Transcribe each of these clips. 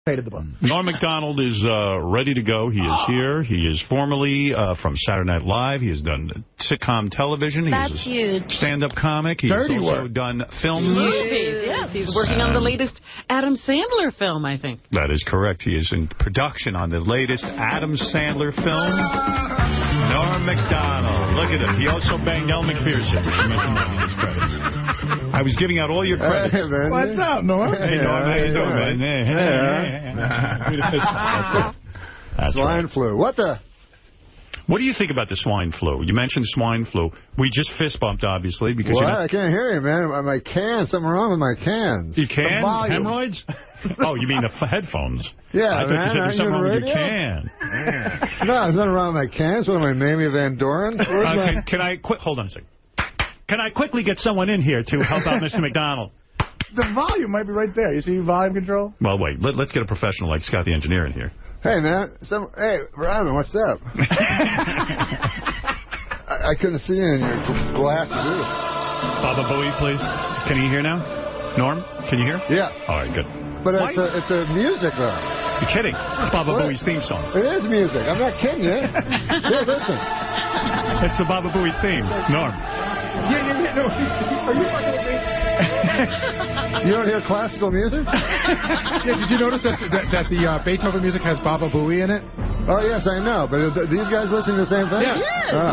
hated the book. Norm Macdonald is ready to go. He is here. He is formerly from Saturday Night Live. He has done sitcom television. That's huge. Stand-up comic. He has also done films. Movies, yes. He's working on the latest Adam Sandler film, I think. That is correct. He is in production on the latest Adam Sandler film. Norm Macdonald. Look at him. He also banged 𝗦𝗵cie, which you mentioned in his credits. I was giving out all your credits. Hey, man. What's up, Norm? Hey, Norm. How you doing, man? That's swine flu. What the? What do you think about the swine flu? You mentioned swine flu. We just fist bumped, obviously, because what? I can't hear you, man. My cans. Something wrong with my cans. You can? Hemorrhoids? Oh, you mean the headphones? Yeah, I thought you said there's something wrong with your can. No, there's nothing wrong with my cans. What am I, Mamie Van Doren? Can I hold on a second. Can I quickly get someone in here to help out Mr. Macdonald? The volume might be right there. You see volume control? Well, wait. Let's get a professional like Scott the engineer in here. Hey, man. Hey, Robin, what's up? I couldn't see you in your glass roof. Baba Booey, please. Can you hear now? Norm, can you hear? Yeah. All right, good. But it's a music, though. You're kidding. It's Baba Booey's theme song. It is music. I'm not kidding you. Here, listen. It's the Baba Booey theme. Norm. Yeah. No, are you fucking with me? You don't hear classical music? Yeah, did you notice that the Beethoven music has Baba Booey in it? Oh, yes, I know. But these guys listening to the same thing? Yeah.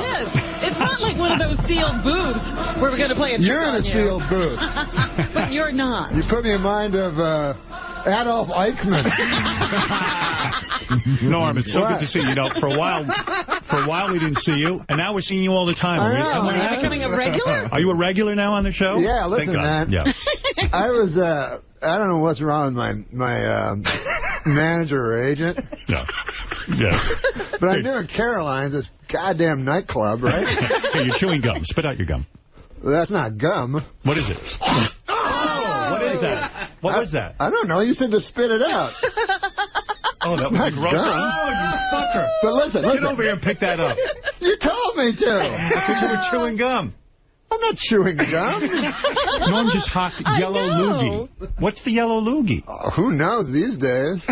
Yes. It's not like one of those sealed booths where we're going to play a trick You're in a sealed booth. But you're not. You put me in mind of Adolf Eichmann. Norm, it's so good to see you. For a while we didn't see you, and now we're seeing you all the time. Are you becoming a regular? Are you a regular now on the show? Yeah, listen, man. Yeah. I was, I don't know what's wrong with my manager or agent. Yeah. Yes. But I'm doing Caroline's, this goddamn nightclub, right? Hey, you're chewing gum. Spit out your gum. Well, that's not gum. What is it? What is that? What was that? I don't know. You said to spit it out. Oh, that was gross. Oh, you fucker. But listen. Get over here and pick that up. You told me to. Because you were chewing gum. I'm not chewing gum. Norm just hocked yellow loogie. What's the yellow loogie? Oh, who knows these days?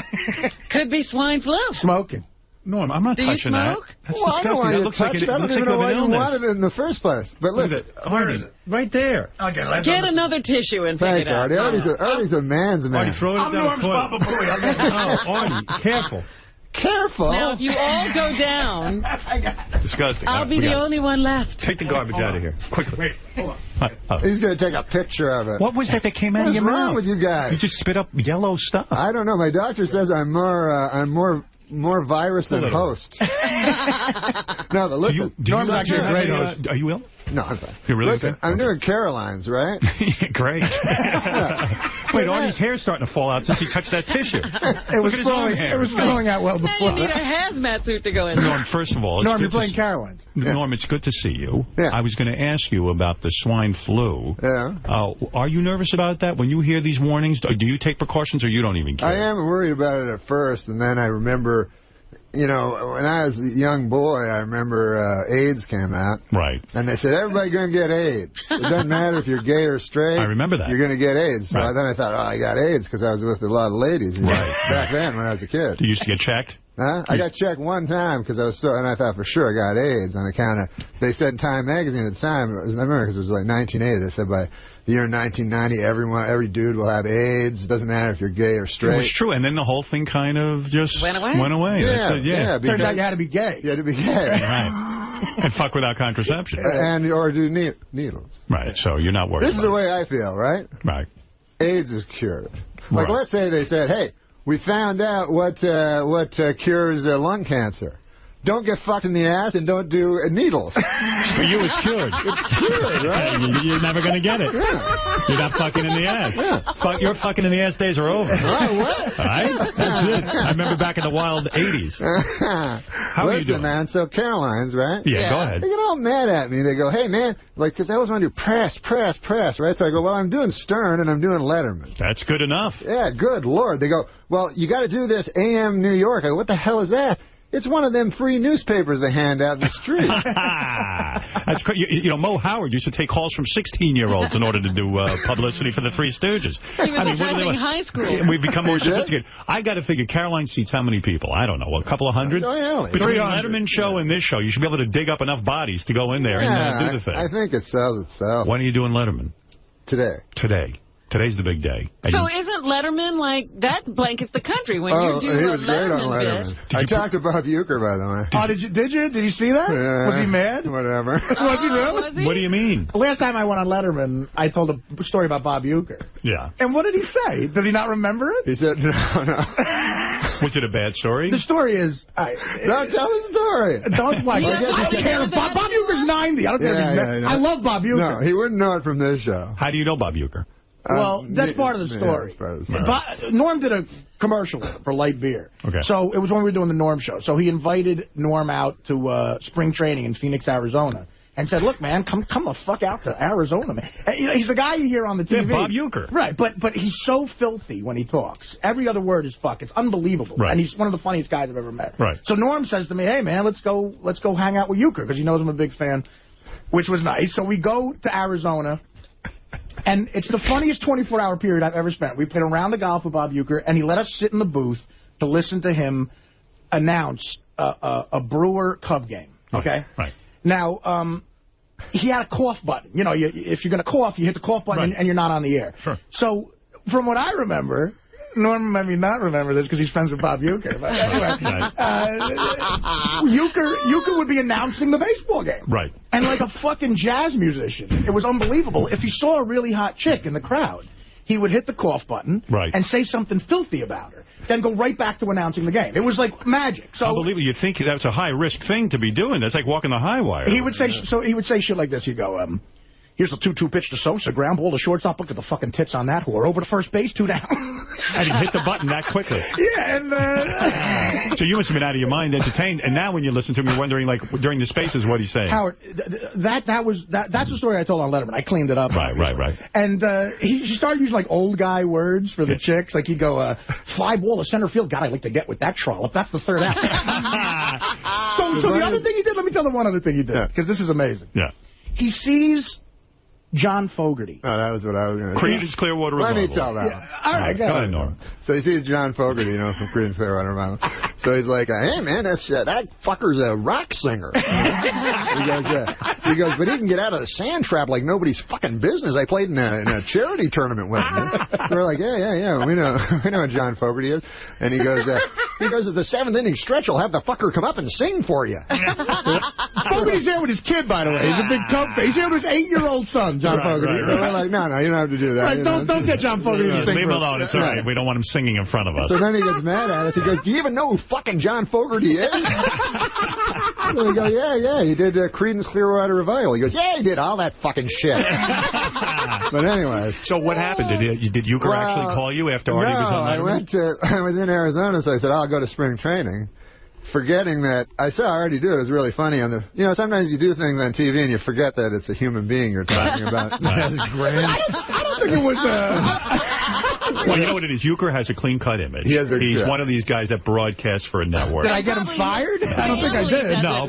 Could be swine flu. Smoking. Norm, I'm not touching that. That's well, disgusting. I don't want that you looks to like touch it. it. I don't even know why you wanted it in the first place. But listen. Where is it? Right there. Okay, get another tissue and pick Thanks, it up. Artie's a man's man. Artie, throw it down. I'm Norm's Baba Booey. Oh, Artie, careful. Careful. Now, if you all go down, disgusting. I'll be the only one left. Take the garbage out of here. Quickly. Wait, hold on. He's going to take a picture of it. What was that came out of your mouth? What's wrong with you guys? You just spit up yellow stuff. I don't know. My doctor says I'm more virus than host. No, but listen. Norm's actually a great host. Are you ill? No, I'm fine. You're really Listen, I'm doing Caroline's, right? Great. Wait, Artie's hair's starting to fall out since he touched that tissue. It was falling out well before. Now you need a hazmat suit to go in. Norm, first of all, Norm, you're playing Caroline's. Norm, it's good to see you. Yeah. I was going to ask you about the swine flu. Yeah. Are you nervous about that? When you hear these warnings, do you take precautions or you don't even care? I am worried about it at first, and then I remember... You know, when I was a young boy, I remember AIDS came out. Right. And they said, everybody's going to get AIDS. It doesn't matter if you're gay or straight. I remember that. You're going to get AIDS. So right. Then I thought, I got AIDS because I was with a lot of ladies back then when I was a kid. You used to get checked? Huh? I got checked one time because I was and I thought for sure I got AIDS on account of, they said in Time magazine at the time, I remember because it was like 1980, they said by the year 1990, every dude will have AIDS. It doesn't matter if you're gay or straight. It was true, and then the whole thing kind of just went away. Yeah. Turned out you had to be gay. You had to be gay. Right. And fuck without contraception. Or do needles. Right, so you're not worried. This is the way I feel, right? Right. AIDS is cured. Like, let's say they said, hey, we found out what cures lung cancer. Don't get fucked in the ass and don't do needles. For you, it's cured. It's cured, right? You're never going to get it. Yeah. You're not fucking in the ass. Yeah. Your fucking in the ass days are over. Right, what? All right? That's it. I remember back in the wild 80s. How are you doing? Man, so Caroline's, right? Yeah, go ahead. They get all mad at me. They go, hey, man, like, because I always want to do press, right? So I go, well, I'm doing Stern and I'm doing Letterman. That's good enough. Yeah, good Lord. They go, well, you got to do this AM New York. I go, what the hell is that? It's one of them free newspapers they hand out in the street. That's crazy. You know, Mo Howard used to take calls from 16-year-olds in order to do publicity for the Three Stooges. He was addressing high school. We've become more sophisticated. I got to figure Caroline seats how many people? I don't know. What, a couple of hundred? Between the Letterman show and this show, you should be able to dig up enough bodies to go in there and do the thing. I think it sells itself. When are you doing Letterman? Today. Today's the big day. So isn't Letterman like, that blankets the country when you do he a was great on Letterman Letterman. I talked to Bob Uecker, by the way. Oh, did you? Did you see that? Yeah, was he mad? Whatever. Was he really? Was he? What do you mean? Last time I went on Letterman, I told a story about Bob Uecker. Yeah. And what did he say? Does he not remember it? He said, no. Was it a bad story? The story is... Don't tell the story. Don't like... I don't care. Bob Uecker's 90. I don't care if he's mad. I love Bob Uecker. No, he wouldn't know it from this show. How do you know Bob Uecker? Well, that's part of the story. Yeah, part of the story. Norm did a commercial for light beer. Okay. So it was when we were doing the Norm show. So he invited Norm out to spring training in Phoenix, Arizona. And said, look, man, come the fuck out to Arizona, man. You know, he's the guy you hear on the TV. Yeah, Bob Uecker. Right, but he's so filthy when he talks. Every other word is fuck. It's unbelievable. Right. And he's one of the funniest guys I've ever met. Right. So Norm says to me, hey, man, let's go hang out with Uecker, because he knows I'm a big fan, which was nice. So we go to Arizona. And it's the funniest 24-hour period I've ever spent. We played a round of golf with Bob Uecker, and he let us sit in the booth to listen to him announce a Brewer-Cub game. Okay? Right. Now, he had a cough button. You know, if you're going to cough, you hit the cough button and you're not on the air. Sure. So, from what I remember... Norm may not remember this because he's friends with Bob Uecker. But anyway, Uecker would be announcing the baseball game. Right. And like a fucking jazz musician. It was unbelievable. If he saw a really hot chick in the crowd, he would hit the cough button and say something filthy about her, then go right back to announcing the game. It was like magic. So unbelievable. You'd think that's a high-risk thing to be doing. That's like walking the high wire. He would say shit like this. He'd go, here's the 2-2 pitch to Sosa. Ground ball to shortstop. Look at the fucking tits on that whore. Over to first base, 2 down. And he hit the button that quickly. Yeah, and... So you must have been out of your mind, entertained. And now when you listen to him, you're wondering, like, during the spaces, what he's saying. Howard, that's the story I told on Letterman. I cleaned it up. Right. And he started using, like, old guy words for the chicks. Like, he'd go, fly ball to center field. God, I'd like to get with that trollop. That's the third out. So the other thing he did, let me tell you one other thing he did, because this is amazing. Yeah. He sees John Fogerty. Oh, that was what I was going to say. Creedence Clearwater Revival. Let me tell that. Yeah. All right, go ahead, Norm. So he sees John Fogerty, you know, from Creedence Clearwater Revival. So he's like, hey, man, that fucker's a rock singer. He goes, but he can get out of the sand trap like nobody's fucking business. I played in a charity tournament with him. So we're like, yeah, we know who John Fogerty is. And he goes, at the 7th inning stretch, I'll have the fucker come up and sing for you. Fogerty's there with his kid, by the way. He's a big Cub fan. He's there with his 8-year-old son, John Fogerty. So we're like, no, you don't have to do that. Right, don't get John Fogerty to sing. Leave him alone. It's all right. We don't want him singing in front of us. So then he gets mad at us. He goes, do you even know who fucking John Fogerty is? So we go, yeah, he did Creedence Clearwater Revival. He goes, yeah, he did all that fucking shit. But anyway. So what happened? Did Uecker actually call you after Artie was on Letterman? I was in Arizona, so I said, I'll go to spring training. Forgetting that I saw Artie do it. It was really funny. Sometimes you do things on TV and you forget that it's a human being you're talking about. That's great. I don't think it was... Well, you know what it is? Euchre has a clean-cut image. He's one of these guys that broadcasts for a network. Did I get him fired? I don't think I did. No,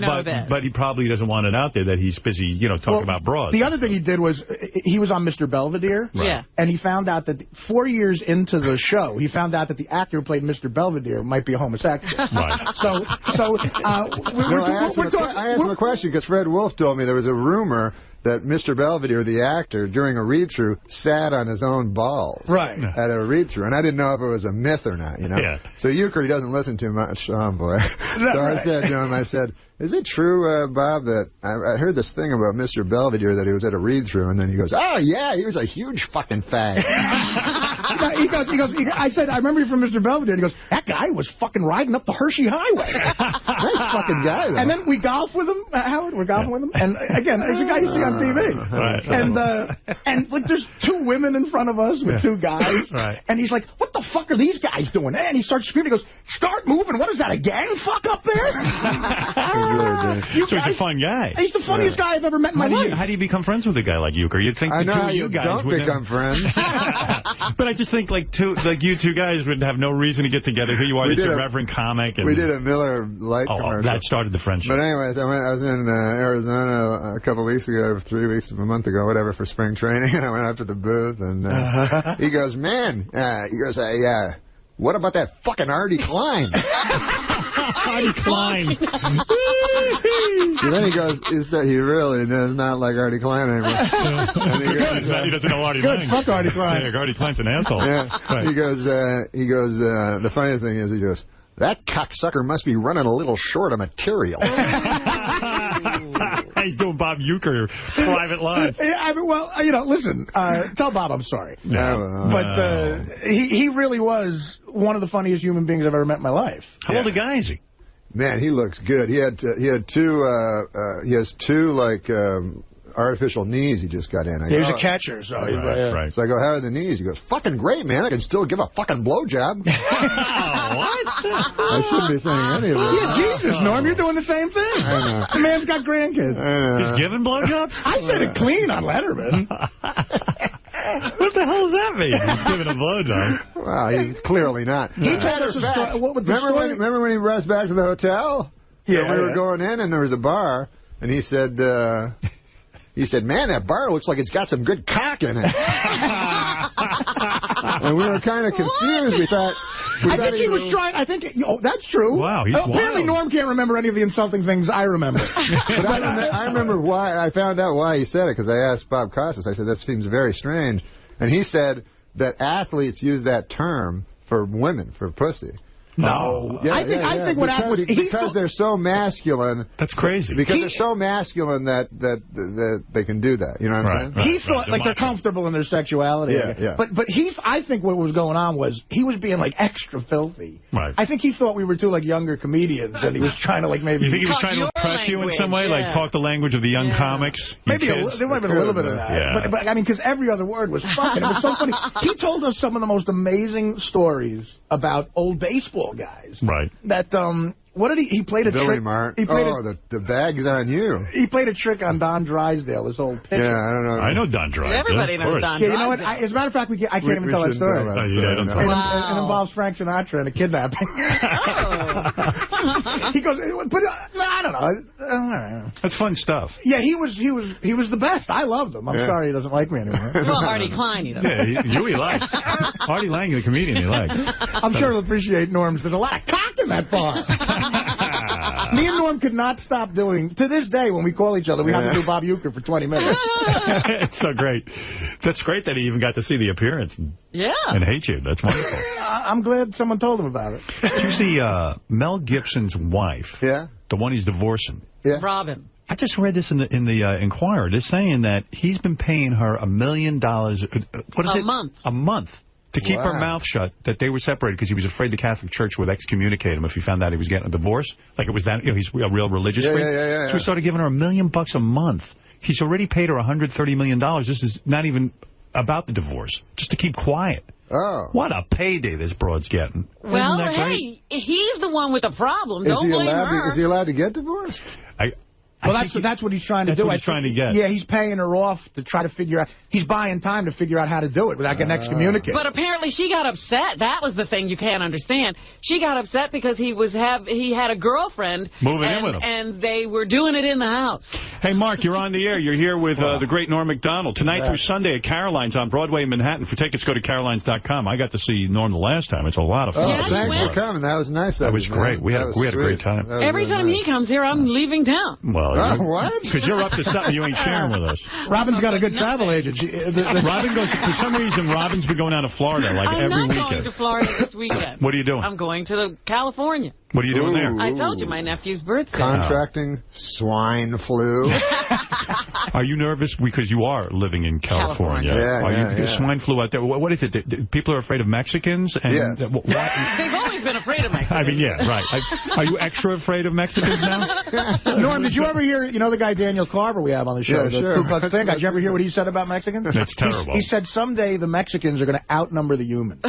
but he probably doesn't want it out there that he's busy, talking about broads. The other thing he did was he was on Mr. Belvedere. Right. Yeah. And he found out that 4 years into the show, he found out that the actor who played Mr. Belvedere might be a homosexual. Right. I asked him a question because Fred Wolf told me there was a rumor that Mr. Belvedere, the actor, during a read-through, sat on his own balls. Right. At a read-through. And I didn't know if it was a myth or not, Yeah. So Euchre, he doesn't listen too much. Oh, boy. So I said to him, is it true, Bob, that I heard this thing about Mr. Belvedere that he was at a read-through, and then he goes, oh, yeah, he was a huge fucking fag. I said, I remember you from Mr. Belvedere. And he goes, that guy was fucking riding up the 𝗛𝗄𝗄 Highway. Nice fucking guy, though. And then we golf with him, Howard. We're golfing with him. And again, it's a guy you see on TV. Right. And like, there's 2 women in front of us with 2 guys. Right. And he's like, what the fuck are these guys doing? And he starts screaming. He goes, start moving. What is that, a gang fuck up there? So he's a fun guy. He's the funniest guy I've ever met in my life. How do you become friends with a guy like Euchre? You'd think the two of you guys don't become friends. But I just think like you two guys would have no reason to get together. Here you are, you're a reverend comic. And... We did a Miller Lite commercial. That started the friendship. But anyways, I was in Arizona a couple of weeks ago, 3 weeks, a month ago, whatever, for spring training, and I went up to the booth, and he goes, man, what about that fucking Artie Klein? Artie Klein. And then he goes, he really does not like Artie Klein anymore. And he goes, he doesn't know Artie Klein. Fuck Artie Klein. Yeah, Artie Klein's an asshole. Yeah. Right. He goes, the funniest thing is, he goes, that cocksucker must be running a little short of material. He's doing Bob Uecker private live. Yeah, well, listen, tell Bob I'm sorry. No. But he really was one of the funniest human beings I've ever met in my life. How old a guy is he? Man, he looks good. He has two like artificial knees he just got in. He was a catcher, so right. So I go, how are the knees? He goes, fucking great, man. I can still give a fucking blowjob. What? I shouldn't be saying any of this. Yeah, Jesus, Norm, you're doing the same thing. I know. The man's got grandkids. He's giving blowjobs? I said it clean on Letterman. What the hell does that mean? He's giving a blowjob. Well, he's clearly not. He told us a story. What was the story? Remember when he rushed back to the hotel? Yeah, we were going in, and there was a bar, and he said, man, that bar looks like it's got some good cock in it. And we were kind of confused. We thought... I think he was trying... that's true. Wow, he's apparently wild. Norm can't remember any of the insulting things I remember. But I remember why. I found out why he said it, because I asked Bob Costas. I said, that seems very strange. And he said that athletes use that term for women, for pussy. No. Yeah, I think what happened was... Because they're so masculine... That's crazy. Because they're so masculine that they can do that. You know what I'm saying? He thought like they're comfortable in their sexuality. Yeah. But I think what was going on was he was being like extra filthy. Right. I think he thought we were two like younger comedians, and he was trying to like maybe... You think he was trying to impress you in some way? Like talk the language of the young comics? Maybe there might have been a little bit of that. Yeah. But I mean, because every other word was fucking. It was so funny. He told us some of the most amazing stories about old baseball guys. Right. That, what did he played a Billy trick. Martin. He played the bag's on you. He played a trick on Don Drysdale, this old pitcher. Yeah, I don't know. I know Don Drysdale. Everybody knows Don Yeah, you know what? As a matter of fact, I can't even tell that story. It involves Frank Sinatra and a kidnapping. He goes, but I don't know. That's fun stuff. Yeah, he was the best. I loved him. I'm sorry he doesn't like me anymore. Well, Artie Klein, you know. Yeah, he likes. Artie Lang, the comedian, he likes. I'm sure he'll appreciate Norm's. There's a lot of cock in that bar. Me and Norm could not stop doing, to this day, when we call each other, we have to do Bob Uecker for 20 minutes. It's so great. That's great that he even got to see the appearance and hate you. That's wonderful. I'm glad someone told him about it. Did you see Mel Gibson's wife? Yeah. The one he's divorcing. Yeah. Robin. I just read this in the Inquirer. They're saying that he's been paying her $1 million. What is it? A month. To keep her mouth shut, that they were separated because he was afraid the Catholic Church would excommunicate him if he found out he was getting a divorce. Like it was that, he's a real religious freak. So he started giving her $1 million a month. He's already paid her $130 million. This is not even about the divorce, just to keep quiet. Oh. What a payday this broad's getting. Well, hey, he's the one with the problem. Don't blame her. Is he allowed to get divorced? Well, that's what he's trying to do. That's what he's trying to get. Yeah, he's paying her off to try to figure out. He's buying time to figure out how to do it without getting excommunicated. But apparently she got upset. That was the thing you can't understand. She got upset because he had a girlfriend. Moving in with him. And they were doing it in the house. Hey, Mark, you're on the air. You're here with the great Norm Macdonald. Tonight through Sunday at Caroline's on Broadway in Manhattan. For tickets, go to carolines.com. I got to see Norm the last time. It's a lot of fun. Oh, thanks for coming. That was nice. That was great. We had a great time. Every time he comes here, I'm leaving town. Well, what? Because you're up to something you ain't sharing with us. Robin's got a good travel agent. Robin goes, for some reason, Robin's been going down to Florida every weekend. I'm not going to Florida this weekend. What are you doing? I'm going to California. What are you doing there? I told you, my nephew's birthday. Contracting swine flu. Are you nervous? Because you are living in California. Swine flu out there. What is it? People are afraid of Mexicans? And They've always been afraid of Mexicans. I mean, yeah, right. Are you extra afraid of Mexicans now? Norm, did you ever hear, the guy Daniel Carver we have on the show? Yeah, sure. Did you ever hear what he said about Mexicans? That's terrible. He said someday the Mexicans are going to outnumber the humans.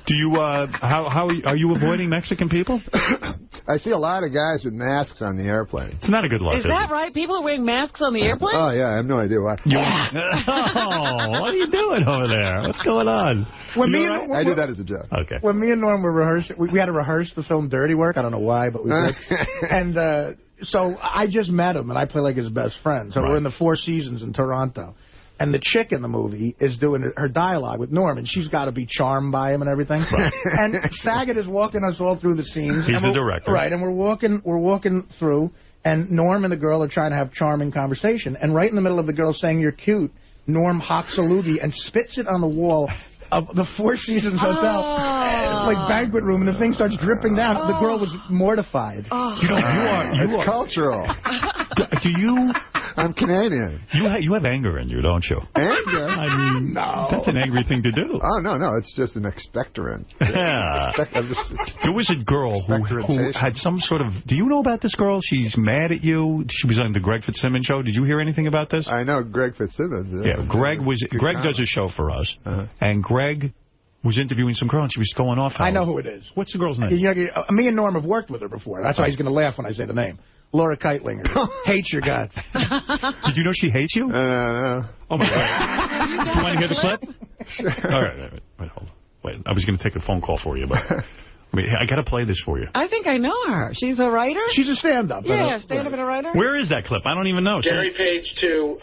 Do you, how are you avoiding Mexican people? I see a lot of guys with masks on the airplane. It's not a good look. Is that right? People are wearing masks on the airplane? Oh, yeah. I have no idea why. Oh, what are you doing over there? What's going on? I did that as a joke. Okay. When me and Norm were rehearsing, we had to rehearse the film Dirty Work. I don't know why, but we did. And so I just met him, and I play like his best friend. So we're in the Four Seasons in Toronto. And the chick in the movie is doing her dialogue with Norm, and she's got to be charmed by him and everything. Right. And Saget is walking us all through the scenes. He's the director. Right, and we're walking through, and Norm and the girl are trying to have charming conversation. And right in the middle of the girl saying, "You're cute," Norm hocks a loogie and spits it on the wall of the Four Seasons Hotel, like banquet room, and the thing starts dripping down. The girl was mortified. You know, It's cultural. Do you... I'm Canadian. You have anger in you, don't you? Anger? I mean, no. That's an angry thing to do. Oh, no, it's just an expectorant. Yeah. There was a girl who had some sort of... Do you know about this girl? She's mad at you. She was on the Greg Fitzsimmons show. Did you hear anything about this? I know Greg Fitzsimmons. Yeah, Greg does a show for us, and Greg was interviewing some girl, and she was going off. I know who it is. What's the girl's name? Me and Norm have worked with her before. That's why he's going to laugh when I say the name. Laura Keitlinger. Hates your guts. Did you know she hates you? No. Oh, my God. Do you want to hear the clip? Sure. All right. Wait, hold on. Wait, I was going to take a phone call for you, but... I got to play this for you. I think I know her. She's a writer? She's a stand-up. Yeah, stand-up and a writer. Where is that clip? I don't even know. Gary Page to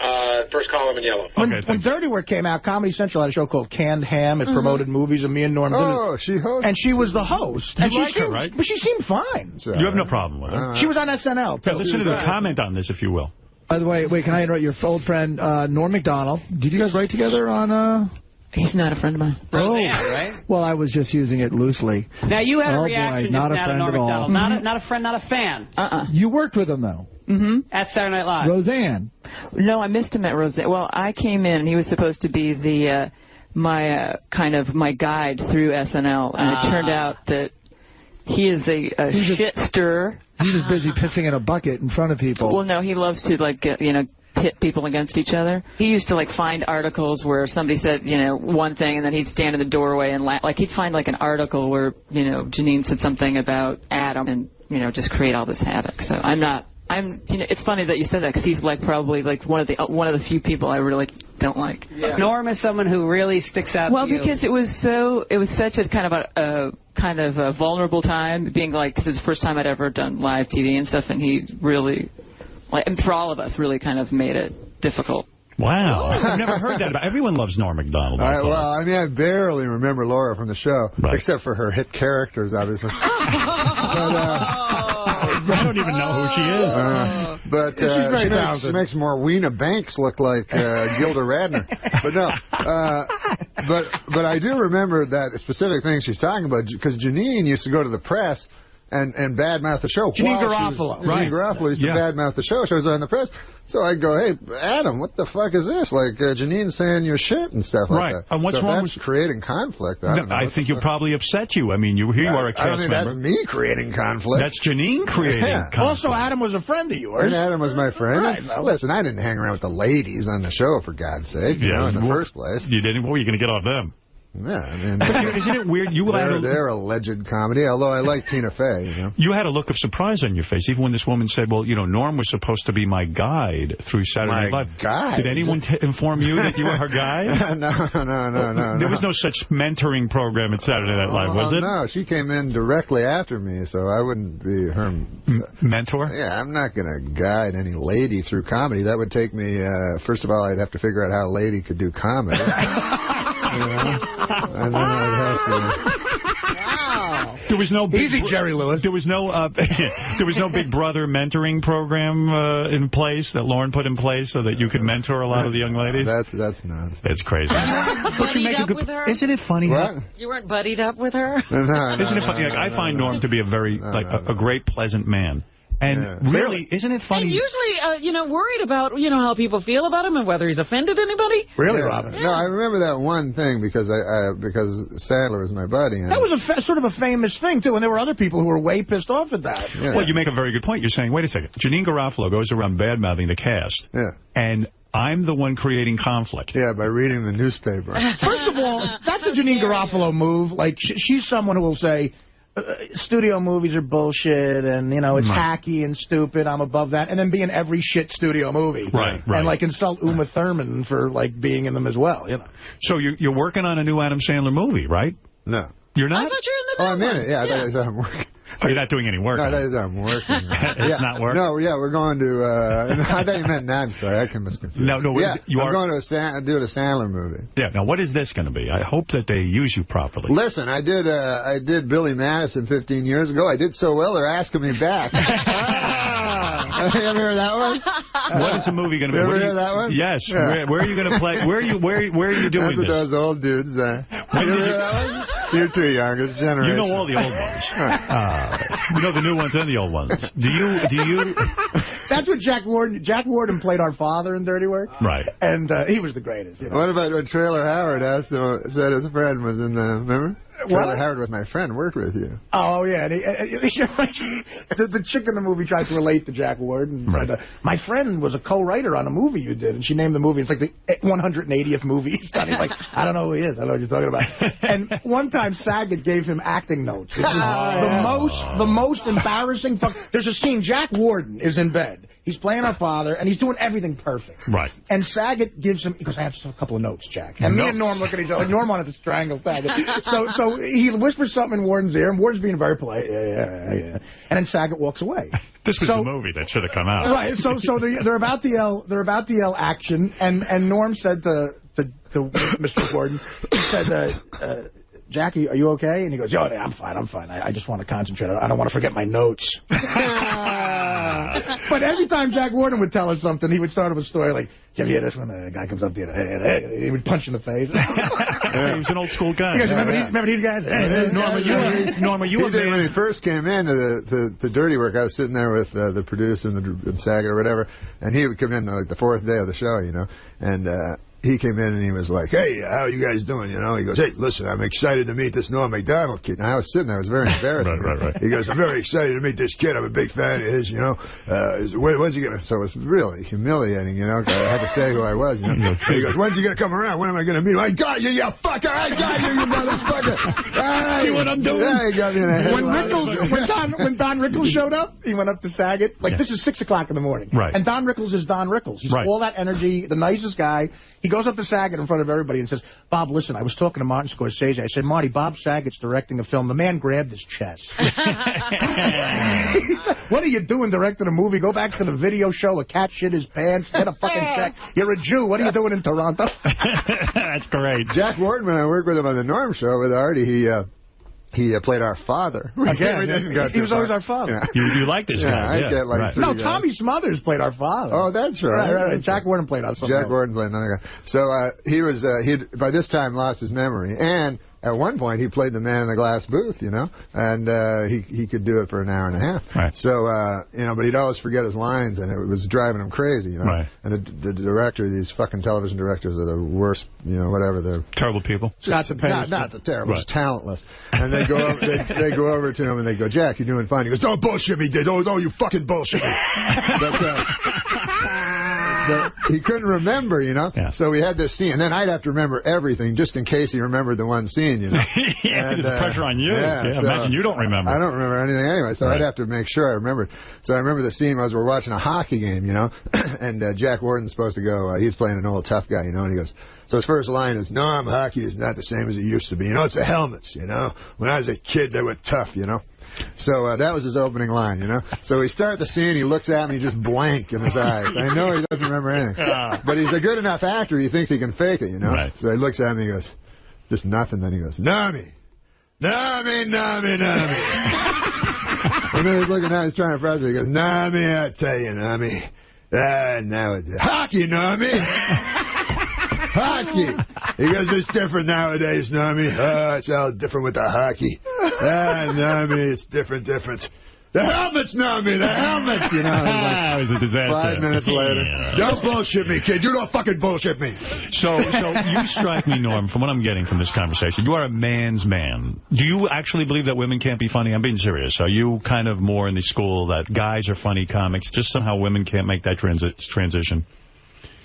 first column in yellow. When Dirty Work came out, Comedy Central had a show called Canned Ham. It promoted movies, and me and Norm did it. Oh, she hosted. And she was the host. You like her, right? But she seemed fine. You have no problem with her. She was on SNL. Yeah, listen to the comment on this, if you will. By the way, can I interrupt your old friend, Norm Macdonald? Did you guys write together on... He's not a friend of mine. Roseanne, right? Well, I was just using it loosely. Now, you had a reaction boy, just now to Norm Macdonald. Not a friend, not a fan. You worked with him, though. At Saturday Night Live. Roseanne. No, I missed him at Roseanne. Well, I came in, and he was supposed to be the my guide through SNL, and it turned out that he is a shit stirrer. He's just busy pissing in a bucket in front of people. Well, no, he loves to, pit people against each other. He used to find articles where somebody said one thing, and then he'd stand in the doorway and laugh. He'd find an article where Janine said something about Adam, and just create all this havoc. So it's funny that you said that, because he's probably one of the few people I really don't like. Yeah. Norm is someone who really sticks out. Well, because it was such a kind of a vulnerable time, being because it's the first time I'd ever done live TV and stuff, and he really. And for all of us, really kind of made it difficult. Wow. I've never heard that about. Everyone loves Norm Macdonald. I barely remember Laura from the show, except for her hit characters, obviously. But, I don't even know who she is. But she makes Morweena Banks look like Gilda Radner. But no. But I do remember that specific thing she's talking about, because Janine used to go to the press and badmouth the show. Janine Garofalo. Janine Garofalo used to badmouth the show. She was on the press. So I'd go, hey, Adam, what the fuck is this? Janine's saying your shit and stuff like that. And what's wrong with creating conflict? I think you probably upset you. I mean, you are a cast member. I don't think that's me creating conflict. That's Janine creating conflict. Also, Adam was a friend of yours. And Adam was my friend. Right. Listen, I didn't hang around with the ladies on the show, for God's sake, in the first place. You didn't? What were you going to get off them? Yeah, I mean, but isn't it weird? They're alleged comedy, although I like Tina Fey, You had a look of surprise on your face, even when this woman said, well, Norm was supposed to be my guide through Saturday Night Live. Guide? Did anyone inform you that you were her guide? No. There was no such mentoring program at Saturday Night Live, was it? No, she came in directly after me, so I wouldn't be her... mentor? Yeah, I'm not going to guide any lady through comedy. That would take me... first of all, I'd have to figure out how a lady could do comedy. And then I'd have to... Wow. There was no easy, Jerry Lewis. There was no Big Brother mentoring program in place that Lauren put in place so that you could mentor a lot of the young ladies. That's nonsense. It's crazy. Buddied up with her? Isn't it funny? What? You weren't buddied up with her? No, isn't it funny? I find Norm to be a very a great, pleasant man. And really, isn't it funny? And usually, worried about, how people feel about him and whether he's offended anybody. Really, Robin? Yeah. No, I remember that one thing because Sadler was my buddy. And that was sort of a famous thing, too, and there were other people who were way pissed off at that. Yeah. Well, you make a very good point. You're saying, wait a second, Janine Garofalo goes around bad-mouthing the cast. Yeah. And I'm the one creating conflict. Yeah, by reading the newspaper. First of all, that's a Janine Garofalo move. She's someone who will say, studio movies are bullshit, and, you know, it's hacky and stupid. I'm above that. And then be in every shit studio movie. Right. And, like, insult 𝗦𝗵cie𝘄𝗿𝗱 for, like, being in them as well, you know. So you're working on a new Adam Sandler movie, right? No. You're not? I thought you were in the I'm in it. Yeah, I thought I'm working. Oh, you're not doing any work? No, that is I'm working. It's not work? No, yeah, we're going to... I thought you meant... I'm sorry, I can misconfuse. No, I'm going to do a Sandler movie. Yeah, now what is this going to be? I hope that they use you properly. Listen, I did Billy Madison 15 years ago. I did so well, they're asking me back. You ever heard that one? What is the movie going to be? You ever heard that one? Yes. Yeah. Where are you going to play? Where are you doing That's what those old dudes are. You ever heard that one? You're too young. It's generation. You know all the old ones. You know the new ones and the old ones. Do you? That's what Jack Warden played our father in Dirty Work. Right. And he was the greatest. You know? What about when Trailer Howard said his friend was in the... Remember? Trailer Howard was my friend, worked with you. Oh, yeah. And the chick in the movie tried to relate to Jack Warden. Right. Said, my friend was a co-writer on a movie you did, and she named the movie. It's like the 180th movie he's done. He's like, I don't know who he is. I don't know what you're talking about. And one time, Saget gave him acting notes. Which is the most embarrassing. There's a scene. Jack Warden is in bed. He's playing our father, and he's doing everything perfect. Right. And Saget gives him, he goes, I have just a couple of notes, Jack. And me and Norm look at each other. Like, Norm wanted to strangle Saget. So he whispers something in Warden's ear, and Warden's being very polite. Yeah. And then Saget walks away. This was the movie that should have come out. Right. So they're about to yell action, and Norm said to Mr. Warden, he said, Jackie, are you okay? And he goes, yeah, I'm fine. I just want to concentrate. I don't want to forget my notes. But every time Jack Warden would tell us something, he would start up a story like, you ever hear this when a guy comes up to you, hey, he would punch in the face. He was an old school guy. You guys remember these guys? Norma, you were when he first came in to Dirty Work, I was sitting there with the producer and Saget or whatever, and he would come in like the fourth day of the show, you know, and he came in and he was like, hey, how you guys doing? You know, he goes, hey, listen, I'm excited to meet this Norm Macdonald kid. And I was sitting there. It was very embarrassing. Right. He goes, I'm very excited to meet this kid. I'm a big fan of his, you know. When's he going to... So it was really humiliating, you know, because I had to say who I was, you know. He goes, when's he going to come around? When am I going to meet him? I got you, you fucker! I got you, you motherfucker! See what I'm doing? Yeah, he got me in the head. When Don Rickles showed up, he went up to Saget. Like, this is 6 o'clock in the morning. Right. And Don Rickles is Don Rickles. He's all that energy, the nicest guy. He goes up to Saget in front of everybody and says, Bob, listen, I was talking to Martin Scorsese. I said, Marty, Bob Saget's directing a film. The man grabbed his chest. He said, what are you doing directing a movie? Go back to the video show. A cat shit his pants. Get a fucking check. You're a Jew. What are you doing in Toronto? That's great. Jack Warden, when I worked with him on the Norm Show with Artie, he played our father. He was always our father. Yeah. You like this guy. I get like No, Tommy Smothers played our father. Oh, that's right. Right. Jack Warden played us. Jack Warden played another guy. So he'd by this time lost his memory. And at one point, he played the man in the glass booth, you know, and he could do it for an hour and a half. Right. So, you know, but he'd always forget his lines, and it was driving him crazy, you know. Right. And the director, these fucking television directors are the worst, you know, whatever. They're terrible people. Not the terrible, just talentless. And they go over, they go over to him and they go, Jack, you're doing fine. He goes, don't bullshit me, dude. Don't you fucking bullshit me. But he couldn't remember, you know. Yeah. So we had this scene, and then I'd have to remember everything just in case he remembered the one scene, you know. Yeah, there's pressure on you. Yeah, so imagine you don't remember. I don't remember anything anyway, so I'd have to make sure I remembered. So I remember the scene was we're watching a hockey game, you know, and Jack Warden's supposed to go, he's playing an old tough guy, you know, and he goes, so his first line is, no, hockey is not the same as it used to be. You know, it's the helmets, you know. When I was a kid, they were tough, you know. So that was his opening line, you know. So we start the scene, he looks at me, just blank in his eyes. I know he doesn't remember anything. But he's a good enough actor, he thinks he can fake it, you know. Right. So he looks at me, he goes, just nothing. Then he goes, Nami. And then he's looking at, he's trying to press it. He goes, Nami, I tell you, Nami. Nowadays. Hockey, Nami. Hockey. He goes, it's different nowadays, Nami. It's all different with the hockey. Nami, it's different. The helmets, Nami, the helmets, you know. It was a disaster. 5 minutes later. Yeah. Don't bullshit me, kid. You don't fucking bullshit me. So you strike me, Norm, from what I'm getting from this conversation, you are a man's man. Do you actually believe that women can't be funny? I'm being serious. Are you kind of more in the school that guys are funny comics, just somehow women can't make that transition?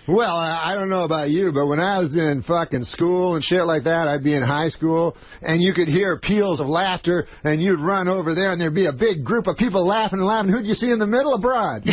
Well, I don't know about you, but when I was in fucking school and shit like that, I'd be in high school, and you could hear peals of laughter, and you'd run over there, and there'd be a big group of people laughing and laughing. Who'd you see in the middle? A broad.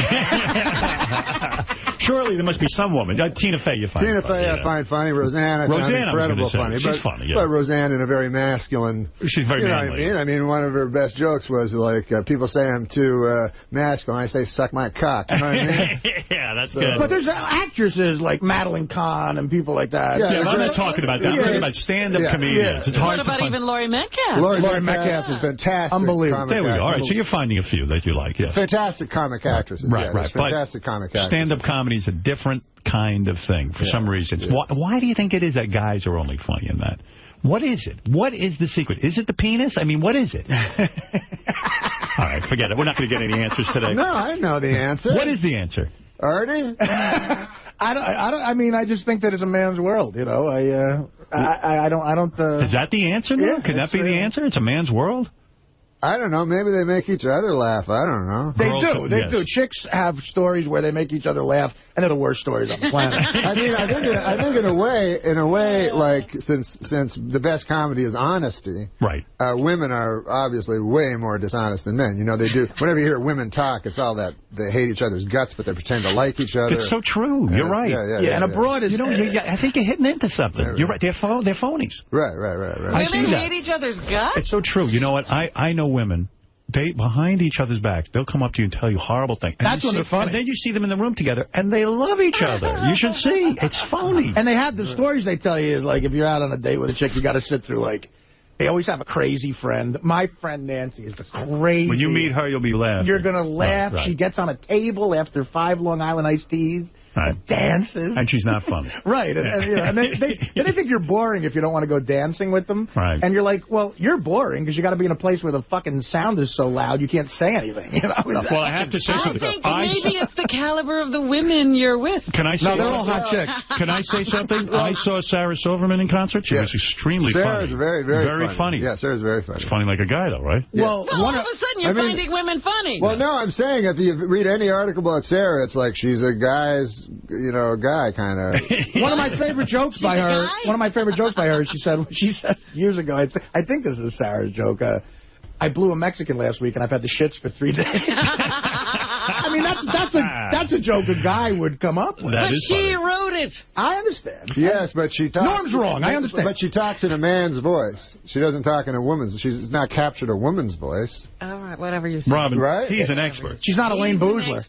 Surely there must be some woman. Tina Fey you find Tina funny. Fey I find funny. Roseanne I find incredible funny. She's funny, yeah. But Roseanne in a very masculine... She's very manly. You know what I mean? One of her best jokes was like, people say I'm too masculine. I say, suck my cock. You know what I mean? Yeah, that's good. But there's actresses like Madeline Kahn and people like that. Yeah, I'm not talking about that. I'm talking about stand-up comedians. It's hard what about even Laurie Metcalf? Laurie Metcalf is fantastic. Unbelievable. There we go. All right, so you're finding a few that you like, yeah. Fantastic comic actresses. Right. Fantastic comic actresses. Stand-up comedy is a different kind of thing for some reasons. Yeah. Why do you think it is that guys are only funny in that? What is it? What is the secret? Is it the penis? I mean, what is it? All right, forget it. We're not going to get any answers today. No, I know the answer. What is the answer? Artie? I mean, I just think that it's a man's world, you know. I don't. Is that the answer now? Yeah, Could that be the answer? It's a man's world? I don't know. Maybe they make each other laugh. I don't know. They do. Chicks have stories where they make each other laugh, and they're the worst stories on the planet. I mean, I think in a way, like since the best comedy is honesty, right? Women are obviously way more dishonest than men. You know, they do. Whenever you hear women talk, it's all that they hate each other's guts, but they pretend to like each other. It's so true. You're right. Yeah, and abroad is. I think you're hitting into something. You're right. They're phonies. Right. Women hate each other's guts? It's so true. You know what? I know women. They behind each other's backs, they'll come up to you and tell you horrible things. That's when they're funny. And then you see them in the room together, and they love each other. You should see. It's phony. And they have the stories they tell you is like, if you're out on a date with a chick, you got to sit through, like, they always have a crazy friend. My friend Nancy is the crazy. When you meet her, you'll be laughing. You're going to laugh. Right. She gets on a table after 5 Long Island iced teas. Right. Dances. And she's not funny. Right. And they think you're boring if you don't want to go dancing with them. Right. And you're like, well, you're boring because you got to be in a place where the fucking sound is so loud you can't say anything. You know? Well, I have to say something. I think maybe it's the caliber of the women you're with. Can I say No, they're all hot chicks. Can I say something? I saw Sarah Silverman in concert. She was extremely funny. Sarah's very funny. Yeah, Sarah's very funny. She's funny like a guy, though, right? Yeah. Well, all of a sudden you're finding women funny. Well, no, I'm saying if you read any article about Sarah, it's like she's a guy's, guy kind of. One of my favorite jokes by her. One of my favorite jokes by her. She said years ago. I think this is Sarah's joke. I blew a Mexican last week and I've had the shits for 3 days. I mean, that's a joke a guy would come up with. But she wrote it. I understand. Yes, but she talks. Norm's wrong. I understand. But she talks in a man's voice. She doesn't talk in a woman's. She's not captured a woman's voice. All right, whatever you say. Robin, right? He's an expert. She's not Elaine Boozler.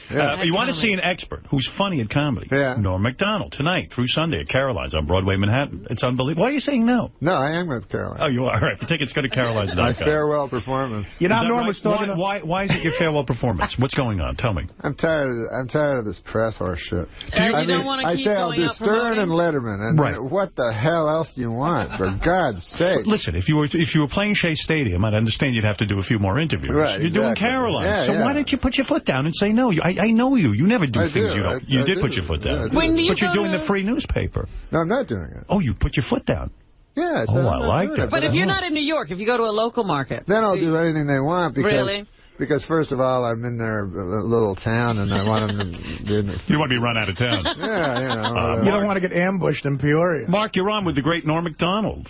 You want to see an expert who's funny at comedy? Yeah. Norm Macdonald tonight through Sunday at Caroline's on Broadway, Manhattan. It's unbelievable. Why are you saying no? No, I am with Caroline. Oh, you are. All right. The tickets go to Caroline's.com. My farewell performance. You know, Norm was talking. Why is it your farewell performance? What's going on? Tell me. I'm tired of this press horse shit. Don't want to keep I'll do Stern and Letterman, and what the hell else do you want? For God's sake! Listen, if you were playing Shea Stadium, I'd understand you'd have to do a few more interviews. Right, you're doing Caroline, so why don't you put your foot down and say no? I know you. You never do things you don't. You did put your foot down, but you're doing the free newspaper. No, I'm not doing it. Oh, you put your foot down. Yeah. I like that. But if you're not in New York, if you go to a local market, then I'll do anything they want because. Really? Because, first of all, I'm in their little town, and I want them to... You want to be run out of town. Yeah, you don't want to get ambushed in Peoria. Mark, you're on with the great Norm Macdonald.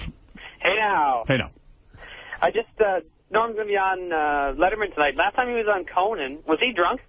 Hey, now. Hey, now. I just... Norm's going to be on Letterman tonight. Last time he was on Conan, was he drunk?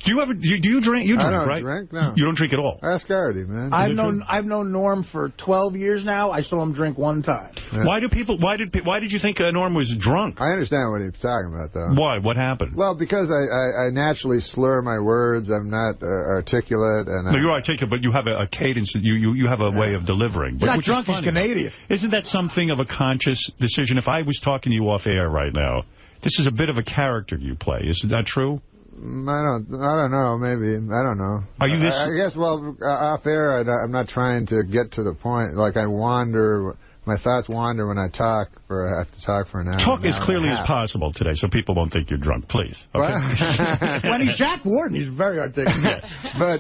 Do you drink? You drink, I don't right? drink, no. You don't drink at all? Ask Artie, man. I've known Norm for 12 years now. I saw him drink one time. Yeah. Why did you think Norm was drunk? I understand what he's talking about, though. Why? What happened? Well, because I naturally slur my words. I'm not articulate. And no, you're articulate, but you have a cadence. You have a way of delivering. He's not drunk, he's Canadian. Isn't that something of a conscious decision? If I was talking to you off air right now, this is a bit of a character you play. Isn't that true? I don't know. Maybe. I don't know. Are you this? I guess, well, off air, I'm not trying to get to the point. Like, I wander. My thoughts wander when I talk. I have to talk for an hour. Talk as clearly as possible today so people won't think you're drunk, please. Okay? When he's Jack Warden, he's very articulate.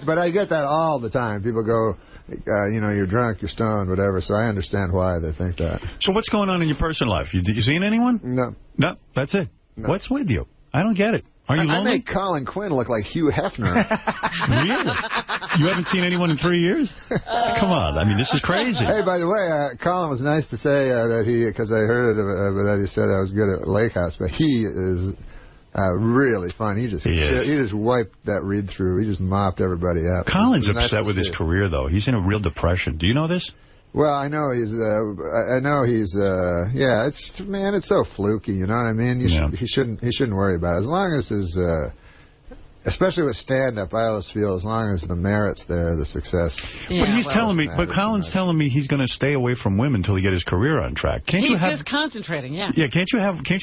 But I get that all the time. People go, you're drunk, you're stoned, whatever. So I understand why they think that. So what's going on in your personal life? You seen anyone? No. No, that's it. No. What's with you? I don't get it. Are you I lonely? make Colin Quinn look like Hugh Hefner. Really? You haven't seen anyone in 3 years? Come on. I mean, this is crazy. Hey, by the way, Colin was nice to say that because I heard it, that he said I was good at Lake House, but he is really fun. He just wiped that read-through. He just mopped everybody up. Colin's upset with his career, though. He's in a real depression. Do you know this? Well, I know he's, yeah, it's so fluky, you know what I mean? He shouldn't worry about it. As long as his, especially with stand-up, I always feel as long as the merit's there, the success. Yeah, but Colin's telling me he's going to stay away from women until he get his career on track. He's just concentrating, yeah. Yeah, can't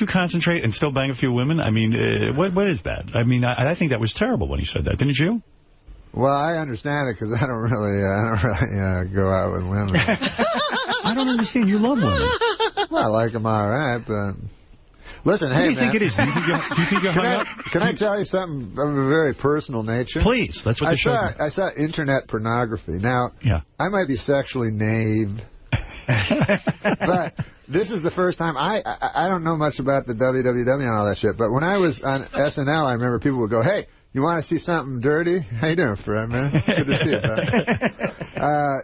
you concentrate and still bang a few women? I mean, what is that? I mean, I think that was terrible when he said that, didn't you? Well, I understand it because I don't really go out with women. I don't understand. You love women. Well, I like them all right, but... Listen, hey, man. What do you think it is? Do you think you're hung up? Can I tell you something of a very personal nature? Please. That's what the show's about. I saw internet pornography. Now, I might be sexually naive, but this is the first time. I don't know much about the WWW and all that shit, but when I was on SNL, I remember people would go, hey, you want to see something dirty? How you doing, Fred, man? Good to see you, bud.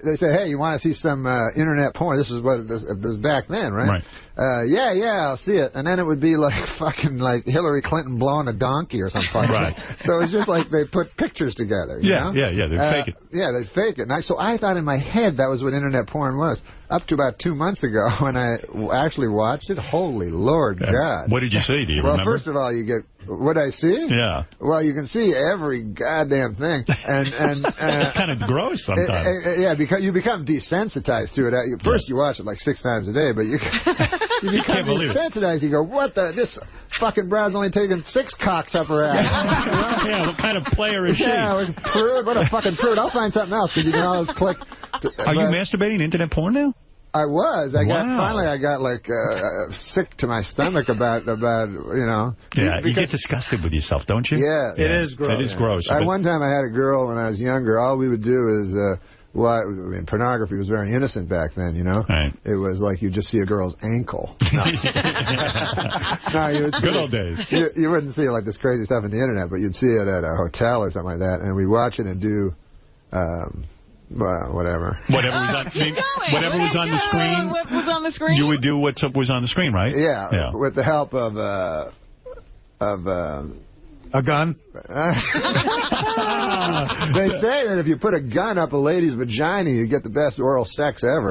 They say, hey, you want to see some internet porn? This is what it was back then, right? Yeah, I'll see it. And then it would be like fucking like Hillary Clinton blowing a donkey or something. Right. So it was just like they put pictures together. You know? They'd fake it. Yeah, they'd fake it. And so I thought in my head that was what internet porn was. Up to about 2 months ago when I actually watched it, holy Lord God. What did you see? Do you remember? Well, first of all, you get... What I see? Yeah. Well, you can see every goddamn thing. And it's kind of gross sometimes. Yeah, because you become desensitized to it. First, you watch it like 6 times a day, but you become desensitized. You go, what the... This fucking broad's only taking 6 cocks up her ass. Yeah, what kind of player is she? Yeah, prude. What a fucking prude. I'll find something else because you can always click... Are you masturbating internet porn now? I was. Finally I got like sick to my stomach about you know. Yeah, you get disgusted with yourself, don't you? Yeah. It is gross. It is gross. One time I had a girl when I was younger. All we would do is, pornography was very innocent back then, you know. Right. It was like you just see a girl's ankle. Good old days. You wouldn't see like this crazy stuff on the internet, but you'd see it at a hotel or something like that, and we'd watch it and do... Well, whatever. Whatever was on the screen. What was on the screen? You would do what was on the screen, right? Yeah. With the help of a gun? They say that if you put a gun up a lady's vagina, you get the best oral sex ever.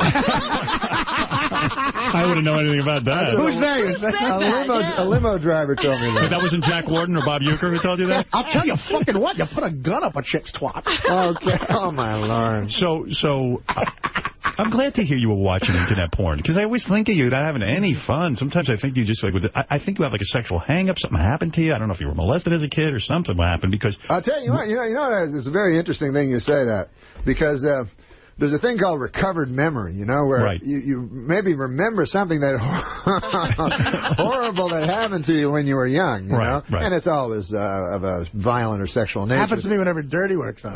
I wouldn't know anything about that. Who's saying? A limo driver told me that. But that wasn't Jack Warden or Bob Uecker who told you that? I'll tell you fucking what. You put a gun up a chick's twat. Okay. Oh, my Lord. So I'm glad to hear you were watching internet porn, because I always think of you not having any fun. Sometimes I think you just, I think you have like a sexual hang-up. Something happened to you. I don't know if you were molested as a kid or something happened, because... I'll tell you what, it's a very interesting thing you say that, because... there's a thing called recovered memory, you know, where you maybe remember something that horrible that happened to you when you were young, you know? Right. And it's always of a violent or sexual nature. Happens to me whenever Dirty works on.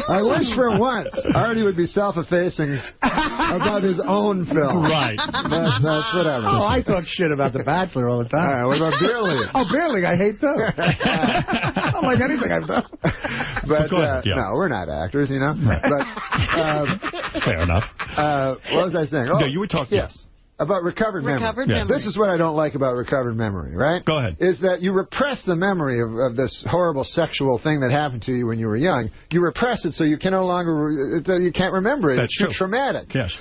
I wish for once Artie would be self-effacing about his own film. Right. That's whatever. Oh, I talk shit about The Bachelor all the time. All right, what about Beer League? Oh, Beer League, I hate those. I don't like anything I've done. But, no, we're not actors, you know. Right. But fair enough. What was I saying? Oh, you were talking. Yes. About recovered memory. This is what I don't like about recovered memory, right? Go ahead. Is that you repress the memory of this horrible sexual thing that happened to you when you were young. You repress it so you can no longer, you can't remember it. It's too traumatic. Yes.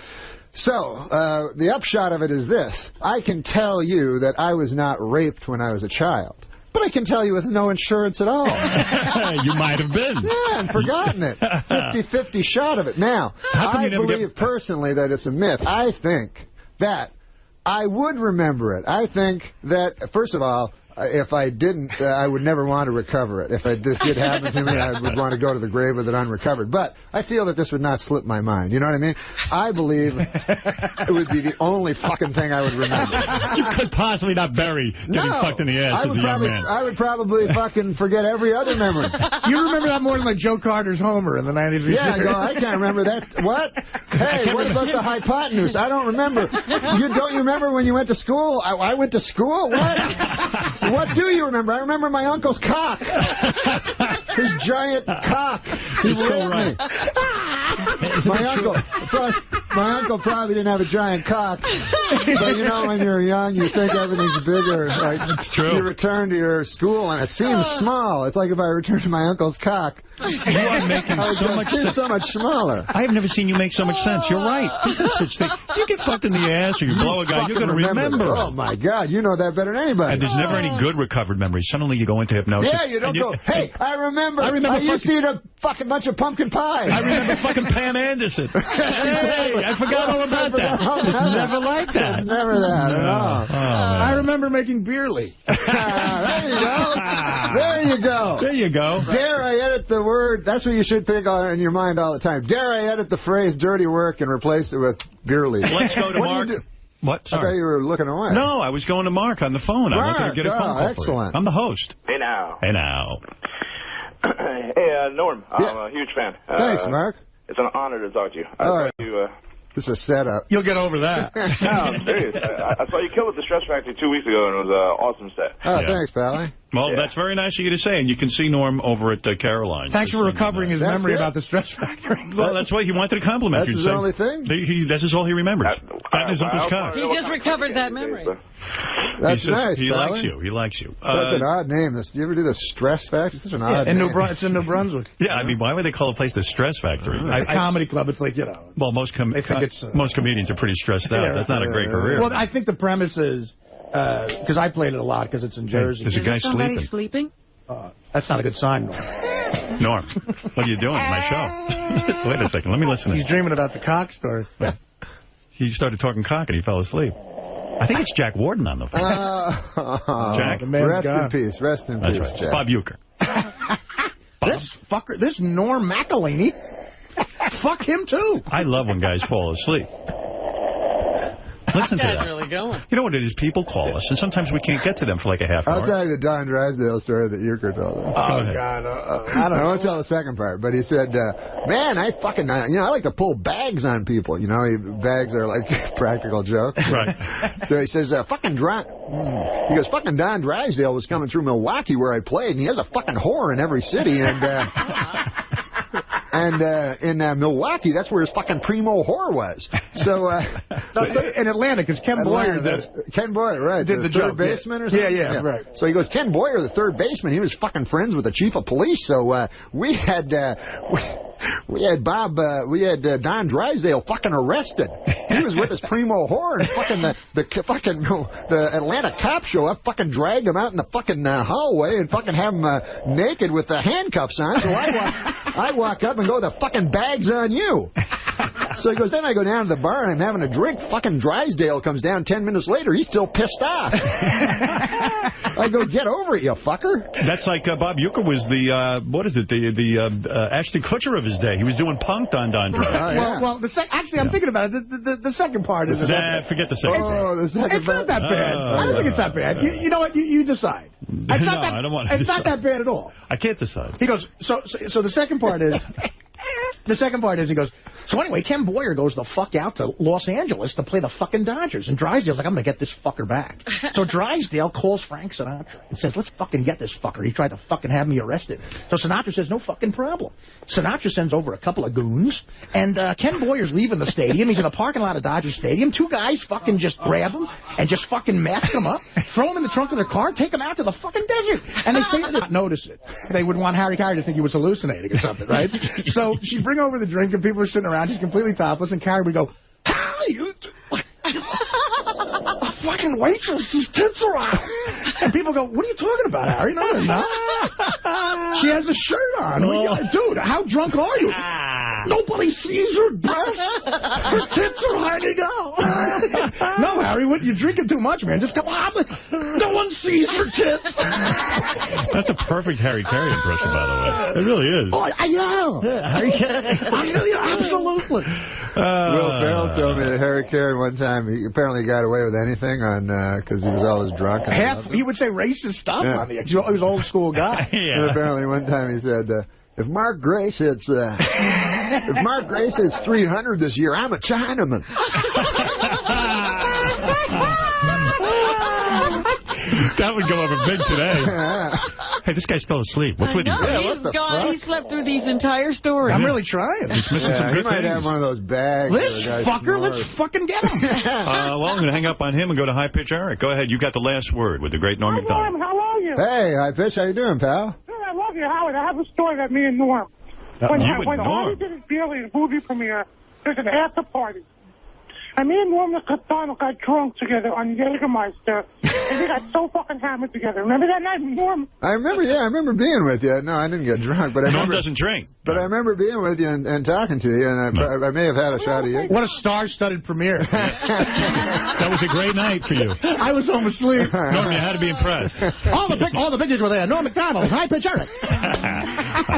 So, the upshot of it is this. I can tell you that I was not raped when I was a child. But I can tell you with no insurance at all. You might have been. Yeah, and forgotten it. 50-50 shot of it. Now, I believe personally that it's a myth. I think that I would remember it. I think that, first of all, if I didn't, I would never want to recover it. If this did happen to me, I would want to go to the grave with it unrecovered. But I feel that this would not slip my mind. You know what I mean? I believe it would be the only fucking thing I would remember. You could possibly not bury getting fucked in the ass as a young man. I would probably fucking forget every other memory. You remember that more than like Joe Carter's Homer in the 90s. Yeah, I can't remember that. What? Hey, what about the hypotenuse? I don't remember. Don't you remember when you went to school? I went to school? What? What do you remember? I remember my uncle's cock. His giant cock. He's so right. My uncle probably didn't have a giant cock. But you know, when you're young, you think everything's bigger. Like, it's true. You return to your school and it seems small. It's like if I return to my uncle's cock. You are making so much smaller. I have never seen you make so much sense. You're right. This is such thing. You get fucked in the ass or you blow a guy, you're going to remember. Oh, my God. You know that better than anybody. And there's never any good recovered memories. Suddenly you go into hypnosis. Yeah, you don't go, hey, I remember I used to eat a fucking bunch of pumpkin pie. I remember fucking Pam Anderson. Hey, I forgot all about that. It's never like that. It's never that at all. I remember making beerly. There you go. There you go. There you go. Dare I edit the word? That's what you should think in your mind all the time. Dare I edit the phrase dirty work and replace it with beerly? Let's go to Mark. What? Sorry. I thought you were looking away. No, I was going to Mark on the phone. Mark, I wanted to get a phone call excellent. For you. I'm the host. Hey, now. Hey, now. Hey, Norm. I'm a huge fan. Thanks, Mark. It's an honor to talk to you. All right. This is a setup. You'll get over that. No, I'm serious. I saw you kill at the Stress Factory 2 weeks ago, and it was an awesome set. Oh, thanks, Pally. Well, that's very nice of you to say, and you can see Norm over at Caroline's. Thanks for recovering his memory about the Stress Factory. Well, that's what he wanted to compliment you. That's his only thing? That's all he remembers. That is Uncle's cock. He just recovered that memory. That's nice, He likes you. He likes you. That's an odd name. Do you ever do the Stress Factory? It's such an odd name. It's in New Brunswick. Yeah, I mean, why would they call a place the Stress Factory? It's a comedy club. It's like, you know. Well, most comedians are pretty stressed out. That's not a great career. Well, I think the premise is, because I played it a lot because it's in Jersey. There's a guy sleeping? That's not a good sign, Norm, what are you doing? My show. Wait a second. Let me listen. He's dreaming about the cock story. He started talking cock and he fell asleep. I think it's Jack Warden on the phone. Jack. Rest in peace. Rest in peace, right. Jack. Bob Uecker. This fucker, this 𝗦𝗵ici𝗄𝗿𝗍, fuck him, too. I love when guys fall asleep. Listen to that. Really going. You know what it is? People call us, and sometimes we can't get to them for like a half hour. I'll tell you the Don Drysdale story that Uecker told us. Oh, God. I won't tell the second part, but he said, man, I like to pull bags on people. You know, bags are like practical jokes. Right. So he says, fucking Don Drysdale was coming through Milwaukee where I played, and he has a fucking whore in every city, and in Milwaukee, that's where his fucking primo whore was. So in Atlanta, because Ken Boyer did the third baseman or something? Yeah, right. So he goes, Ken Boyer, the third baseman, he was fucking friends with the chief of police. So we had Don Drysdale fucking arrested. He was with his primo whore, and fucking the Atlanta cops show up, fucking drag him out in the fucking hallway and fucking have him naked with the handcuffs on. So I walk up and go, the fucking bag's on you. So he goes, then I go down to the bar and I'm having a drink. Fucking Drysdale comes down 10 minutes later. He's still pissed off. I go, get over it, you fucker. That's like Bob Uecker was the Ashton Kutcher of his day. He was doing punked on Don Drysdale. Well, actually, I'm thinking about it. The second part is... forget the second part. It's not that bad. I don't think it's that bad. You know what? You decide. I don't want to It's not that bad at all. I can't decide. He goes, so the second part is... he goes, so anyway, Ken Boyer goes the fuck out to Los Angeles to play the fucking Dodgers. And Drysdale's like, I'm going to get this fucker back. So Drysdale calls Frank Sinatra and says, let's fucking get this fucker. He tried to fucking have me arrested. So Sinatra says, no fucking problem. Sinatra sends over a couple of goons. And Ken Boyer's leaving the stadium. He's in the parking lot of Dodger Stadium. Two guys fucking just grab him and just fucking mask him up, throw him in the trunk of their car, take him out to the fucking desert. And they say they not notice it. They would want Harry Carey to think he was hallucinating or something, right? So she bring over the drink and people are sitting around. She's completely topless, and Carrie would go, Harry, a fucking waitress, his tits are out. And people go, what are you talking about, Harry? No, they're not. She has a shirt on. Dude, how drunk are you? Nobody sees her breasts. Her tits are hanging out. No, Harry, you're drinking too much, man. Just come on. No one sees her tits. That's a perfect Harry Carey impression, by the way. It really is. Oh, yeah. Harry Carey. Absolutely. Will Ferrell told me that Harry Carey one time, he apparently got away with anything because he was always drunk. He would say racist stuff on the He was an old school guy. And apparently one time he said, if Mark Grace hits 300 this year, I'm a Chinaman. That would go over big today. Hey, this guy's still asleep. What's with you? He's gone. He slept through these entire stories. I'm really trying. He's missing some good things. He might have one of those bags. This fucker, let's fucking get him. Well, I'm going to hang up on him and go to High Pitch Eric. Go ahead. You got the last word with the great Norm Macdonald. How are you? Hey, High Pitch. How you doing, pal? Good, I love you, Howard. I have a story about me and Norm. When Artie did his Bailey movie premiere, there's an after party. And me and Norm Macdonald got drunk together on Jägermeister, and we got so fucking hammered together. Remember that night, Norm? I remember being with you. No, I didn't get drunk, but Norm doesn't drink. But I remember being with you and talking to you, and I may have had a shot of you. What a star-studded premiere. That was a great night for you. I was home asleep. Norm, you had to be impressed. All the pictures were there. Norm Macdonald, High Pitch Eric.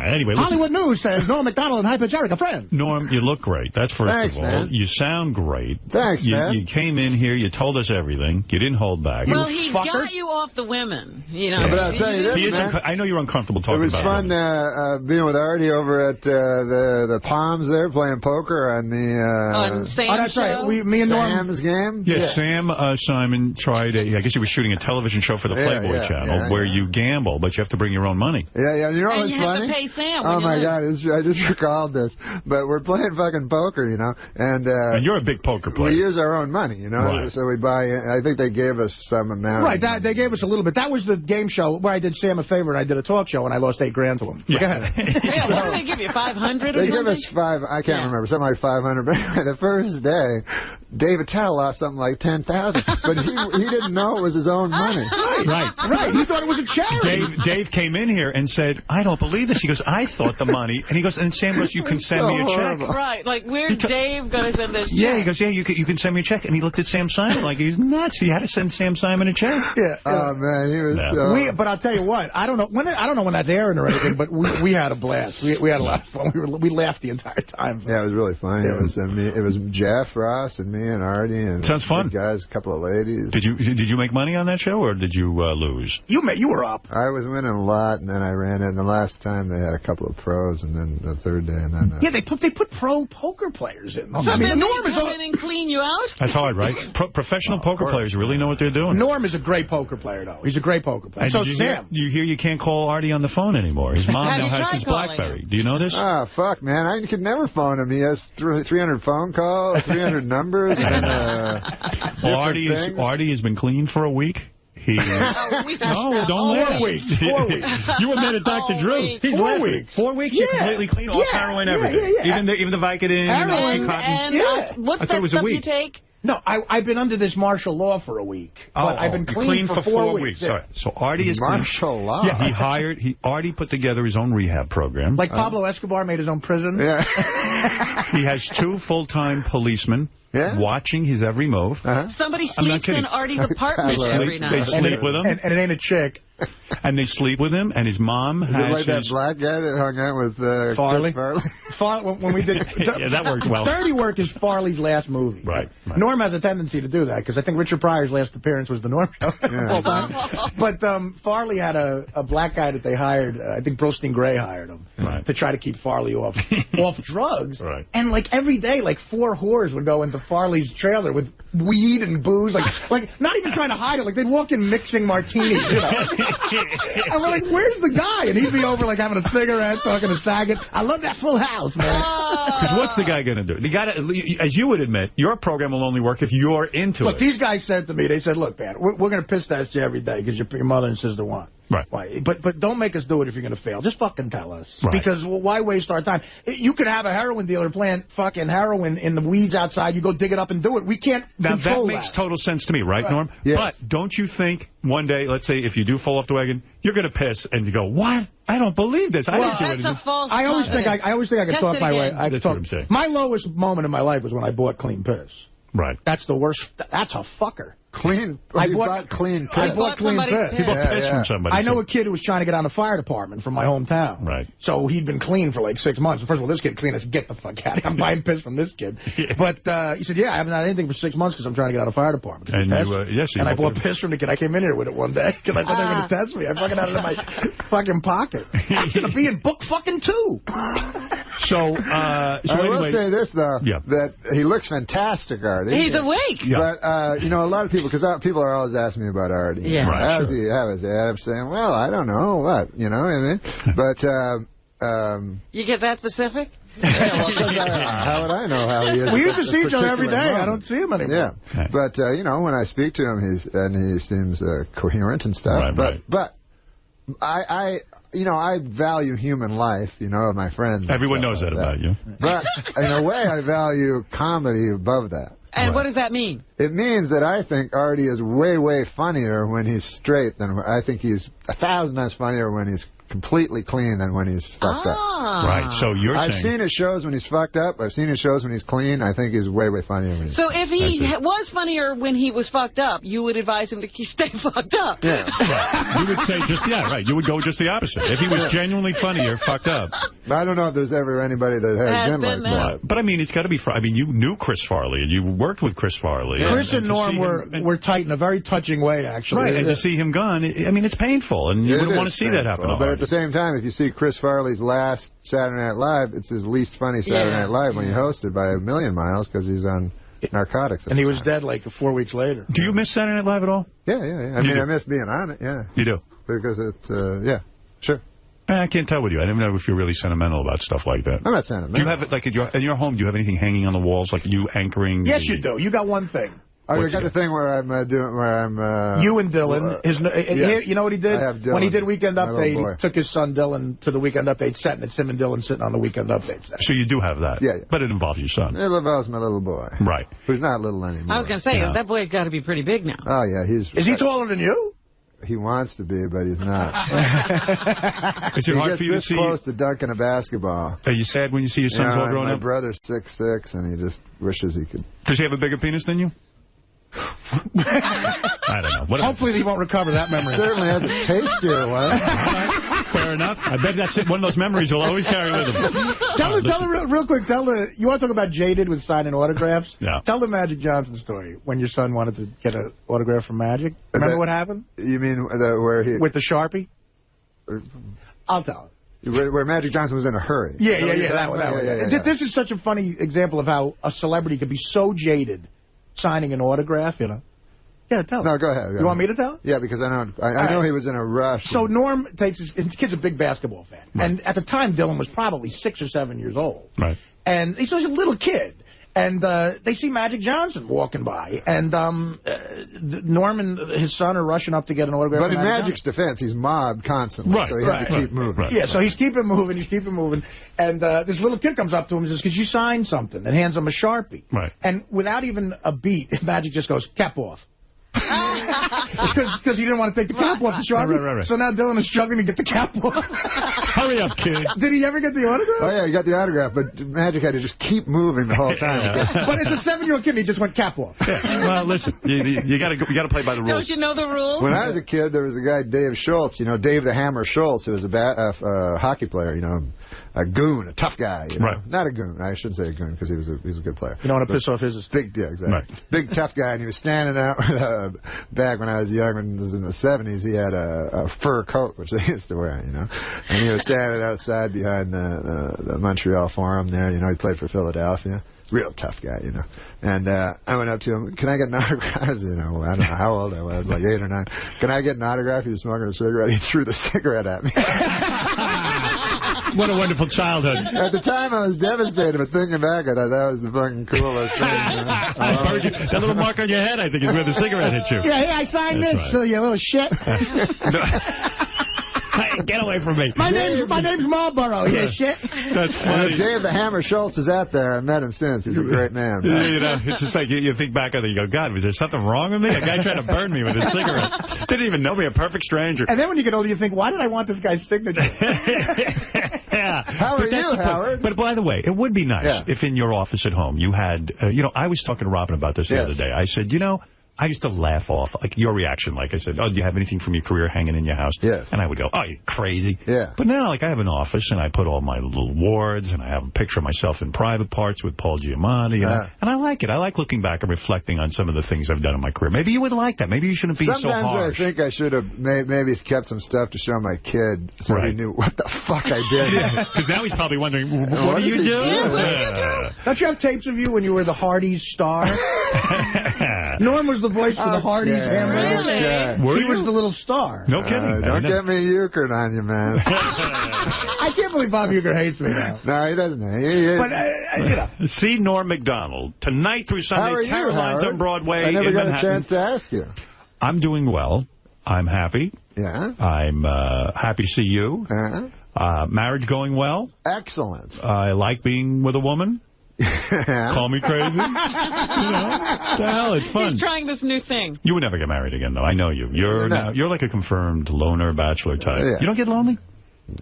Anyway, Hollywood News says Norm Macdonald and High Pitch Eric, a friend. Norm, you look great. That's first Thanks, of all. Man. You sound great. Thanks, man. You came in here. You told us everything. You didn't hold back. Well, he got you off the women. You know. Yeah. But I'll tell you this, man. I know you're uncomfortable talking about it. It was fun being with Artie over at the Palms there, playing poker on the Sam's show? Me and Norm. Sam's game? Yes, Sam Simon tried I guess he was shooting a television show for the Playboy Channel where you gamble, but you have to bring your own money. Yeah. You know what's funny? And you have to pay Sam. Oh, my God. I just recalled this. But we're playing fucking poker, you know. And you're a big poker player. We use our own money, you know. Right. So we buy, I think they gave us some amount. Right, they gave us a little bit. That was the game show where I did Sam a favor and I did a talk show and I lost $8,000 to him. Yeah. Yeah, what did they give you, 500 or They something? give us I can't remember, something like 500. But the first day, David Tell lost something like 10,000. But he didn't know it was his own money. Right. He thought it was a charity. Dave came in here and said, I don't believe this. He goes, I thought the money. And he goes, and Sam goes, you can send me a check. Right, like where's Dave going to send this check? Yeah, he goes, you can send me a check. And he looked at Sam Simon like he's nuts. He had to send Sam Simon a check. Yeah. Oh, man, he was But I'll tell you what, I don't know when that's airing or anything, but we had a blast. We had a lot of fun. We laughed the entire time. Yeah, it was really funny. It was Jeff Ross and me and Artie and sounds fun. Guys, a couple of ladies. Did you make money on that show or did you lose? You were up. I was winning a lot, and then I ran it. And the last time they had a couple of pros, and then the third day, and then they put pro poker players in. So then they come in and clean you out? That's hard, right? Professional poker players really know what they're doing. Norm is a great poker player, though. He's a great poker player. And so Sam. You hear you can't call Artie on the phone anymore. His mom now has his BlackBerry. Do you know this? Oh, fuck, man. I could never phone him. He has 300 phone calls, 300 numbers. And, Artie has been clean for a week. No, don't laugh. 4 weeks. 4 weeks. You were met at Dr. Drew. He's 4 weeks. 4 weeks? You're completely clean? Off heroin, everything? Yeah. Even the Vicodin? Heroin. And what's that stuff you take? No, I've been under this martial law for a week. But I've been clean for 4 weeks. Yeah. Right. So Artie is martial law. Yeah, Artie put together his own rehab program. Like Pablo Escobar made his own prison. Yeah. He has 2 full-time policemen. Yeah. Watching his every move. Somebody sleeps in Artie's apartment every night. They sleep with him. And it ain't a chick. And they sleep with him, and his mom has it like that black guy that hung out with Farley? When we did... Yeah, that worked well. Dirty Work is Farley's last movie. Right. Norm has a tendency to do that, because I think Richard Pryor's last appearance was the Norm show. Yeah. But Farley had a black guy that they hired. I think Broston Gray hired him to try to keep Farley off drugs. Right. And like every day, like 4 whores would go into Farley's trailer with weed and booze, like not even trying to hide it. Like they'd walk in mixing martinis, you know. And we're like, where's the guy? And he'd be over like having a cigarette, talking to Saget. I love that Full House, man. Because what's the guy going to do? You got to, as you would admit, your program will only work if you're into it. Look, these guys said to me, they said, look, man, we're going to piss test you every day because your mother and sister want. Right. Why? But don't make us do it if you're going to fail. Just fucking tell us. Right. Because why waste our time? You could have a heroin dealer plant fucking heroin in the weeds outside. You go dig it up and do it. We can't control that. That makes total sense to me, right, Norm? Yes. But don't you think one day, let's say, if you do fall off the wagon, you're going to piss and you go, what? I don't believe this. I didn't do anything. That's a false I always think I could talk my way. That's what I'm saying. My lowest moment in my life was when I bought clean piss. Right. That's the worst. That's a fucker. Clean. I bought clean piss. I bought clean piss. He bought piss from somebody. I know a kid who was trying to get on the fire department from my hometown. Right. So he'd been clean for like 6 months. First of all, this kid clean. I said, get the fuck out of here. I'm buying piss from this kid. Yeah. But he said, yeah, I haven't had anything for 6 months because I'm trying to get out of the fire department. And and I bought piss from the kid. I came in here with it one day because I thought they were going to test me. I fucking had it in my fucking pocket. I'm going to be in book fucking 2. So I anyway, will say this, though, that he looks fantastic, Artie. He's awake. But, you know, a lot of people, because people are always asking me about Artie. Yeah. Right, How is he? I'm saying, well, I don't know what, you know what I mean? But, you get that specific? how would I know how he is? We used to see each other every day. I don't see him anymore. Yeah. But, you know, when I speak to him, he seems coherent and stuff. Right, but I value human life, you know, of my friends. Everyone knows that about you. But in a way, I value comedy above that. And what does that mean? It means that I think Artie is way, way funnier when he's straight than I think he's 1,000 times funnier when he's completely clean than when he's fucked up. Right, so you're saying... I've seen his shows when he's fucked up. I've seen his shows when he's clean. I think he's way, way funnier when he's... So if he was funnier when he was fucked up, you would advise him to stay fucked up. Yeah. Right. You would say you would go just the opposite. If he was genuinely funnier, fucked up. I don't know if there's ever anybody that has been like that. But I mean, it's got to be... I mean, you knew Chris Farley, and you worked with Chris Farley. Chris and Norm were tight in a very touching way, actually. Right, and to see him gone, I mean, it's painful, and you wouldn't want to see that happen. But at the same time, if you see Chris Farley's last Saturday Night Live, it's his least funny Saturday Night Live when he hosted by a million miles because he's on narcotics. And he was dead like 4 weeks later. Do you miss Saturday Night Live at all? Yeah. I mean, I miss being on it, You do? Because it's, sure. I can't tell with you. I don't know if you're really sentimental about stuff like that. I'm not sentimental. Do you have it, like, in your home, do you have anything hanging on the walls, like you anchoring? Yes, you do. You got one thing. I got the thing where I'm you and Dylan. You know what he did? When he did Weekend Update, he took his son Dylan to the Weekend Update set, and it's him and Dylan sitting on the Weekend Update set. So you do have that? Yeah. But it involves your son. It involves my little boy. Right. Who's not little anymore. I was going to say, that boy's got to be pretty big now. Oh, yeah. Is he taller than you? He wants to be, but he's not. Is it hard for you to see? He's close to dunking a basketball. Are you sad when you see your sons all grown up? My brother's 6'6", and he just wishes he could. Does he have a bigger penis than you? I don't know. Hopefully he won't recover that memory. Certainly has a tastier one. Fair enough. I bet that's it. One of those memories he'll always carry with him. Tell real quick, you want to talk about Jaded with signing autographs? Yeah. Tell the Magic Johnson story when your son wanted to get an autograph from Magic. Remember what happened? You mean where he... With the Sharpie? I'll tell him. Where Magic Johnson was in a hurry. Yeah, that one. This is such a funny example of how a celebrity could be so jaded signing an autograph, you know. Yeah, tell him. No, go ahead. You want me to tell him? Yeah, because I know he was in a rush. So Norm takes his kid's a big basketball fan. Right. And at the time, Dylan was probably 6 or 7 years old. Right. And he's such a little kid. And they see Magic Johnson walking by. And Norm and his son are rushing up to get an autograph. But in Magic's defense, he's mobbed constantly. Right, so he has to keep moving. Right. Yeah, so he's keeping moving. And this little kid comes up to him and says, could you sign something? And hands him a Sharpie. Right. And without even a beat, Magic just goes, cap off. Because he didn't want to take the cap off the Sharpie. Right. So now Dylan is struggling to get the cap off. Hurry up, kid. Did he ever get the autograph? Oh, yeah, he got the autograph, but Magic had to just keep moving the whole time. But it's a 7-year-old kid, and he just went cap off. Well, listen, you got to play by the rules. Don't you know the rules? When I was a kid, there was a guy, Dave Schultz, Dave the Hammer Schultz, who was a hockey player, a goon, a tough guy. Right. Not a goon. I shouldn't say a goon because he was a good player. You don't want to piss off his... Yeah, exactly. Right. Big, tough guy, and he was standing out back when I was young, when it was in the 70s, he had a fur coat, which they used to wear, And he was standing outside behind the Montreal Forum there, he played for Philadelphia. Real tough guy, And I went up to him, can I get an autograph? I don't know how old I was, like 8 or 9. Can I get an autograph? He was smoking a cigarette. He threw the cigarette at me. What a wonderful childhood. At the time, I was devastated, but thinking back, I thought that was the fucking coolest thing. That little mark on your head, I think, is where the cigarette hit you. Yeah, hey, I signed this, you little shit. Get away from me. My name's Marlboro, you shit. That's funny. Dave the Hammer Schultz is out there. I met him since. He's a great man. It's just like you think back on it, you go, God, was there something wrong with me? A guy tried to burn me with his cigarette. Didn't even know me, a perfect stranger. And then when you get older, you think, why did I want this guy's signature? Yeah. How are you, Howard? But by the way, it would be nice if in your office at home you had, I was talking to Robin about this the other day. I said, I used to laugh off, like, your reaction. Like I said, oh, do you have anything from your career hanging in your house? Yes. And I would go, oh, you're crazy. Yeah. But now, like, I have an office, and I put all my little awards, and I have a picture of myself in private parts with 𝗦𝗵cie𝘄. And I like it. I like looking back and reflecting on some of the things I've done in my career. Maybe you would like that. Maybe you shouldn't be so harsh. Sometimes I think I should have maybe kept some stuff to show my kid so he knew what the fuck I did. Because now he's probably wondering, what do you do? Don't you have tapes of you when you were the Hardee's star? Norm was the voice for the Hardee's hamburger. Really? He was the little star. No kidding. Don't get me euchred on you, man. I can't believe Bob Uecker hates me now. No, he doesn't. But, you know. See Norm Macdonald tonight through Sunday. Caroline's on Broadway. I never got Manhattan. a chance to ask you. I'm doing well. I'm happy. Yeah. I'm happy to see you. Marriage going well. Excellent. I like being with a woman. Call me crazy. You know, the hell, it's fun. He's trying this new thing. You would never get married again, though. I know you. You're like a confirmed loner bachelor type. Yeah. You don't get lonely?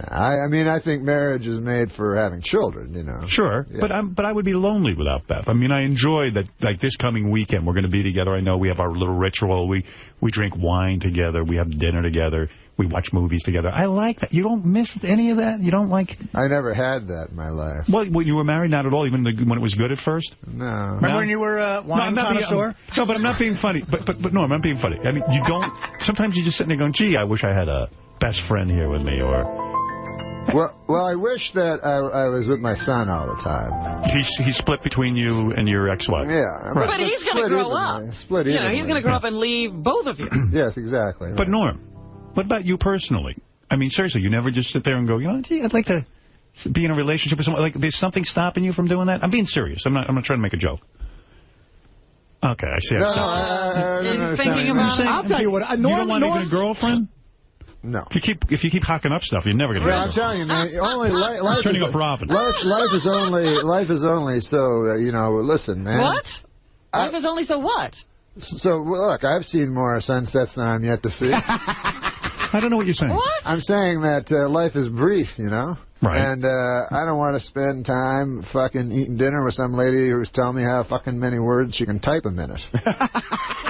I mean, I think marriage is made for having children, you know. Sure, yeah. But I would be lonely without Beth. I mean, I enjoy that, like, this coming weekend, we're going to be together. I know we have our little ritual. We drink wine together. We have dinner together. We watch movies together. I like that. You don't miss any of that? You don't like... I never had that in my life. Well, when you were married, not at all, even when it was good at first? No. Remember when you were wine connoisseur? No, but I'm not being funny. But no, I'm not being funny. I mean, you don't... Sometimes you just sit there going, gee, I wish I had a best friend here with me, or... Well, I wish that I was with my son all the time. He's split between you and your ex-wife. Yeah. Right. But he's going to grow up. Split you know, he's going to grow up and leave both of you. Yes, exactly. Right. But Norm, what about you personally? I mean, seriously, you never just sit there and go, you know, gee, I'd like to be in a relationship with someone. Like, there's something stopping you from doing that? I'm being serious. I'm not trying to make a joke. Okay, I see. I'll tell you what. You don't want to get a girlfriend? No. If you keep hocking up stuff, you're never going to get a girlfriend. I'm telling you, man. Only life turning off Robin. Life is only so, you know, listen, man. What? Life is only so what? So, look, I've seen more sunsets than I'm yet to see. I don't know what you're saying. What? I'm saying that life is brief, you know? Right. And I don't want to spend time fucking eating dinner with some lady who's telling me how fucking many words she can type a minute.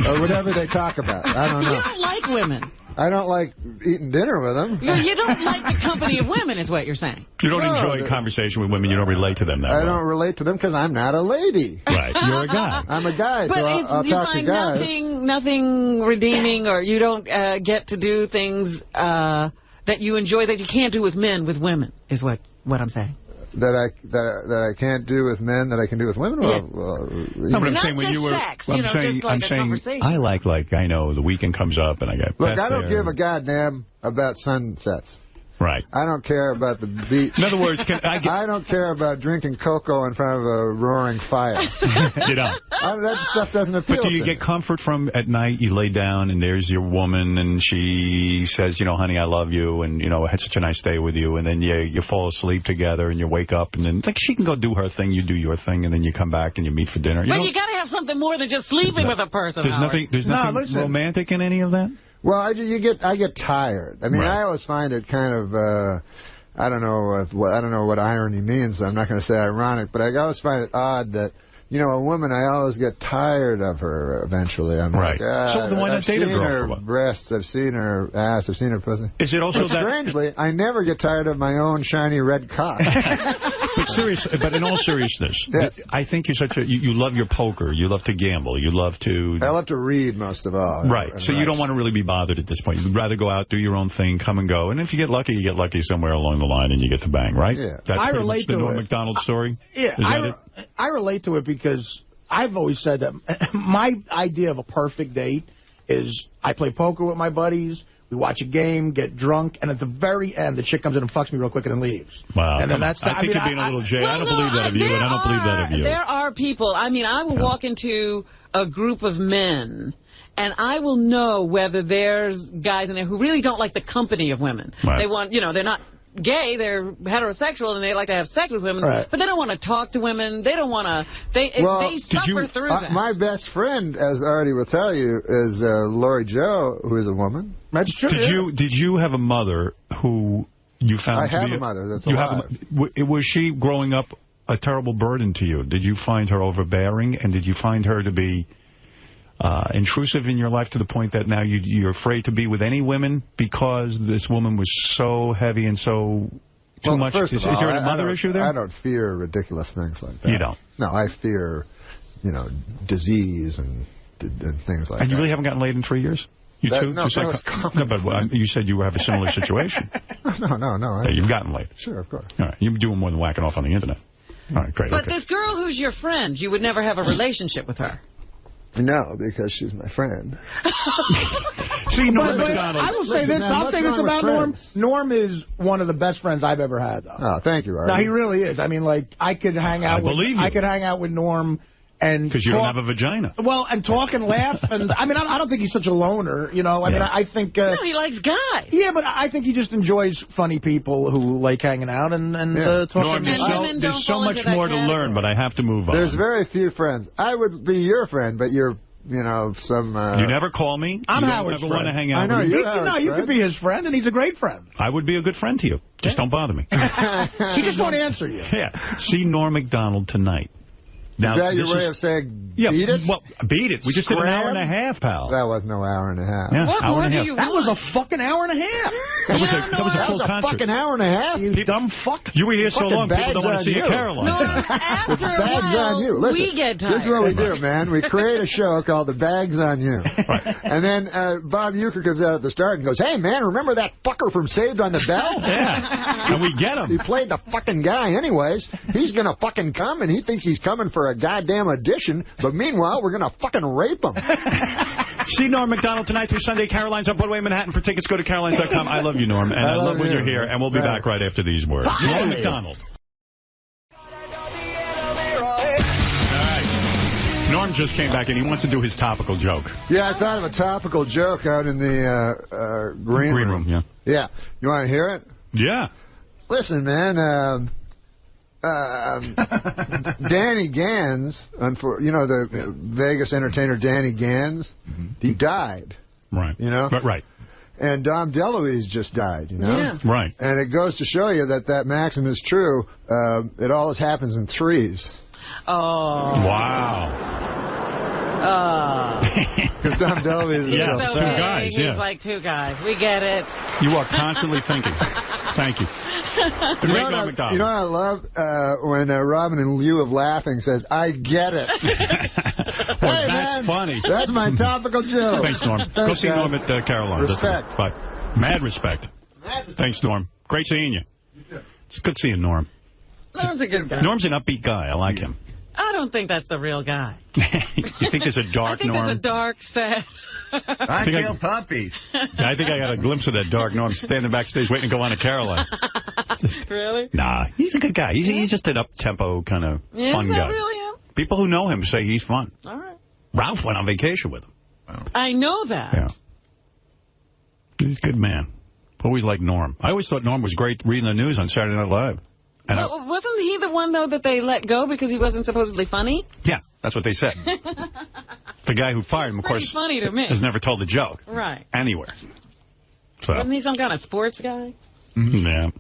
Or whatever they talk about. I don't know. You don't like women. I don't like eating dinner with them. No, you don't like the company of women is what you're saying. You don't enjoy conversation with women. You don't relate to them that I don't relate to them because I'm not a lady. Right. You're a guy. I'm a guy, but so I'll talk to guys. Nothing redeeming, or you don't get to do things that you enjoy that you can't do with men with women, is what I'm saying. That I can't do with men that I can do with women? Yeah. No, but I'm saying when you were... sex, you know, just like a conversation. I like, I know, the weekend comes up and I got... Look, I don't give a goddamn about sunsets. Right. I don't care about the beach. In other words, I don't care about drinking cocoa in front of a roaring fire. You don't. That stuff doesn't appeal to me. But do you get comfort from at night, you lay down and there's your woman and she says, you know, honey, I love you, and, you know, I had such a nice day with you, and then you fall asleep together and you wake up, and then, like, she can go do her thing, you do your thing, and then you come back and you meet for dinner. But you got to have something more than just sleeping with a person, There's nothing romantic in any of that? Well, I get tired. I mean, right. I always find it kind of, I don't know what irony means. So I'm not going to say ironic, but I always find it odd that, you know, a woman, I always get tired of her eventually. I'm like, so then why not date a girl? I've seen her breasts, I've seen her ass, I've seen her pussy. Is it also that... Strangely, I never get tired of my own shiny red cock. But in all seriousness, yes. I think you're you love your poker, you love to gamble, you love to... I love to read most of all. Right, so you don't want to really be bothered at this point. You'd rather go out, do your own thing, come and go, and if you get lucky somewhere along the line and you get to bang, right? Yeah. That's I relate to the Norm Macdonald story? Yeah, I relate to it because I've always said that my idea of a perfect date is I play poker with my buddies, we watch a game, get drunk, and at the very end, the chick comes in and fucks me real quick and then leaves. Wow. And then that's I think you're being a little jay. I don't believe that of you, and I don't believe that of you. There are people, I mean, I will walk into a group of men, and I will know whether there's guys in there who really don't like the company of women. Right. They want, you know, they're not gay, they're heterosexual, and they like to have sex with women, right. but they don't want to talk to women. They don't want to, they suffer through that. My best friend, as Artie will tell you, is Lori Jo, who is a woman. That's true. Did you have a mother who you found I to have be a mother that's alive. Was she growing up a terrible burden to you? Did you find her overbearing, and did you find her to be intrusive in your life to the point that now you're afraid to be with any women because this woman was so heavy and so too much? First of all, is there another issue there? I don't fear ridiculous things like that. You don't? No, I fear, disease and things like that. And you really haven't gotten laid in 3 years? You too? No, but you said you have a similar situation. No. Yeah, you've gotten laid. Sure, of course. All right, you're doing more than whacking off on the internet. All right, great. But this girl who's your friend, you would never have a relationship with her. No, because she's my friend. See, Norm Macdonald. I will say this. I'll say this about Norm. Norm is one of the best friends I've ever had, though. Oh, thank you, Artie. No, he really is. I mean, like, I could hang out with Norm. Because you don't have a vagina. Well, and talk and laugh. And I mean, I don't think he's such a loner, I mean, I think... no, he likes guys. Yeah, but I think he just enjoys funny people who like hanging out and talking. Norm, there's so much more to learn, but I have to move on. There's very few friends. I would be your friend, but you're... some... You never call me? I'm Howard's friend. Want to hang out I know, with me? No, you could be his friend, and he's a great friend. I would be a good friend to you. Just don't bother me. She just won't answer you. Yeah. See Norm Macdonald tonight. Now, is that your way of saying beat it? Well, beat it. We just did an hour and a half, pal. That was no hour and a half. Yeah, what hour more and a do half. you That was a fucking hour and a half. That was a full concert. Fucking hour and a half? You dumb fuck. You were here so long, people don't want to see you, Caroline. No, after it's bags on you. Listen, we get tired. this is what we do, man. We create a show called The Bags on You. Right. And then Bob Uecker comes out at the start and goes, hey, man, remember that fucker from Saved on the Bell? Yeah. And we get him. He played the fucking guy anyways. He's going to fucking come, and he thinks he's coming for a goddamn audition. But meanwhile, we're going to fucking rape him. See Norm Macdonald tonight through Sunday. Caroline's on Broadway, Manhattan. For tickets, go to carolines.com. I love you, Norm. And I love when you're here. And we'll be back right after these words. Norm Macdonald. Norm just came back, and he wants to do his topical joke. Yeah, I thought of a topical joke out in the green room. Yeah. Yeah. You want to hear it? Yeah. Listen, man. Danny Gans, the Vegas entertainer Danny Gans, he died. Right. Right. And Dom DeLuise just died, Yeah. Right. And it goes to show you that maxim is true. It always happens in threes. Oh. Wow. Because Dom DeLuise is two guys. He's like two guys. We get it. You are constantly thinking. Thank you. You know what I love? When Robin in lieu of laughing says, I get it. Hey, that's funny. That's my topical joke. Thanks, Norm. Go see Norm at Caroline's. Respect. Bye. Mad respect. Thanks, Norm. Great seeing you. It's good seeing Norm. Norm's a good guy. Norm's an upbeat guy. I like him. I don't think that's the real guy. You think there's a dark Norm? I think there's a dark, sad... I kill puppies. I think I got a glimpse of that dark Norm standing backstage waiting to go on to Caroline. Really? Nah, he's a good guy. He's just an up-tempo kind of fun guy. Really him? People who know him say he's fun. All right. Ralph went on vacation with him. Wow. I know that. Yeah. He's a good man. Always liked Norm. I always thought Norm was great reading the news on Saturday Night Live. And wasn't he the one, though, that they let go because he wasn't supposedly funny? Yeah, that's what they said. The guy who fired him, of course, funny to me. has never told a joke. Right. Anywhere. So. Wasn't he some kind of sports guy? Yeah.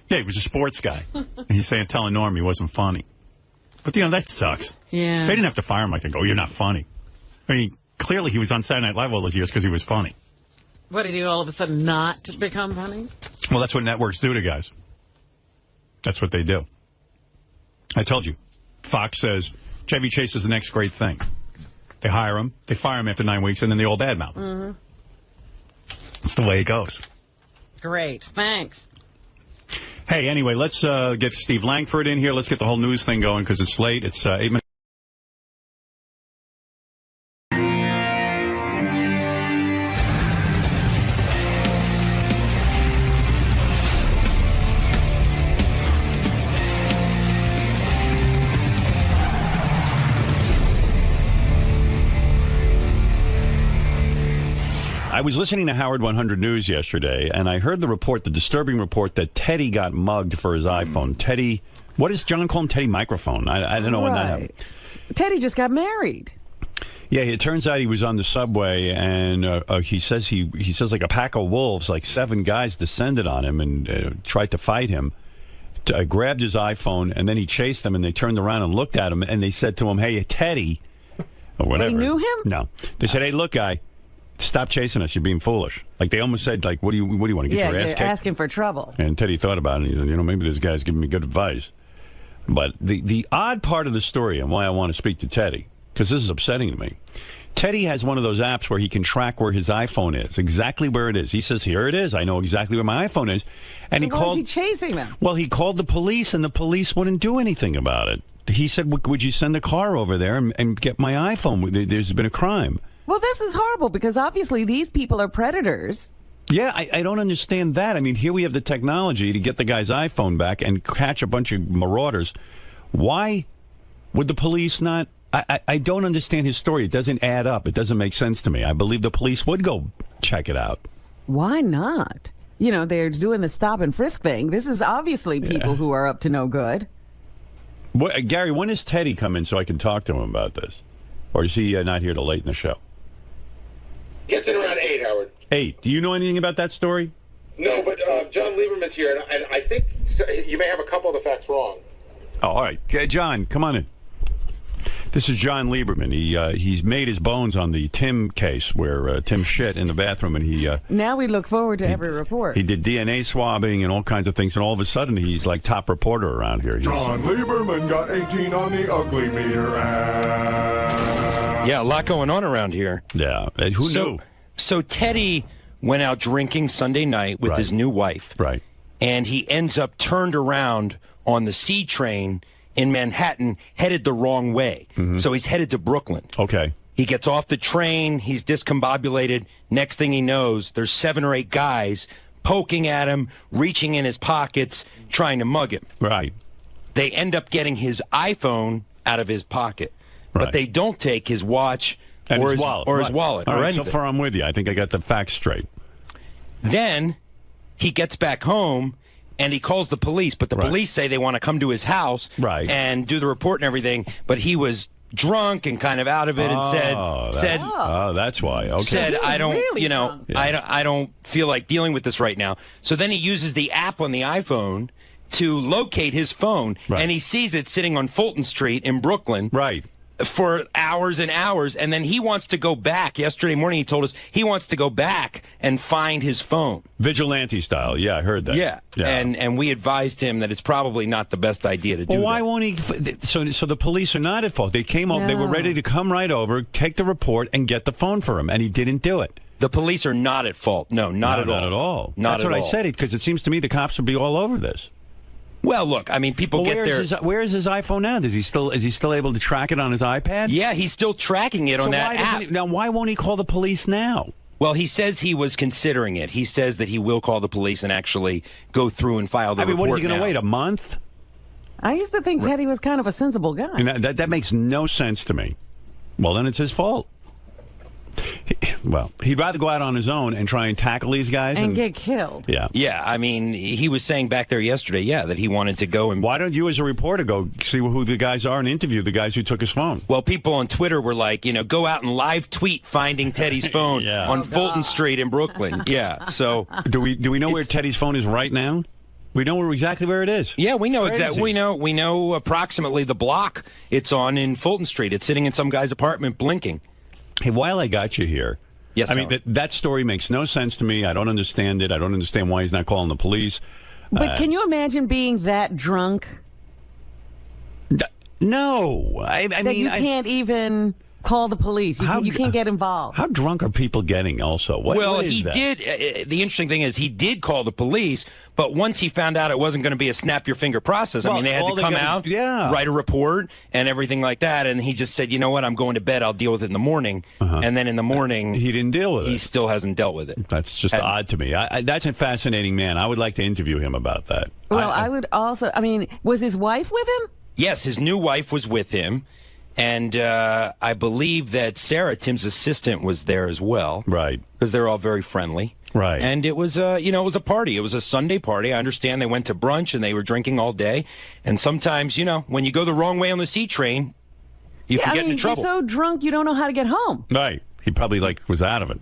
Yeah, he was a sports guy. He's telling Norm he wasn't funny. But, that sucks. Yeah. They didn't have to fire him like they go, you're not funny. I mean, clearly he was on Saturday Night Live all those years because he was funny. What, did he all of a sudden not become funny? Well, that's what networks do to guys. That's what they do. I told you. Fox says, Chevy Chase is the next great thing. They hire him, they fire him after 9 weeks, and then they all badmouth him. That's the way it goes. Great. Thanks. Hey, anyway, let's get Steve Langford in here. Let's get the whole news thing going because it's late. It's 8 minutes. I was listening to Howard 100 News yesterday, and I heard the disturbing report that Teddy got mugged for his iPhone. Teddy, what does John call him? Teddy Microphone. I don't know when that happened. Teddy just got married. Yeah, it turns out he was on the subway, and he says like a pack of wolves, like 7 guys descended on him and tried to fight him. Grabbed his iPhone, and then he chased them, and they turned around and looked at him, and they said to him, hey, Teddy, or whatever. They knew him? No. They said, hey, look, guy, stop chasing us. You're being foolish. Like, they almost said, like, what do you want to get your ass kicked? Asking for trouble. And Teddy thought about it, and he said, maybe this guy's giving me good advice. But the odd part of the story and why I want to speak to Teddy, because this is upsetting to me, Teddy has one of those apps where he can track where his iPhone is, exactly where it is. He says, here it is. I know exactly where my iPhone is. And so why is he chasing them? Well, he called the police, and the police wouldn't do anything about it. He said, would you send a car over there and get my iPhone? There's been a crime. Well, this is horrible, because obviously these people are predators. Yeah, I don't understand that. I mean, here we have the technology to get the guy's iPhone back and catch a bunch of marauders. Why would the police not... I don't understand his story. It doesn't add up. It doesn't make sense to me. I believe the police would go check it out. Why not? They're doing the stop and frisk thing. This is obviously people who are up to no good. Gary, when does Teddy come in so I can talk to him about this? Or is he not here till late in the show? Gets in around 8, Howard. 8. Do you know anything about that story? No, but John Lieberman's here, and I think you may have a couple of the facts wrong. Oh, all right. John, come on in. This is John Lieberman. He's made his bones on the Tim case where Tim shit in the bathroom, and he... now we look forward to every report. He did DNA swabbing and all kinds of things, and all of a sudden he's like top reporter around here. John Lieberman got 18 on the ugly meter. Yeah, a lot going on around here. Yeah, and who knew? So Teddy went out drinking Sunday night with his new wife. Right. And he ends up turned around on the C train in Manhattan, headed the wrong way. So he's headed to Brooklyn. Okay. He gets off the train. He's discombobulated. Next thing he knows, there's 7 or 8 guys poking at him, reaching in his pockets, trying to mug him. Right. They end up getting his iPhone out of his pocket. Right. But they don't take his watch and or his wallet. Or his wallet all or right, anything. So far I'm with you. I think I got the facts straight. Then he gets back home, and he calls the police, but the police say they want to come to his house and do the report and everything, but he was drunk and kind of out of it and said, that's why. Okay. Said, I don't, really I don't feel like dealing with this right now. So then he uses the app on the iPhone to locate his phone, and he sees it sitting on Fulton Street in Brooklyn. Right. For hours and hours, and then he wants to go back. Yesterday morning he told us he wants to go back and find his phone. Vigilante style, yeah, I heard that. Yeah. And we advised him that it's probably not the best idea to do well, why that. won't he? So the police are not at fault. They came over, they were ready to come right over, take the report, and get the phone for him, and he didn't do it. The police are not at fault. No, not at all. Not at all. Not That's what I said, because it seems to me the cops would be all over this. Well, look, I mean, people get there. Where is his iPhone now? Is he still able to track it on his iPad? Yeah, he's still tracking it on that app. Now, why won't he call the police now? Well, he says he was considering it. He says that he will call the police and actually go through and file the report. What is he going to wait, a month? I used to think Teddy was kind of a sensible guy. And that makes no sense to me. Well, then it's his fault. Well, he'd rather go out on his own and try and tackle these guys. And get killed. Yeah. Yeah, I mean, he was saying back there yesterday, that he wanted to go and... Why don't you as a reporter go see who the guys are and interview the guys who took his phone? Well, people on Twitter were like, go out and live tweet finding Teddy's phone on Fulton Street in Brooklyn. Yeah, so... Do we know where Teddy's phone is right now? We know exactly where it is. Yeah, we know exactly. We know approximately the block it's on in Fulton Street. It's sitting in some guy's apartment blinking. Hey, while I got you here, yes, I mean, that story makes no sense to me. I don't understand it. I don't understand why he's not calling the police. But can you imagine being that drunk? No. I mean, you can't even call the police. You can't get involved. How drunk are people getting also? What is that? Did. The interesting thing is he did call the police, but once he found out it wasn't going to be a snap-your-finger process, I mean, they had to come out, write a report, and everything like that, and he just said, you know what, I'm going to bed, I'll deal with it in the morning. And then in the morning... He didn't deal with it. He still hasn't dealt with it. That's just odd to me. That's a fascinating man. I would like to interview him about that. Well, I would also... I mean, was his wife with him? Yes, his new wife was with him. And I believe that Sarah, Tim's assistant, was there as well. Right. Because they're all very friendly. Right. And it was, it was a party. It was a Sunday party. I understand they went to brunch and they were drinking all day. And sometimes, when you go the wrong way on the C train, you can get into trouble. You're so drunk you don't know how to get home. Right. He probably, was out of it.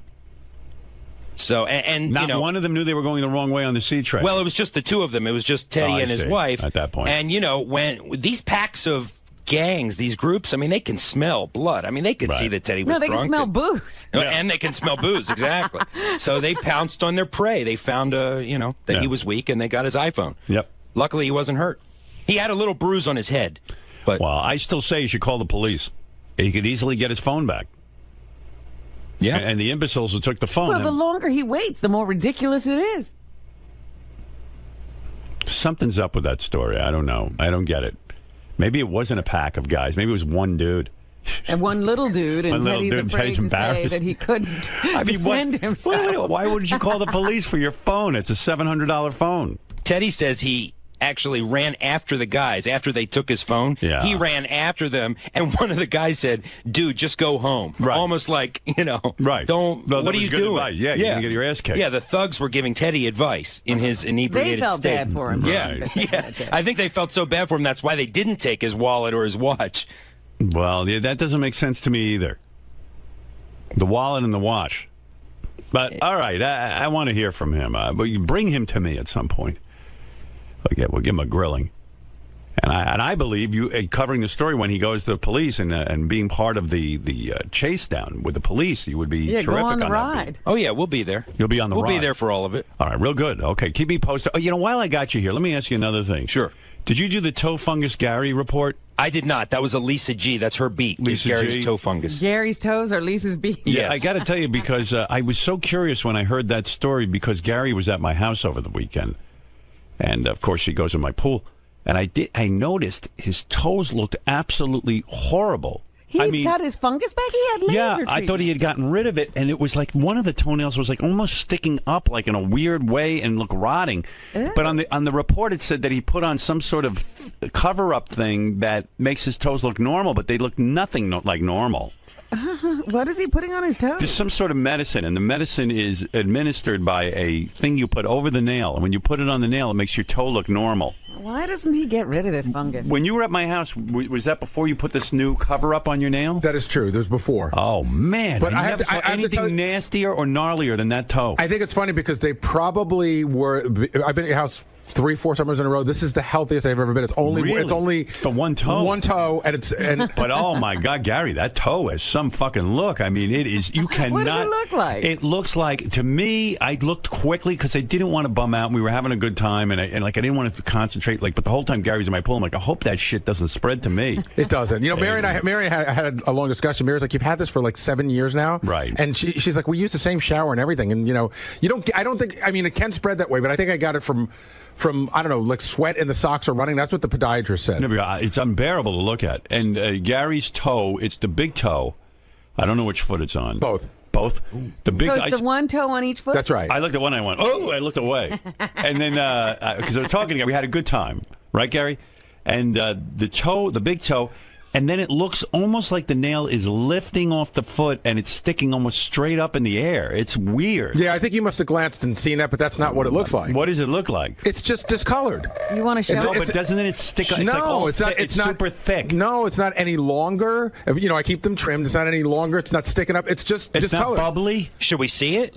So, and not one of them knew they were going the wrong way on the C train. Well, it was just the two of them. It was just Teddy and his wife. At that point. And, when these packs of gangs, these groups, I mean, they can smell blood. I mean, they could see that Teddy was drunk. No, they can smell booze. And they can smell booze, exactly. So they pounced on their prey. They found, that he was weak, and they got his iPhone. Yep. Luckily, he wasn't hurt. He had a little bruise on his head. But well, I still say you should call the police. He could easily get his phone back. Yeah. And the imbeciles who took the phone. Well, the longer he waits, the more ridiculous it is. Something's up with that story. I don't know. I don't get it. Maybe it wasn't a pack of guys. Maybe it was one dude. And one little dude, and Teddy's afraid to say that he couldn't defend himself. Why wouldn't you call the police for your phone? It's a $700 phone. Teddy says he actually ran after the guys after they took his phone. Yeah. He ran after them, and one of the guys said, "Dude, just go home." Right. Almost like, right. Don't. No, what are you doing? Advice. Yeah, you're gonna get your ass kicked. Yeah, the thugs were giving Teddy advice in his inebriated They felt state. bad for him. Yeah, yeah. I think they felt so bad for him. That's why they didn't take his wallet or his watch. Well, yeah, that doesn't make sense to me either. The wallet and the watch. But all right, I want to hear from him. But you bring him to me at some point. We'll give him a grilling. And I believe you covering the story when he goes to the police and being part of the chase down with the police. You would be terrific go on the that ride. beat. Oh yeah, we'll be there. You'll be on the ride. We'll be there for all of it. All right, real good. Okay, keep me posted. Oh, while I got you here, let me ask you another thing. Sure. Did you do the toe fungus Gary report? I did not. That was a Lisa G. That's her beat. Lisa Gary's G. toe fungus. Gary's toes or Lisa's beat? Yeah, I got to tell you, because I was so curious when I heard that story, because Gary was at my house over the weekend. And, of course, he goes in my pool. And I noticed his toes looked absolutely horrible. He's got his fungus back? He had laser treatment. I thought he had gotten rid of it, and it was like one of the toenails was like almost sticking up like in a weird way and looked rotting. Ew. But on the report it said that he put on some sort of cover-up thing that makes his toes look normal, but they look nothing like normal. What is he putting on his toes? There's some sort of medicine, and the medicine is administered by a thing you put over the nail. And when you put it on the nail, it makes your toe look normal. Why doesn't he get rid of this fungus? When you were at my house, was that before you put this new cover-up on your nail? That is true. That was before. Oh, man. But I never saw anything nastier or gnarlier than that toe. I think it's funny because they probably were... I've been at your house 3-4 summers in a row. This is the healthiest I've ever been. It's only It's the one toe. One toe, and but oh my God, Gary, that toe has some fucking look. I mean, it is. You cannot. What does it look like? It looks like, to me, I looked quickly because I didn't want to bum out. And we were having a good time, and I didn't want to concentrate. But the whole time Gary's in my pool, I'm like, I hope that shit doesn't spread to me. It doesn't. Mary and I had a long discussion. Mary's like, you've had this for like 7 years now, right? And she's like, we use the same shower and everything, and you don't. I don't think. I mean, it can spread that way, but I think I got it from I don't know, like sweat in the socks or running. That's what the podiatrist said. It's unbearable to look at. And Gary's toe, it's the big toe. I don't know which foot it's on. Both. The big. So it's the one toe on each foot? That's right. I looked at one and I went, oh, I looked away. And then, because I was talking to Gary, we had a good time. Right, Gary? And the big toe, and then it looks almost like the nail is lifting off the foot and it's sticking almost straight up in the air. It's weird. Yeah, I think you must have glanced and seen that, but that's not what it looks like. What does it look like? It's just discolored. You want to show No, but doesn't it stick up? No, it's not super thick. No, it's not any longer. I keep them trimmed. It's not any longer. It's not sticking up. It's just It's not discolored. bubbly? Should we see it?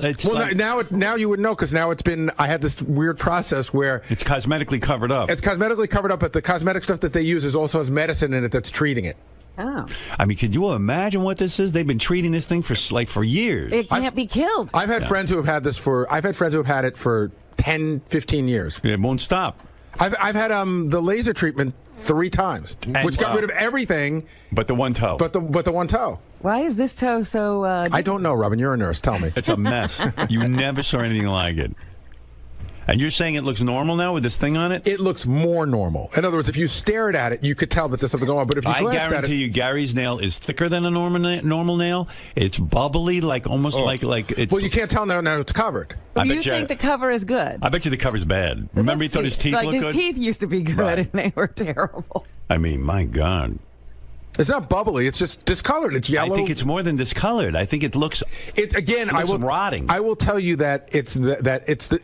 Now you would know, because now it's been. I had this weird process where it's cosmetically covered up. It's cosmetically covered up, but the cosmetic stuff that they use also has medicine in it that's treating it. Oh. I mean, could you imagine what this is? They've been treating this thing for years. It can't be killed. I've had friends who have had this I've had friends who have had it for 10, 15 years. It won't stop. I've had the laser treatment 3 times, which got rid of everything. But the one toe. But the one toe. Why is this toe so... I don't know, Robin. You're a nurse. Tell me. It's a mess. You never saw anything like it. And you're saying it looks normal now with this thing on it? It looks more normal. In other words, if you stared at it, you could tell that there's something going on. But if you glanced at it... I guarantee you Gary's nail is thicker than a normal nail. It's bubbly, almost like it's... Well, you can't tell now it's covered. Do you think the cover is good? I bet you the cover's bad. Remember he thought his teeth looked good? His teeth used to be good, and they were terrible. I mean, my God. It's not bubbly. It's just discolored. It's yellow. I think it's more than discolored. I think it looks. Rotting. I will tell you that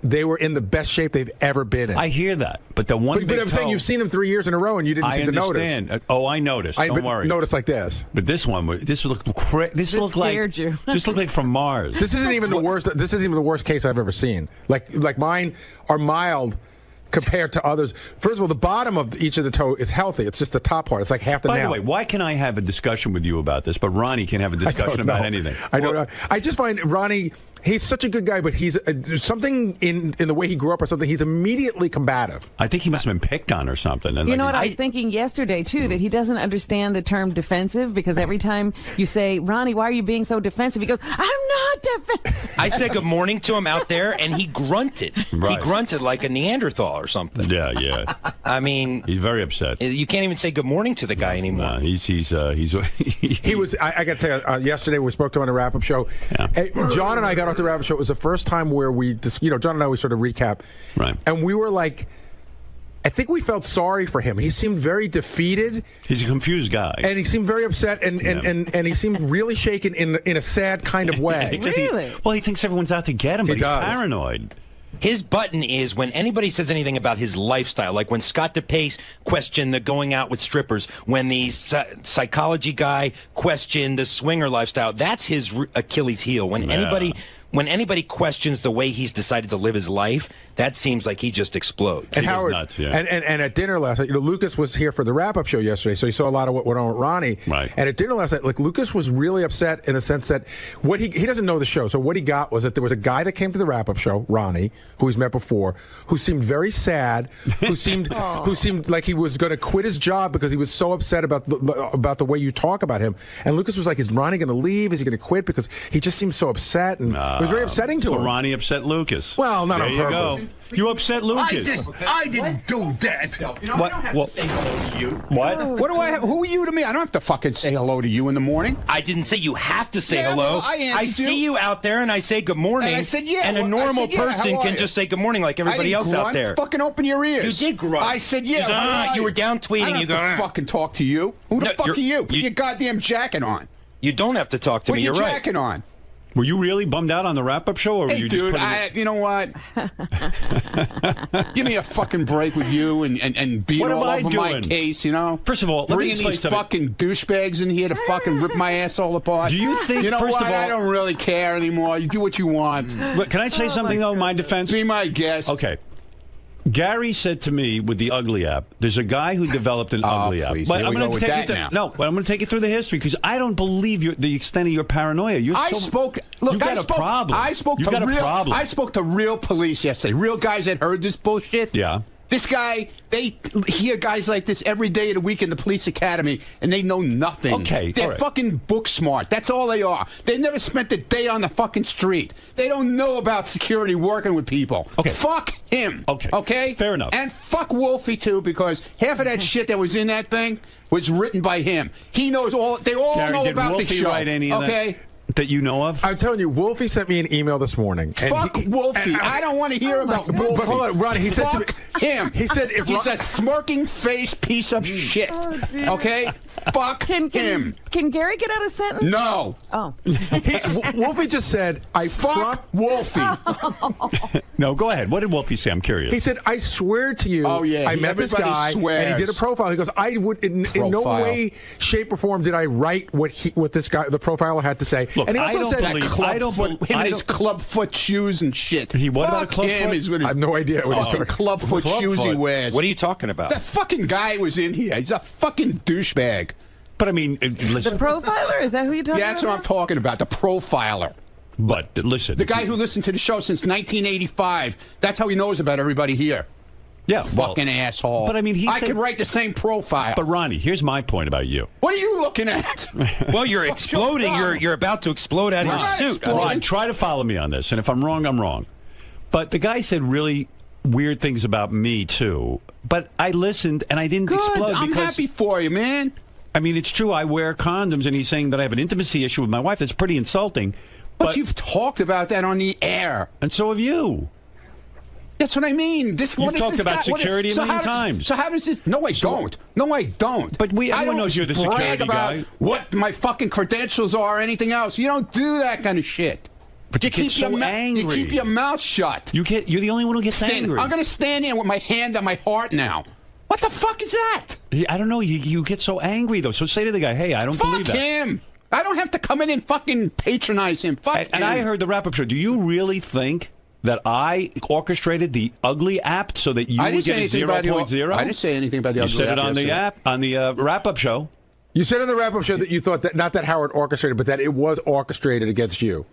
they were in the best shape they've ever been in. I hear that, but the one. But I'm saying you've seen them 3 years in a row and you didn't seem to notice. I understand. Oh, I noticed. Don't worry. Notice like this. But this one, this looked scared you. This looked like from Mars. This isn't even the worst. This isn't even the worst case I've ever seen. Like mine are mild. compared to others. First of all, the bottom of each of the toe is healthy. It's just the top part. It's like half the nail. By the way, why can I have a discussion with you about this, but Ronnie can't have a discussion about anything? I don't know. I just find Ronnie, he's such a good guy, but he's something in the way he grew up or something. He's immediately combative. I think he must have been picked on or something. And you know what I was thinking yesterday, too, that he doesn't understand the term defensive, because every time you say, Ronnie, why are you being so defensive? He goes, I'm not defensive. I said good morning to him out there, and he grunted. Right. He grunted like a Neanderthal or something. Yeah. I mean, he's very upset. You can't even say good morning to the guy anymore. No, he was. I got to tell you, yesterday we spoke to him on the wrap-up show. Yeah. John and I got off the wrap-up show. It was the first time where we just, John and I, we sort of recap. Right. And we were like, I think we felt sorry for him. He seemed very defeated. He's a confused guy. And he seemed very upset, and he seemed really shaken in a sad kind of way. Really? He thinks everyone's out to get him, but he's paranoid. His button is when anybody says anything about his lifestyle, like when Scott DePace questioned the going out with strippers, when the psychology guy questioned the swinger lifestyle, that's his Achilles heel. When anybody questions the way he's decided to live his life, that seems like he just explodes. And Howard, nuts, yeah. and at dinner last night, Lucas was here for the wrap-up show yesterday, so he saw a lot of what went on with Ronnie. Right. And at dinner last night, like, Lucas was really upset in the sense that what he doesn't know the show, so what he got was that there was a guy that came to the wrap-up show, Ronnie, who he's met before, who seemed very sad, who seemed like he was going to quit his job because he was so upset about the way you talk about him. And Lucas was like, is Ronnie going to leave? Is he going to quit? Because he just seemed so upset, and it was very upsetting to him. So Ronnie upset Lucas. Well, not there on you purpose. Go. You upset Lucas. I didn't do that. What? I don't have to say hello to you. What? What do I have? Who are you to me? I don't have to fucking say hello to you in the morning. I didn't say you have to say hello. Well, I see you out there, and I say good morning. And I said, yeah. And a normal person can just say good morning like everybody else out there. Fucking open your ears. You did grunt. I said, yeah. You were down tweeting. I don't have to fucking talk to you. Who the fuck are you? Put your goddamn jacket on. You don't have to talk to me. You're right. Put your jacket on. Were you really bummed out on the wrap-up show, or were you dude, just you know what? Give me a fucking break with you and being all over my case, you know? First of all, bringing these fucking douchebags in here to fucking rip my asshole apart. Do you think? You know first what? Of all, I don't really care anymore. You do what you want. But can I say something though? In my defense. Be my guest. Okay. Gary said to me with the Ugly app, there's a guy who developed an Ugly app. But I'm going to take you but I'm going to take you through the history because I don't believe the extent of your paranoia. You've got a problem. I spoke to real police yesterday. Real guys that heard this bullshit. Yeah. This guy, they hear guys like this every day of the week in the police academy, and they know nothing. Okay, they're fucking book smart. That's all they are. They never spent a day on the fucking street. They don't know about security working with people. Okay. Fuck him. Okay. Okay? Fair enough. And fuck Wolfie, too, because half of that shit that was in that thing was written by him. He knows all. They all Gary, know about Wolfie the show. Write any of that you know of? I'm telling you, Wolfie sent me an email this morning. Fuck Wolfie. I don't want to hear about Wolfie. But hold on, Ronnie, he said to me, him. He said he's a smirking face piece of shit. Okay? Fuck him. Can Gary get out a sentence? No. Oh. Wolfie just said, I fuck Wolfie. No, go ahead. What did Wolfie say? I'm curious. He said, I swear to you, I met this guy, and he did a profile. He goes, I would, in no way, shape, or form did I write what this guy, the profiler, had to say. Look, and he also said, him and his clubfoot shoes and shit. What about a clubfoot? I have no idea what he's talking clubfoot shoes he wears. What are you talking about? That fucking guy was in here. He's a fucking douchebag. But I mean, listen. The profiler? Is that who you're talking about? Yeah, that's what I'm talking about. The profiler. But listen. The guy who listened to the show since 1985. That's how he knows about everybody here. Yeah. Fucking asshole. But I mean, I could write the same profile. But Ronnie, here's my point about you. What are you looking at? Well, you're exploding. You're about to explode out of your suit. Ron, try to follow me on this. And if I'm wrong, I'm wrong. But the guy said really weird things about me, too. But I listened, and I didn't explode. I'm happy for you, man. I mean, it's true. I wear condoms, and he's saying that I have an intimacy issue with my wife. That's pretty insulting. But you've talked about that on the air. And so have you. That's what I mean. You've talked about security a million times. So how does this... No, I don't. No, I don't. But everyone knows you're the security guy. About what my fucking credentials are or anything else. You don't do that kind of shit. But you keep so angry. You keep your mouth shut. You're the only one who gets angry. I'm going to stand here with my hand on my heart now. What the fuck is that? I don't know. You get so angry, though. So say to the guy, hey, I don't believe that. Fuck him. I don't have to come in and fucking patronize him. Fuck him. And I heard the wrap-up show. Do you really think that I orchestrated the ugly app so that you would get a 0.0? I didn't say anything about the you ugly said app it on the app, on the wrap-up show. You said on the wrap-up show that you thought that, not that Howard orchestrated, but that it was orchestrated against you.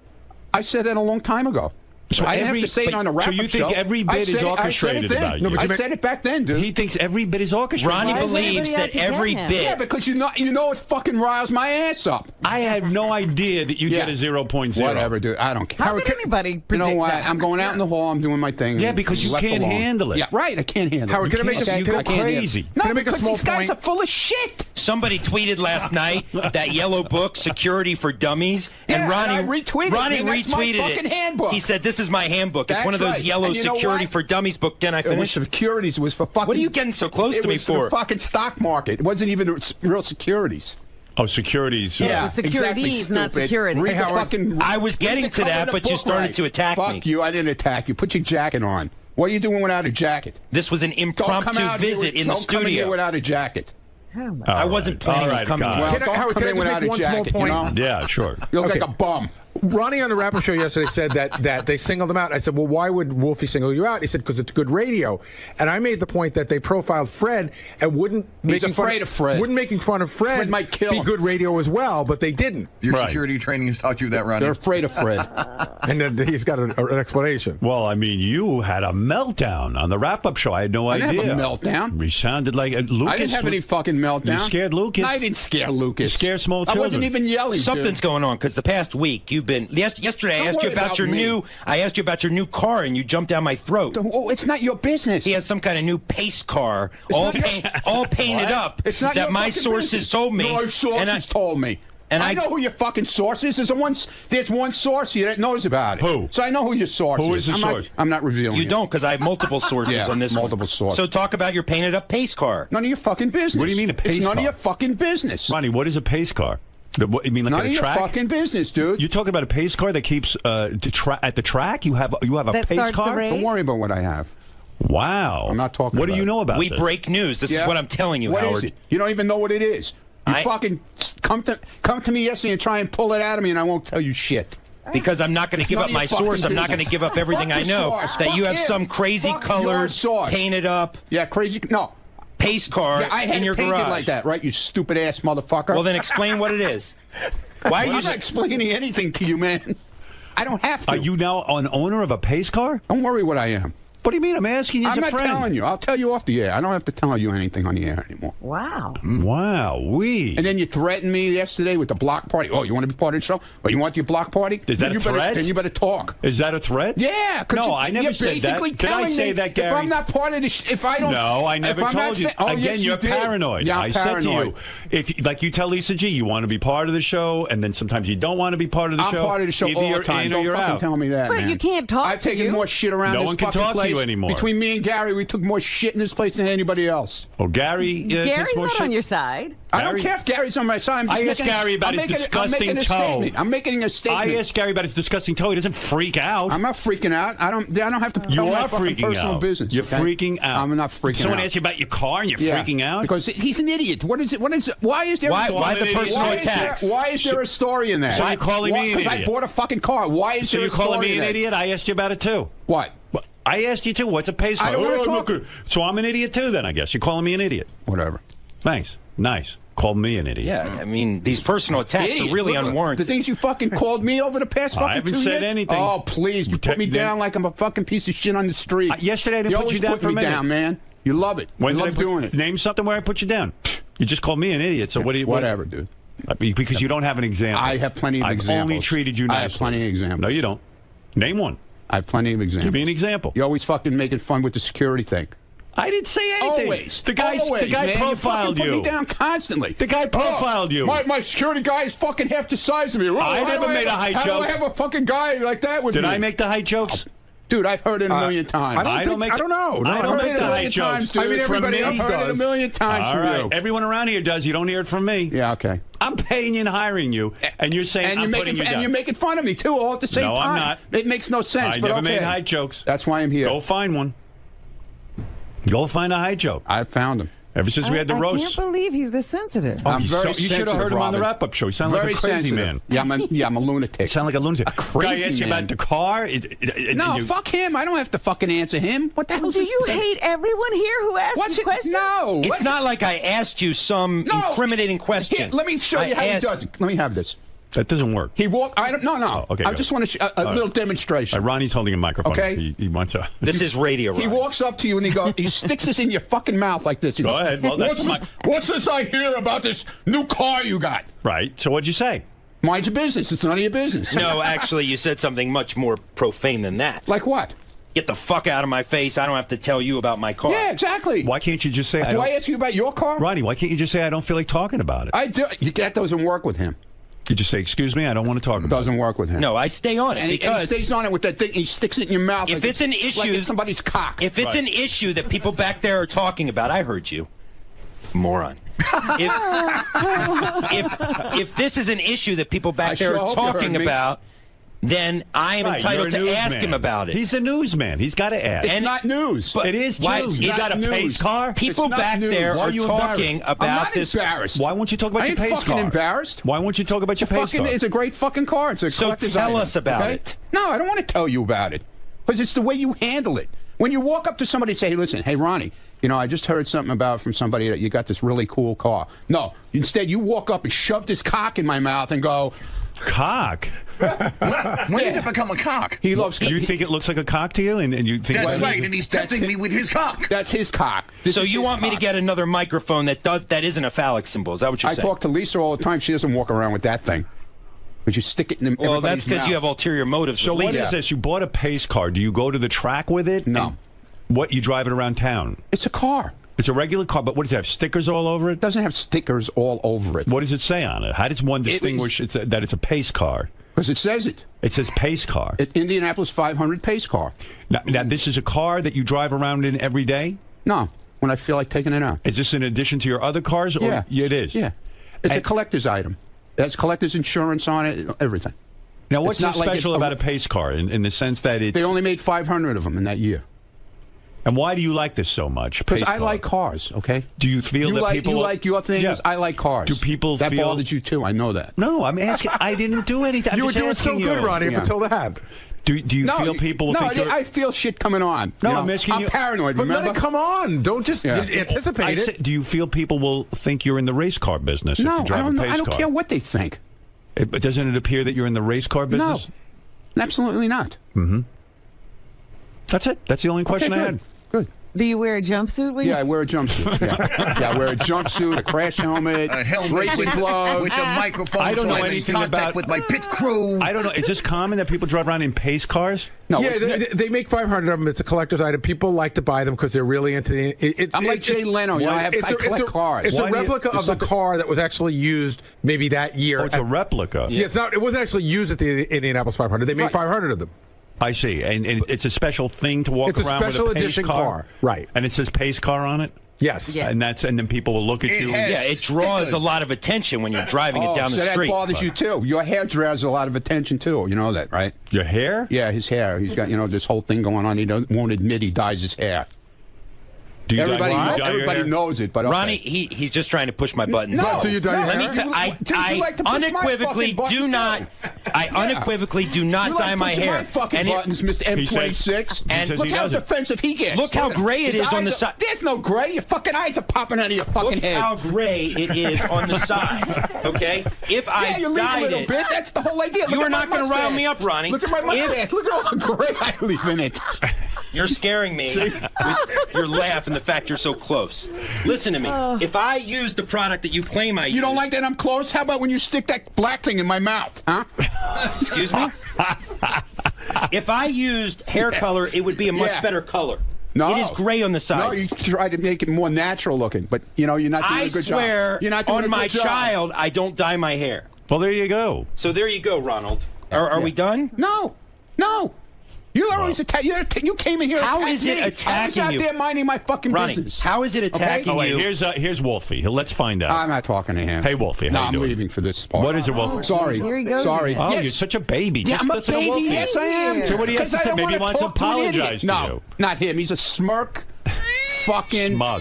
I said that a long time ago. So I didn't have to say it on a wrap-up show. So you think every bit is orchestrated about you? I said it back then, dude. He thinks every bit is orchestrated. Ronnie believes that every bit. Yeah, because you know it fucking riles my ass up. I had no idea that you get a 0.0. Whatever, dude. I don't care. How could anybody predict You know what? that? I'm going out in the hall. I'm doing my thing. Yeah, because you can't handle it. Yeah, right. I can't handle it. Howard, can I make you go crazy. No, can I make a small these guys are full of shit. Somebody tweeted last night that yellow book, Security for Dummies, and Ronnie retweeted fucking it. handbook. He said, "This is my handbook. It's That's one of those right. yellow And you know Security what? for Dummies book." Can I finish? It was securities. It was for fucking. What are you getting so close to me It was for the fucking stock market. It wasn't even real securities. Oh, securities. Yeah, securities, exactly, not security. Read the fucking, I was getting to that, but you started to attack me. Fuck you. I didn't attack you. Put your jacket on. What are you doing without a jacket? This was an impromptu visit in the studio. Don't come in here without a jacket. I wasn't planning on coming in. Well, don't come in without a jacket, you know? Yeah, sure. You look like a bum. Ronnie on the wrap-up show yesterday said that they singled him out. I said, well, why would Wolfie single you out? He said, because it's good radio. And I made the point that they profiled Fred and wouldn't making fun of Fred might kill be him. good radio as well, but they didn't. Your security training has taught you that, Ronnie. They're afraid of Fred. And then he's got an explanation. Well, I mean, you had a meltdown on the wrap-up show. I had no idea. I didn't have a meltdown. We sounded like Lucas. I didn't have any fucking meltdown. You scared Lucas? No, I didn't scare Lucas. You scared small children. I wasn't even yelling. Something's going on because the past week you've been. Yesterday I asked you about your new. I asked you about your new car and you jumped down my throat. Oh, it's not your business. He has some kind of new pace car, all painted up. It's not that your my fucking sources business. told me. My sources told me. And I know who your fucking source is. There's one source here that knows about it. Who? So I know who your source is. Who is the source? I'm not revealing You don't, because I have multiple sources on this multiple sources. So talk about your painted up pace car. None of your fucking business. What do you mean a pace It's car? none of your fucking business. Ronnie, what is a pace car? You mean like None at of a your track? fucking business, dude. You're talking about a pace car that keeps at the track? You have a That pace starts the car? race? Don't worry about what I I have. Wow. I'm not talking What about do you it. know about We this? break news. This is what I'm telling you, What Howard. is it? You don't even know what it is. You fucking come to me yesterday and try and pull it out of me, and I won't tell you shit. Because I'm not going to give none up of my your fucking source. I'm not going to business. give up everything Fuck I your know. source. That you Fuck have him. some crazy Fuck your colors source. painted up. Yeah, crazy. No. Pace car Yeah, I had in it your painted garage. like that, right? You stupid ass motherfucker. Well, then explain what it is. Why are you I'm not explaining anything to you, man. I don't have to. Are you now an owner of a pace car? Don't worry what I am. What do you mean? I'm asking you as I'm a not friend. telling you. I'll tell you off the air. I don't have to tell you anything on the air anymore. Wow. Wow, And then you threatened me yesterday with the block party. Oh, you want to be part of the show? Oh, you want your block party? Is that a threat? Then you better talk. Is that a threat? Yeah. No, I never you're said that. basically Did I telling say me that, Gary? If I'm not part of the if I don't... No, I never if I'm told not you. Say, oh, Again, yes, you're you did. paranoid. Yeah, I I'm said paranoid. to you, like you tell Lisa G, you want to be part of the show, and then sometimes you don't want to be part of the show. I'm part of the show Either all you're the time. in or Don't you're fucking out. tell me that, But man. you can't talk I've to taken you. more shit around No this one can fucking talk to place. you anymore. Between me and Gary, we took more shit in this place than anybody else. Oh, Gary Gary's takes more not shit? on your side. I don't care if Gary's on my side. I asked Gary about his disgusting toe. I'm making a statement. I asked Gary about his disgusting toe. He doesn't freak out. I'm not freaking out. I don't have to You tell my are fucking freaking personal out. business. You're okay? freaking out. I'm not freaking Someone out. asked you about your car and you're Yeah, freaking out? because he's an idiot. What is it? What is it? Why is there? Why the idiot? personal Why attacks? Why is there a story in that? So you're calling me an Because I idiot? bought a fucking car. Why is So there you're a story calling me in an that? idiot? I asked you about it too. What? I asked you too. What's a pace car? I don't wanna talk. look, so I'm an idiot too then, I guess. You're calling me an idiot. Whatever. Nice. Nice. Call me an idiot. Yeah, I mean, these personal attacks Idiot. are really Look, unwarranted. The things you fucking called me over the past fucking I haven't 2 said years? anything. Oh, please. You put me down like I'm a fucking piece of shit on the street. Yesterday I didn't put always you down for a me minute. down, man. You love it. When you did love I put, doing it. Name something where I put you down. You just called me an idiot. So what do you? Whatever, dude. Because you don't have an example. I have plenty of I've examples. only treated you nicely. I have plenty of examples. No, you don't. Name one. I have plenty of examples. Give me an example. You're always fucking making fun with the security thing. I didn't say anything. Always. The guy man. profiled you. you. Put me down constantly. The guy profiled you. My security guy is fucking half the size of me. I never made a height joke. How do I have a fucking guy like that with me? Did I make the height jokes? Dude, I've heard it a million times. I don't know. No, I don't make the height jokes. Dude. I mean, everybody else I've heard it a million times All from right. you. Everyone around here does. You don't hear it from me. Yeah, okay. I'm paying you and hiring you, and you're saying I'm putting you down. And you're making fun of me, too, all at the same No, time. I'm not. It makes no sense, I but never okay. made height jokes. That's why I'm here. Go find one. Go find a height joke. I found them. Ever since we had the roast. I can't believe he's this sensitive. Oh, you should have heard him on the wrap-up show. He sounded like a crazy man. Yeah, I'm a lunatic. You sound like a lunatic. A crazy guy asked you man. about the car. No, fuck him. I don't have to fucking answer him. What the hell is Do this? you hate everyone here who asks you questions? No. It's not like I asked you some incriminating question. Here, let me show you how he does it. Let me have this. That doesn't work. He walked. I don't. No. Oh, okay, I just want to a little demonstration. Ronnie's holding a microphone. Okay. He wants to. This is radio. He walks up to you and he sticks this in your fucking mouth like this. He goes, ahead. Well, what's this I hear about this new car you got? Right. So what'd you say? Mind your business. It's none of your business. No, actually, you said something much more profane than that. Like what? Get the fuck out of my face. I don't have to tell you about my car. Yeah, exactly. Why can't you just say? Do I ask you about your car? Ronnie, why can't you just say I don't feel like talking about it? I do. That doesn't work with him. You just say, excuse me, I don't want to talk about it. Doesn't work with him. No, I stay on it and because he stays on it with that thing. He sticks it in your mouth. If like it's an issue, like it's somebody's cock. If it's an issue that people back there are talking about, I heard you, moron. If this is an issue that people back there are talking about, then I am entitled to ask him about it. He's the newsman. He's got to ask. It's not news. But it is news. You got a pace car? People back there are talking about this. I'm not embarrassed. Why won't you talk about your pace car? I ain't fucking embarrassed. Why won't you talk about your pace car? It's a great fucking car. It's a collector's item. So tell us about it. No, I don't want to tell you about it. Because it's the way you handle it. When you walk up to somebody and say, hey, listen, hey, Ronnie, you know, I just heard something from somebody that you got this really cool car. No. Instead, you walk up and shove this cock in my mouth and go... Cock? When did it become a cock? He loves. Do you think it looks like a cock to you? And you think that's right, and he's tempting me with his cock. That's his cock. So you want me to get another microphone that isn't a phallic symbol? Is that what you're saying? I talk to Lisa all the time. She doesn't walk around with that thing. But you stick it in everybody's mouth. Well, that's because you have ulterior motives. So what is this? You bought a pace car. Do you go to the track with it? No. What, you drive it around town? It's a car. It's a regular car, but what does it have? Stickers all over it? It doesn't have stickers all over it. What does it say on it? How does one distinguish that it's a pace car? Because it says it. It says pace car. Indianapolis 500 pace car. Now, this is a car that you drive around in every day? No, when I feel like taking it out. Is this in addition to your other cars? Or yeah. It is? Yeah. It's a collector's item. It has collector's insurance on it, everything. Now, what's so special about a pace car in the sense that it's... They only made 500 of them in that year. And why do you like this so much? Because I like cars, okay? Do you feel that people... You like your things, yeah. I like cars. Do people that feel... That bothered you too, I know that. No, I'm asking... I didn't do anything. You were doing so good, Ronnie, up until that. Do you feel people will think you're... I feel shit coming on. No, I'm asking you... I'm paranoid, but remember? let it come on. Don't just anticipate it. Do you feel people will think you're in the race car business if you drive a pace car? I don't care what they think. But doesn't it appear that you're in the race car business? No, absolutely not. Mm-hmm. That's it. That's the only question I had. Good. Do you wear a jumpsuit? Yeah, I wear a jumpsuit. Yeah, I wear a jumpsuit, a crash helmet, racing gloves. With a microphone. I don't know anything about... with my pit crew. I don't know. Is this common that people drive around in pace cars? No. Yeah, they make 500 of them. It's a collector's item. People like to buy them because they're really into the... I'm like Jay Leno. You know, I collect cars. It's a replica of the car that was actually used maybe that year. Oh, it's a replica. Yeah, it wasn't actually used at the Indianapolis 500. They made 500 of them. I see, and it's a special thing to walk around with a pace car. It's a special edition car, right? And it says pace car on it. Yes, and then people will look at you. Yeah, it draws a lot of attention when you're driving it down the street. So that bothers you too. Your hair draws a lot of attention too. You know that, right? Your hair? Yeah, his hair. He's got this whole thing going on. He won't admit he dyes his hair. Everybody knows it, but okay. Ronnie, he's just trying to push my buttons. No, do you dye your hair? I unequivocally do not. I unequivocally do not dye my hair. My fucking buttons, Mr. M26. And look how defensive he gets. Look how gray it is on the side. There's no gray. Your fucking eyes are popping out of your fucking head. Look how gray it is on the sides. Okay, if I you leave a little bit. That's the whole idea. You are not going to round me up, Ronnie. Look at my mustache. Look at all the gray I leave in it. You're scaring me with your laugh and the fact you're so close. Listen to me. If I use the product that you claim I use... You don't like that I'm close? How about when you stick that black thing in my mouth, huh? Excuse me? If I used hair color, it would be a much better color. No. It is gray on the sides. No, you try to make it more natural looking, but, you're not doing a good job. I swear, you're not doing on my child, I don't dye my hair. Well, there you go. So there you go, Ronald. Are we done? No. You always attack. You came in here. How is it attacking you? I was out there minding my fucking business. How is it attacking you? Oh, wait, here's Wolfie. Let's find out. I'm not talking to him. Hey, Wolfie, how you doing? I'm leaving for this part. What is it, Wolfie? Sorry. Here he goes. Sorry. Oh, you're such a baby. Yeah, I'm a baby. Yes, I am. So what do you have to say? Maybe he wants to apologize to you. No, not him. He's a smirk. Fucking smug.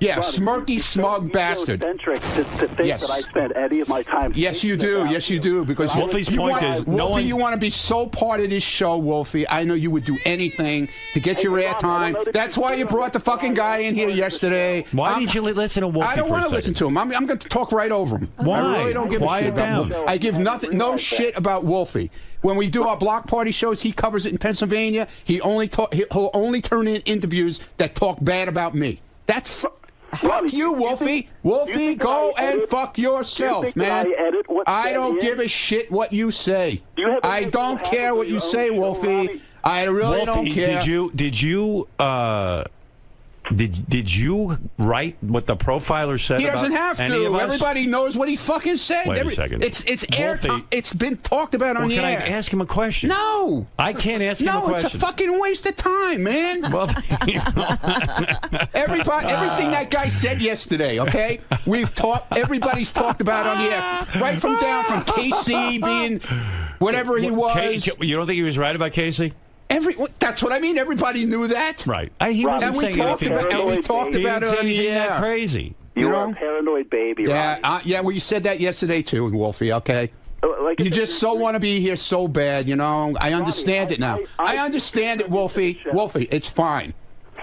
Yeah, smirky, smug bastard. Eccentric to think Yes. that I spent any of my time. Yes, you do. Yes, you do. Because Wolfie's point is, no Wolfie, one's... you want to be so part of this show, Wolfie. I know you would do anything to get your airtime. That's why you brought the fucking guy in here yesterday. Why did you listen to Wolfie? I don't want to listen to him. I'm going to talk right over him. Why? I really don't give a shit about Wolfie. I give no shit about Wolfie. When we do our block party shows, he covers it in Pennsylvania. He'll only turn in interviews that talk bad about me. That's... Fuck you, Wolfie. Wolfie, go and fuck yourself, man. I don't give a shit what you say. I don't care what you say, Wolfie. I really don't care. Did you write what the profiler said? He doesn't have to. Everybody knows what he fucking said. Wait a second. It's airtime. It's been talked about on the air. Can I ask him a question? No. I can't ask him a question. No, it's a fucking waste of time, man. Well, everything that guy said yesterday, okay? Everybody's talked about on the air. Right from Casey being whatever he was. You don't think he was right about Casey? That's what I mean. Everybody knew that. Right. He wasn't saying anything. We talked about it on the air. That crazy. You are a paranoid baby, Ronnie. Well, you said that yesterday, too, Wolfie, okay? You just so want to be here so bad, you know? I understand it now. I understand it, Wolfie. Wolfie, it's fine.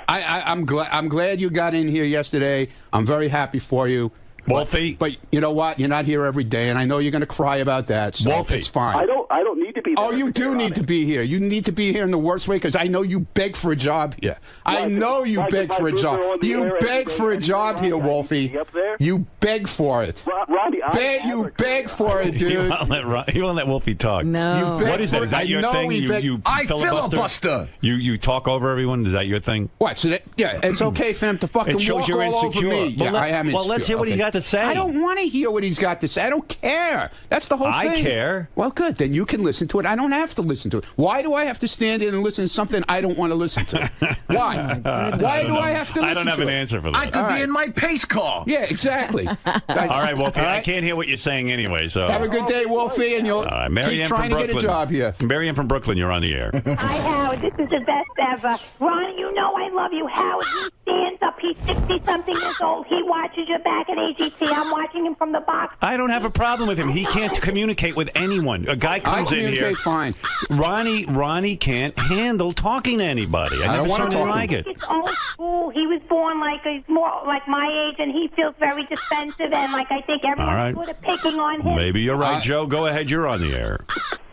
I'm glad you got in here yesterday. I'm very happy for you. Wolfie. But you know what? You're not here every day, and I know you're going to cry about that, so Wolfie. it's fine. I don't need to be there. Oh, you do need to be here. You need to be here in the worst way, because I know you beg for a job here. I know you beg for a job. You beg for a job here, Wolfie. You beg for it. Ronnie, you beg for it, dude. You won't let Wolfie talk. No. What is that? Is that your thing? I filibuster. You talk over everyone? Is that your thing? What? So it's okay for him to fucking walk all over me. Yeah, I am insecure. Well, let's hear what he's got to say. I don't want to hear what he's got to say. I don't care. That's the whole thing. I care. Well, good. Then you can listen to it. I don't have to listen to it. Why do I have to stand in and listen to something I don't want to listen to? Why? Why do I have to listen to it? I don't have an answer for that. I could be in my pace car. Yeah, exactly. All right, Wolfie. I can't hear what you're saying anyway. So have a good day, Wolfie, and you'll keep trying to get a job here. Marianne from Brooklyn, you're on the air. Hi, Howard. This is the best ever. Ronnie, you know I love you. Howard, he stands up. He's 60-something years old. He watches you back at AGT. I'm watching him from the box. I don't have a problem with him. He can't communicate with anyone. A guy comes in here. Fine. Ronnie can't handle talking to anybody. I never saw anything like it. It's old school. He was born he's more like my age, and he feels very defensive, and I think everyone's sort of picking on him. Maybe you're right, Joe. Go ahead. You're on the air.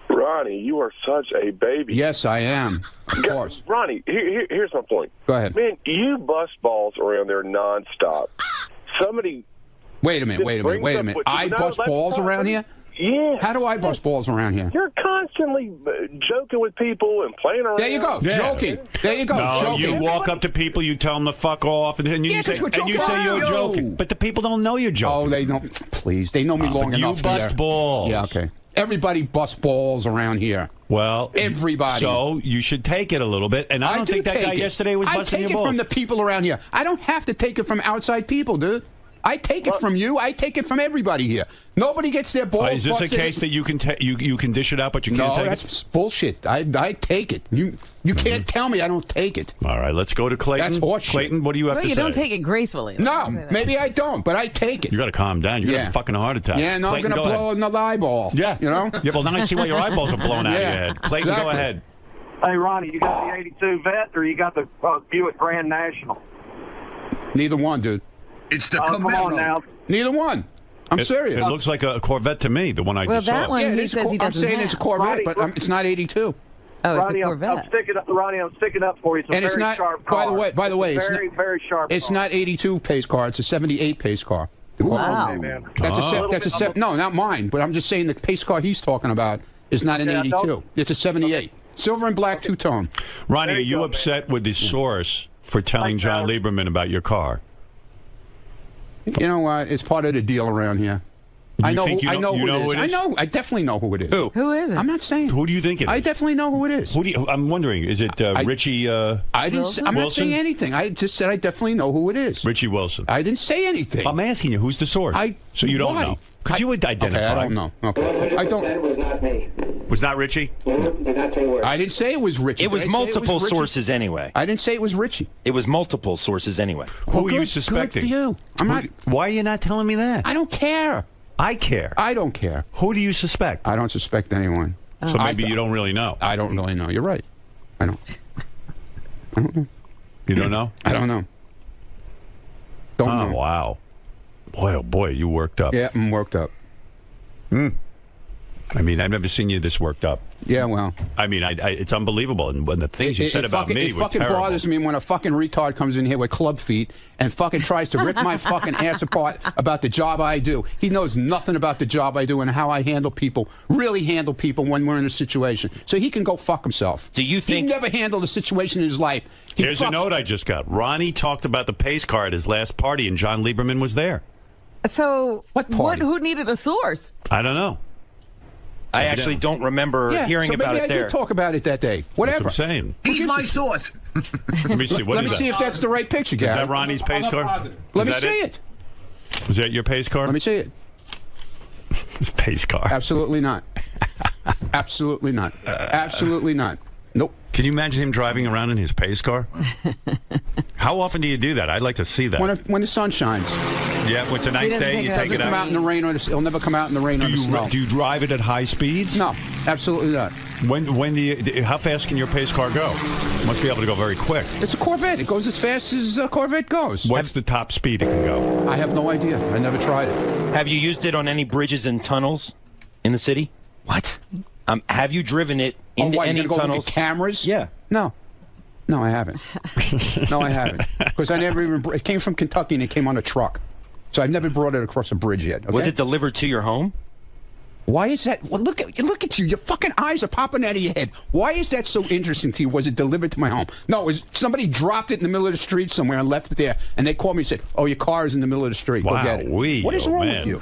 Ronnie, you are such a baby. Yes, I am. Of course. Ronnie, here's my point. Go ahead. Man, you bust balls around there nonstop. Somebody... Wait a minute. I bust balls around here? Yeah. How do I bust balls around here? You're constantly joking with people and playing around. There you go. Yeah. Joking. There you go. No, joking. You walk up to people, you tell them to fuck off, and you say you're joking. But the people don't know you're joking. Oh, they don't. Please. They know me long enough. You bust balls. Yeah, okay. Everybody busts balls around here. Well, everybody. So you should take it a little bit. And I don't think that guy yesterday was busting your balls. I take it from the people around here. I don't have to take it from outside people, dude. I take it from you. I take it from everybody here. Nobody gets their balls Is this a case that you can you can dish it out, but you can't take it? No, that's bullshit. I take it. You can't tell me I don't take it. All right, let's go to Clayton. That's horseshit. Clayton, what do you have to say? You don't take it gracefully. No, maybe I don't, but I take it. You got to calm down. You're going to have a fucking heart attack. Yeah, no, Clayton, I'm going to blow another eyeball. Yeah. You know? Yeah, well, now I see why your eyeballs are blown out of your head. Clayton, go ahead. Hey, Ronnie, you got the 82 Vet or you got the Buick Grand National? Neither one, dude. It's the Come on now. Neither one. I'm serious. It looks like a Corvette to me, the one I just saw. Well, that one he says he doesn't I'm saying it's a Corvette, but it's not 82. Oh, Ronnie, it's a Corvette. I'm sticking up for you. It's a very sharp car. By the way, it's very sharp. It's not 82 pace car. It's a 78 pace car. Wow. Okay, man. No, not mine. But I'm just saying the pace car he's talking about is not an 82. It's a 78. Silver and black two-tone. Ronnie, are you upset with the source for telling John Lieberman about your car? You know what? It's part of the deal around here. I know who it is. I definitely know who it is. Who is it? I'm not saying. Who do you think it is? I definitely know who it is. I'm wondering, is it Richie I'm not saying anything. I just said I definitely know who it is. Richie Wilson. I didn't say anything. I'm asking you, who's the source? So you don't know. Because you would identify. Okay, I don't know. Okay. I don't. was not me. Was not Richie? Did not say a word. I didn't say it was Richie. It was multiple sources anyway. I didn't say it was Richie. It was multiple sources anyway. Who are you suspecting? Good for you. I'm not. Why are you not telling me that? I don't care. I care. I don't care. Who do you suspect? I don't suspect anyone. So maybe you don't really know. I don't really know. You're right. I don't know. You don't know? I don't know. Don't know. Wow. Boy, oh boy, you worked up. Yeah, I'm worked up. I mean, I've never seen you this worked up. Yeah, well. I mean, it's unbelievable. And when the things you said about me were fucking terrible. bothers me when a fucking retard comes in here with club feet and fucking tries to rip my fucking ass apart about the job I do. He knows nothing about the job I do and how I handle people, really handle people when we're in a situation. So he can go fuck himself. Do you think... He never handled a situation in his life. Here's a note I just got. Ronnie talked about the pace car at his last party, and John Lieberman was there. So, who needed a source? I don't know. I actually don't remember hearing about it there. Maybe I did talk about it that day. Whatever. That's what I'm saying. He's my source. Let me see. Let me see if that's the right picture, Gary. Is that Ronnie's pace car? Let me see it. Was that your pace car? Let me see it. Pace car. Absolutely not. Absolutely not. Absolutely not. Nope. Can you imagine him driving around in his pace car? How often do you do that? I'd like to see that. When the sun shines. Yeah, with the night day, you take it out. Come out in the rain or it'll never come out in the rain or the snow. Do you drive it at high speeds? No, absolutely not. When do you? How fast can your pace car go? Must be able to go very quick. It's a Corvette. It goes as fast as a Corvette goes. What's the top speed it can go? I have no idea. I never tried it. Have you used it on any bridges and tunnels in the city? What? Have you driven it into any tunnels? tunnels? Look at cameras? Yeah. No. No, I haven't. No, I haven't. Because I never even... It came from Kentucky and it came on a truck. So I've never brought it across a bridge yet. Okay? Was it delivered to your home? Why is that? Well, look at you. Your fucking eyes are popping out of your head. Why is that so interesting to you? Was it delivered to my home? No, it was somebody dropped it in the middle of the street somewhere and left it there. And they called me and said, "Oh, your car is in the middle of the street. Go get it." What is wrong with you?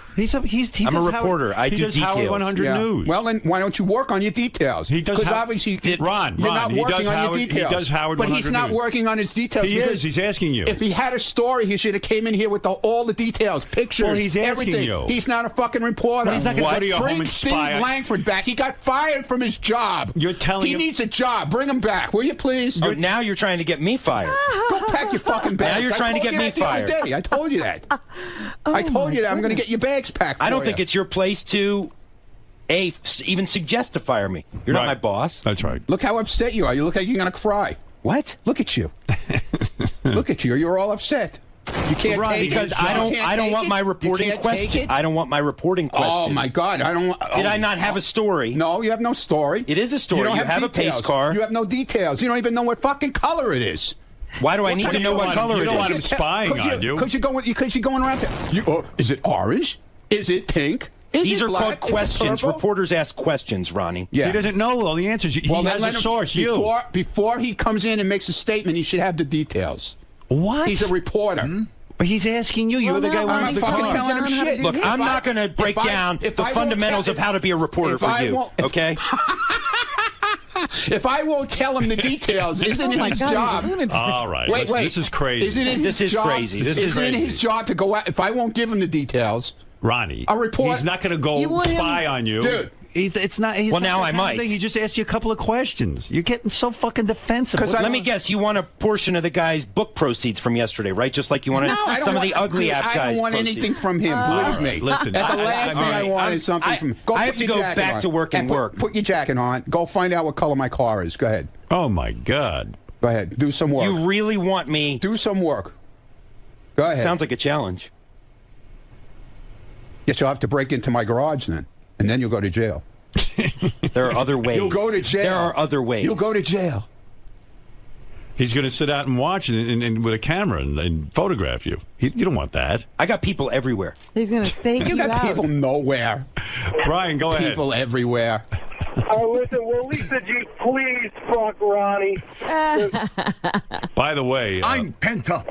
I'm a reporter. I do does details. Howard 100 News. Well, then why don't you work on your details? He does. Because obviously, Ron, you're not working on your details. He does Howard 100 But he's not working on his details. He is. He's asking you. If he had a story, he should have came in here with all the details, pictures, well, he's asking everything. you. He's not a fucking reporter. But he's not going to go to your home and spy. Langford back. He got fired from his job. You're telling him he needs a job. Bring him back, will you please? Oh, now you're trying to get me fired. Go pack your fucking bags. Now you're trying to get me fired. I told you that. I told you that. I'm going to get your bags packed. I don't think it's your place to even suggest to fire me. You're not my boss. That's right. Look how upset you are. You look like you're going to cry. What? Look at you. Look at you. You're all upset. You can't take because it. I don't want my reporting question. I don't want my reporting question. Oh my God! I don't. Did I not have a story? No, you have no story. It is a story. You have a pace car. You have no details. You don't even know what fucking color it is. Why do I need to know what color it is? You don't want him spying on you. Because you're going around there. Is it orange? Is it pink? These are called questions. Reporters ask questions, Ronnie. Yeah. He doesn't know all the answers. He has a source. Before he comes in and makes a statement, he should have the details. What? He's a reporter. But he's asking you. You're the guy who owns the car. Telling him shit. Look, I'm not going to break down the fundamentals of how to be a reporter for you, okay? If I won't tell him the details, isn't it his job? All right. Wait. This is crazy. Isn't it his job? Crazy. This is crazy. Isn't it his job to go out? If I won't give him the details, Ronnie, a report. He's not going to go spy on you, dude. It's not. Well, now I might. He just asked you a couple of questions. You're getting so fucking defensive. Let me guess. You want a portion of the guy's book proceeds from yesterday, right? Just like you wanted some of the ugly app guys. I don't want anything from him. Believe me. Listen, the last thing I want is something from him. I have to go back to work and work. Put your jacket on. Go find out what color my car is. Go ahead. Oh my God. Go ahead. Do some work. You really want me? Do some work. Go ahead. Sounds like a challenge. Yes, you'll have to break into my garage then, and then you'll go to jail. There are other ways. You'll go to jail. There are other ways. You'll go to jail. He's going to sit out and watch and with a camera and photograph you. You don't want that. I got people everywhere. He's going to stake you out. You got people nowhere. Brian, go ahead. People everywhere. Listen, will Lisa G please fuck Ronnie? By the way, I'm pent up.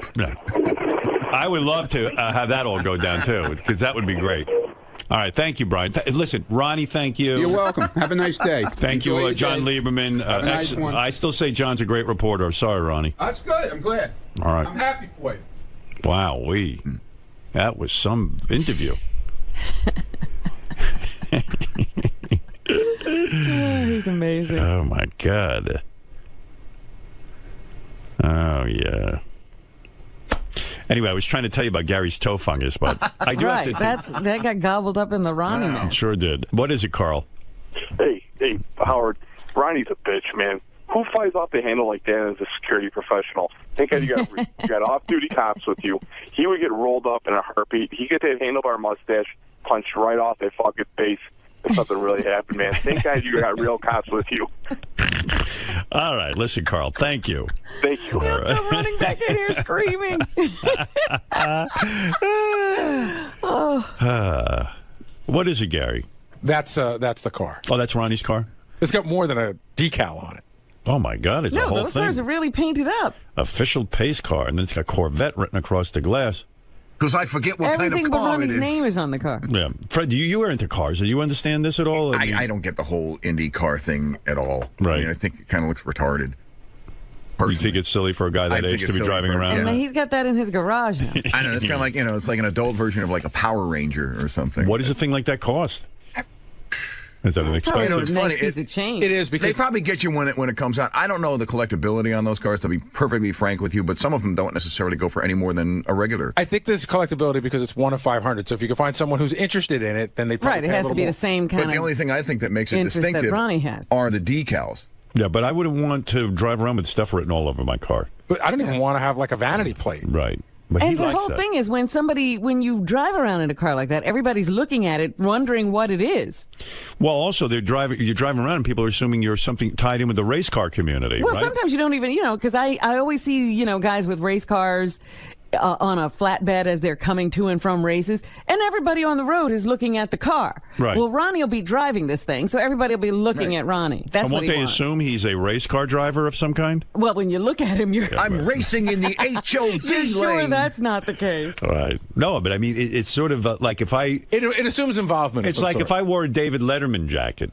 I would love to have that all go down too, because that would be great. All right, thank you, Brian. Listen, Ronnie, thank you. You're welcome. Have a nice day. Thank you, John Lieberman. Have a nice one. I still say John's a great reporter. I'm sorry, Ronnie. That's good. I'm glad. All right. I'm happy for you. Wow, that was some interview. He's amazing. Oh, my God. Oh, yeah. Anyway, I was trying to tell you about Gary's toe fungus, but I do have to... That got gobbled up in the Ronnie man. Sure did. What is it, Carl? Hey, Howard. Ronnie's a bitch, man. Who flies off the handle like that as a security professional? Think you got off-duty cops with you. He would get rolled up in a heartbeat. He get that handlebar mustache punched right off that fucking face if something really happened, man. Thank God you got real cops with you. All right, listen, Carl, thank you. Thank you. I'm running back in here screaming. What is it, Gary? That's the car. Oh, that's Ronnie's car? It's got more than a decal on it. Oh, my God, it's a whole thing. No, those cars are really painted up. Official pace car, and then it's got Corvette written across the glass. Because I forget what kind of car it is. Everything but Ronnie's name is on the car. Yeah. Fred, you are into cars. Do you understand this at all? I don't get the whole Indy car thing at all. Right. I mean, I think it kind of looks retarded. You think it's silly for a guy that age to be driving around? Yeah. He's got that in his garage now. I don't know. It's kind of like, it's like an adult version of like a Power Ranger or something. What does a thing like that cost? Is that an expensive? It's funny. It is because they probably get you when it comes out. I don't know the collectability on those cars, to be perfectly frank with you, but some of them don't necessarily go for any more than a regular. I think there's collectability because it's 1 of 500. So if you can find someone who's interested in it, then they probably right. It has to be the same kind of. But the only thing I think that makes it distinctive that Ronnie has are the decals. Yeah, but I wouldn't want to drive around with stuff written all over my car. But I don't even want to have like a vanity plate. Right. But and the whole thing is when you drive around in a car like that, everybody's looking at it, wondering what it is. Well, also, you're driving around and people are assuming you're something tied in with the race car community, well, right? Sometimes you don't even, because I always see, guys with race cars on a flatbed as they're coming to and from races, and everybody on the road is looking at the car. Right. Well, Ronnie will be driving this thing, so everybody will be looking at Ronnie. That's what he wants. Assume he's a race car driver of some kind? Well, when you look at him, I'm racing in the HOV lane. Sure, that's not the case. All right. No, but I mean, it's sort of like if I... It assumes involvement. It's like if I wore a David Letterman jacket.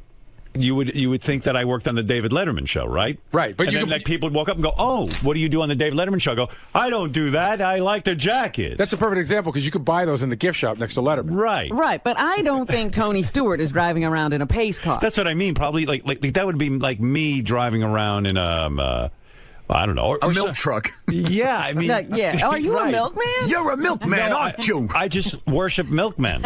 You would think that I worked on the David Letterman show, right? Right. But then people would walk up and go, "Oh, what do you do on the David Letterman show?" I go, "I don't do that. I like the jacket." That's a perfect example because you could buy those in the gift shop next to Letterman. Right. Right. But I don't think Tony Stewart is driving around in a pace car. That's what I mean. Probably like that would be like me driving around in I don't know. A milk truck. Yeah, I mean... yeah. Are you a milkman? You're a milkman, aren't you? I just worship milkmen.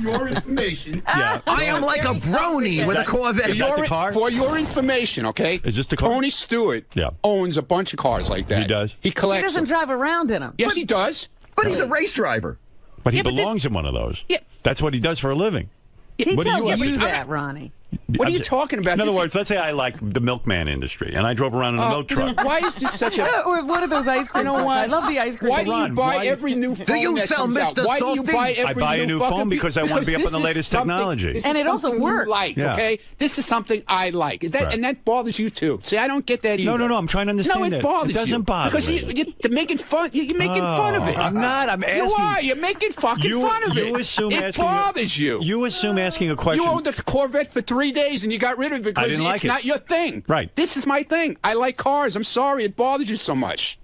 Your information. Yeah. I am like a brony with a Corvette. Is that the car? For your information, okay? Is this the car? Tony Stewart owns a bunch of cars like that. He does? He collects He doesn't drive around in them. Yes, he does. But he's a race driver. But he belongs in one of those. Yeah. That's what he does for a living. He What do tells you you that, Ronnie. What are you talking about? In other words, let's say I like the milkman industry, and I drove around in a milk truck. Why is this such a... Or one of those ice cream trucks. I love the ice cream. Why do you buy every new phone Do you sell Mr. Why do you buy every I buy a new phone because I want to be up on the latest technology. And it also works. Okay? This is something I like. And that bothers you, too. See, I don't get that either. No, I'm trying to understand that. No, it bothers you. It doesn't bother me. Because you're making fun. You're making fun of it. I'm not. I'm asking. You are. You're making fucking fun of it. You assume it bothers you. You assume asking a question. You owned a Corvette for 3 days and you got rid of it because it's not your thing. Right. This is my thing. I like cars. I'm sorry it bothers you so much.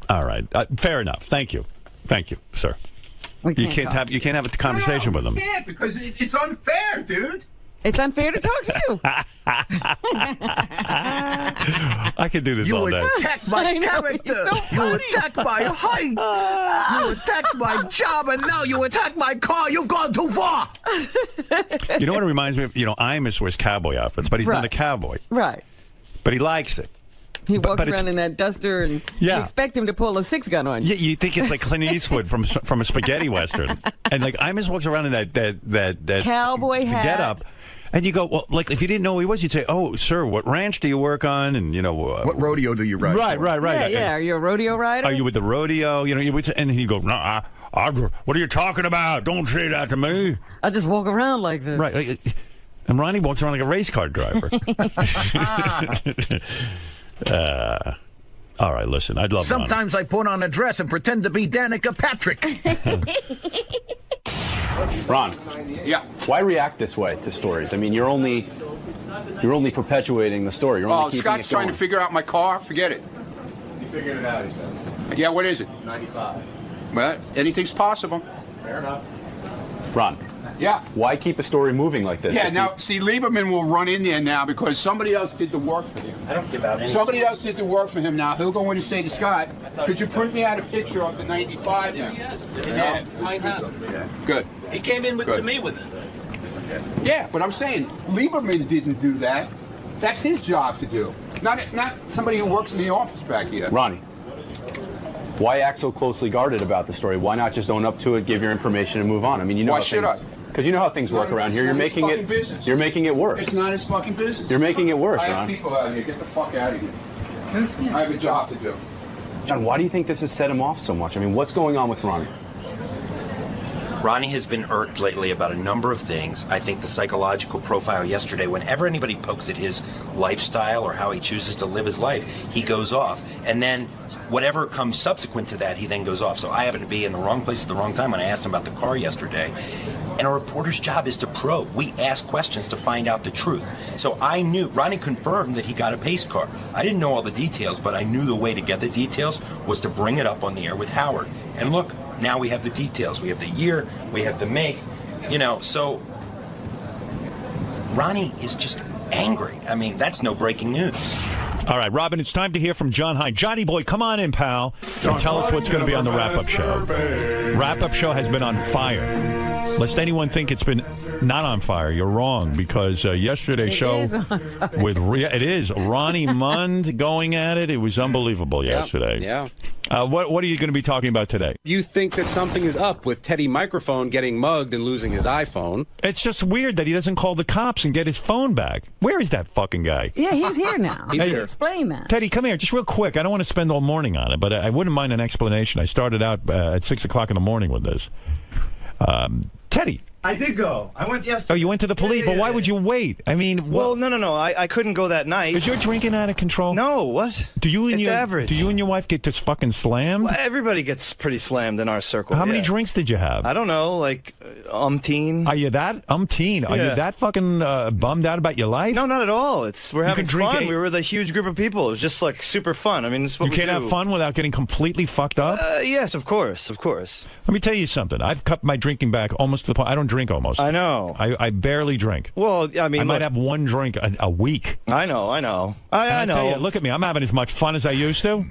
All right. Fair enough. Thank you, sir. You can't have a conversation with him. You can't because it's unfair, dude. It's unfair to talk to you. I could do this all day. You attack my character. You attack my height. You attack my job, and now you attack my car. You've gone too far. You know what it reminds me of? 𝗵𝗺 wears cowboy outfits, but he's not a cowboy. Right. But he likes it. He walks around in that duster, and you expect him to pull a 6-gun on you. Yeah, you think it's like Clint Eastwood from a spaghetti western, and like 𝗵𝗺 walks around in that cowboy hat, get up. And you go, well, like, if you didn't know who he was, you'd say, "Oh, sir, what ranch do you work on?" And, what rodeo do you ride? Right. Yeah. Are you a rodeo rider? Are you with the rodeo? You would say, and he'd go, "No, what are you talking about? Don't say that to me." I just walk around like this. Right. And Ronnie walks around like a race car driver. All right, listen, I'd love Sometimes Ronnie. I put on a dress and pretend to be Danica Patrick. Ron, why react this way to stories? I mean, you're only perpetuating the story. You're only keeping Scott's it going. trying to figure out my car. Forget it. You figured it out, he says. Yeah, what is it? 95. Well, anything's possible. Fair enough. Ron, Yeah. Why keep a story moving like this? Yeah, now, see, Lieberman will run in there now because somebody else did the work for him. I don't give out any. Somebody else did the work for him now. He'll go in and say to Scott, could you print me out a picture of the 95 now? Yeah. Good. He came in to me with it. Yeah, but I'm saying Lieberman didn't do that. That's his job to do. Not somebody who works in the office back here. Ronnie, why act so closely guarded about the story? Why not just own up to it, give your information, and move on? I mean, you know. Why should I? Because you know how things work around here. You're making it. Business. You're making it worse. It's not his fucking business. You're making it worse, I have Ron. people out here. Get the fuck out of here. I have a job to do. John, why do you think this has set him off so much? I mean, what's going on with Ronnie? Ronnie has been irked lately about a number of things. I think the psychological profile yesterday, whenever anybody pokes at his lifestyle or how he chooses to live his life, he goes off. And then whatever comes subsequent to that, he then goes off. So I happen to be in the wrong place at the wrong time when I asked him about the car yesterday. And a reporter's job is to probe. We ask questions to find out the truth. So I knew, Ronnie confirmed that he got a pace car. I didn't know all the details, but I knew the way to get the details was to bring it up on the air with Howard. And look, now we have the details. We have the year, we have the make, so Ronnie is just angry. I mean, that's no breaking news. All right, Robin, it's time to hear from John Hein. Johnny boy, come on in, pal, and tell us what's going to be on the wrap-up show. Wrap-up show has been on fire. Lest anyone think it's been not on fire, you're wrong, because yesterday's show with it is Ronnie Mund going at it. It was unbelievable yesterday. Yeah. What are you going to be talking about today? You think that something is up with Teddy Microphone getting mugged and losing his iPhone. It's just weird that he doesn't call the cops and get his phone back. Where is that fucking guy? Yeah, he's here now. He's here. Explain that. Teddy, come here, just real quick. I don't want to spend all morning on it, but I wouldn't mind an explanation. I started out at 6 o'clock in the morning with this. Teddy. I did go. I went yesterday. Oh, you went to the police? But why would you wait? I mean... Well, no. I couldn't go that night. Is your drinking out of control? No, what? It's average. Do you and your wife get just fucking slammed? Well, everybody gets pretty slammed in our circle. How many drinks did you have? I don't know, like umpteen. Are you that umpteen? Are you that fucking bummed out about your life? No, not at all. We're having fun. We were with a huge group of people. It was just like super fun. I mean, it's what you can't have fun without getting completely fucked up? Yes, of course. Let me tell you something. I've cut my drinking back almost to the point. I don't drink almost. I know. I barely drink. Well, I mean, I might have one drink a week. I know. I know. Tell you, look at me. I'm having as much fun as I used to.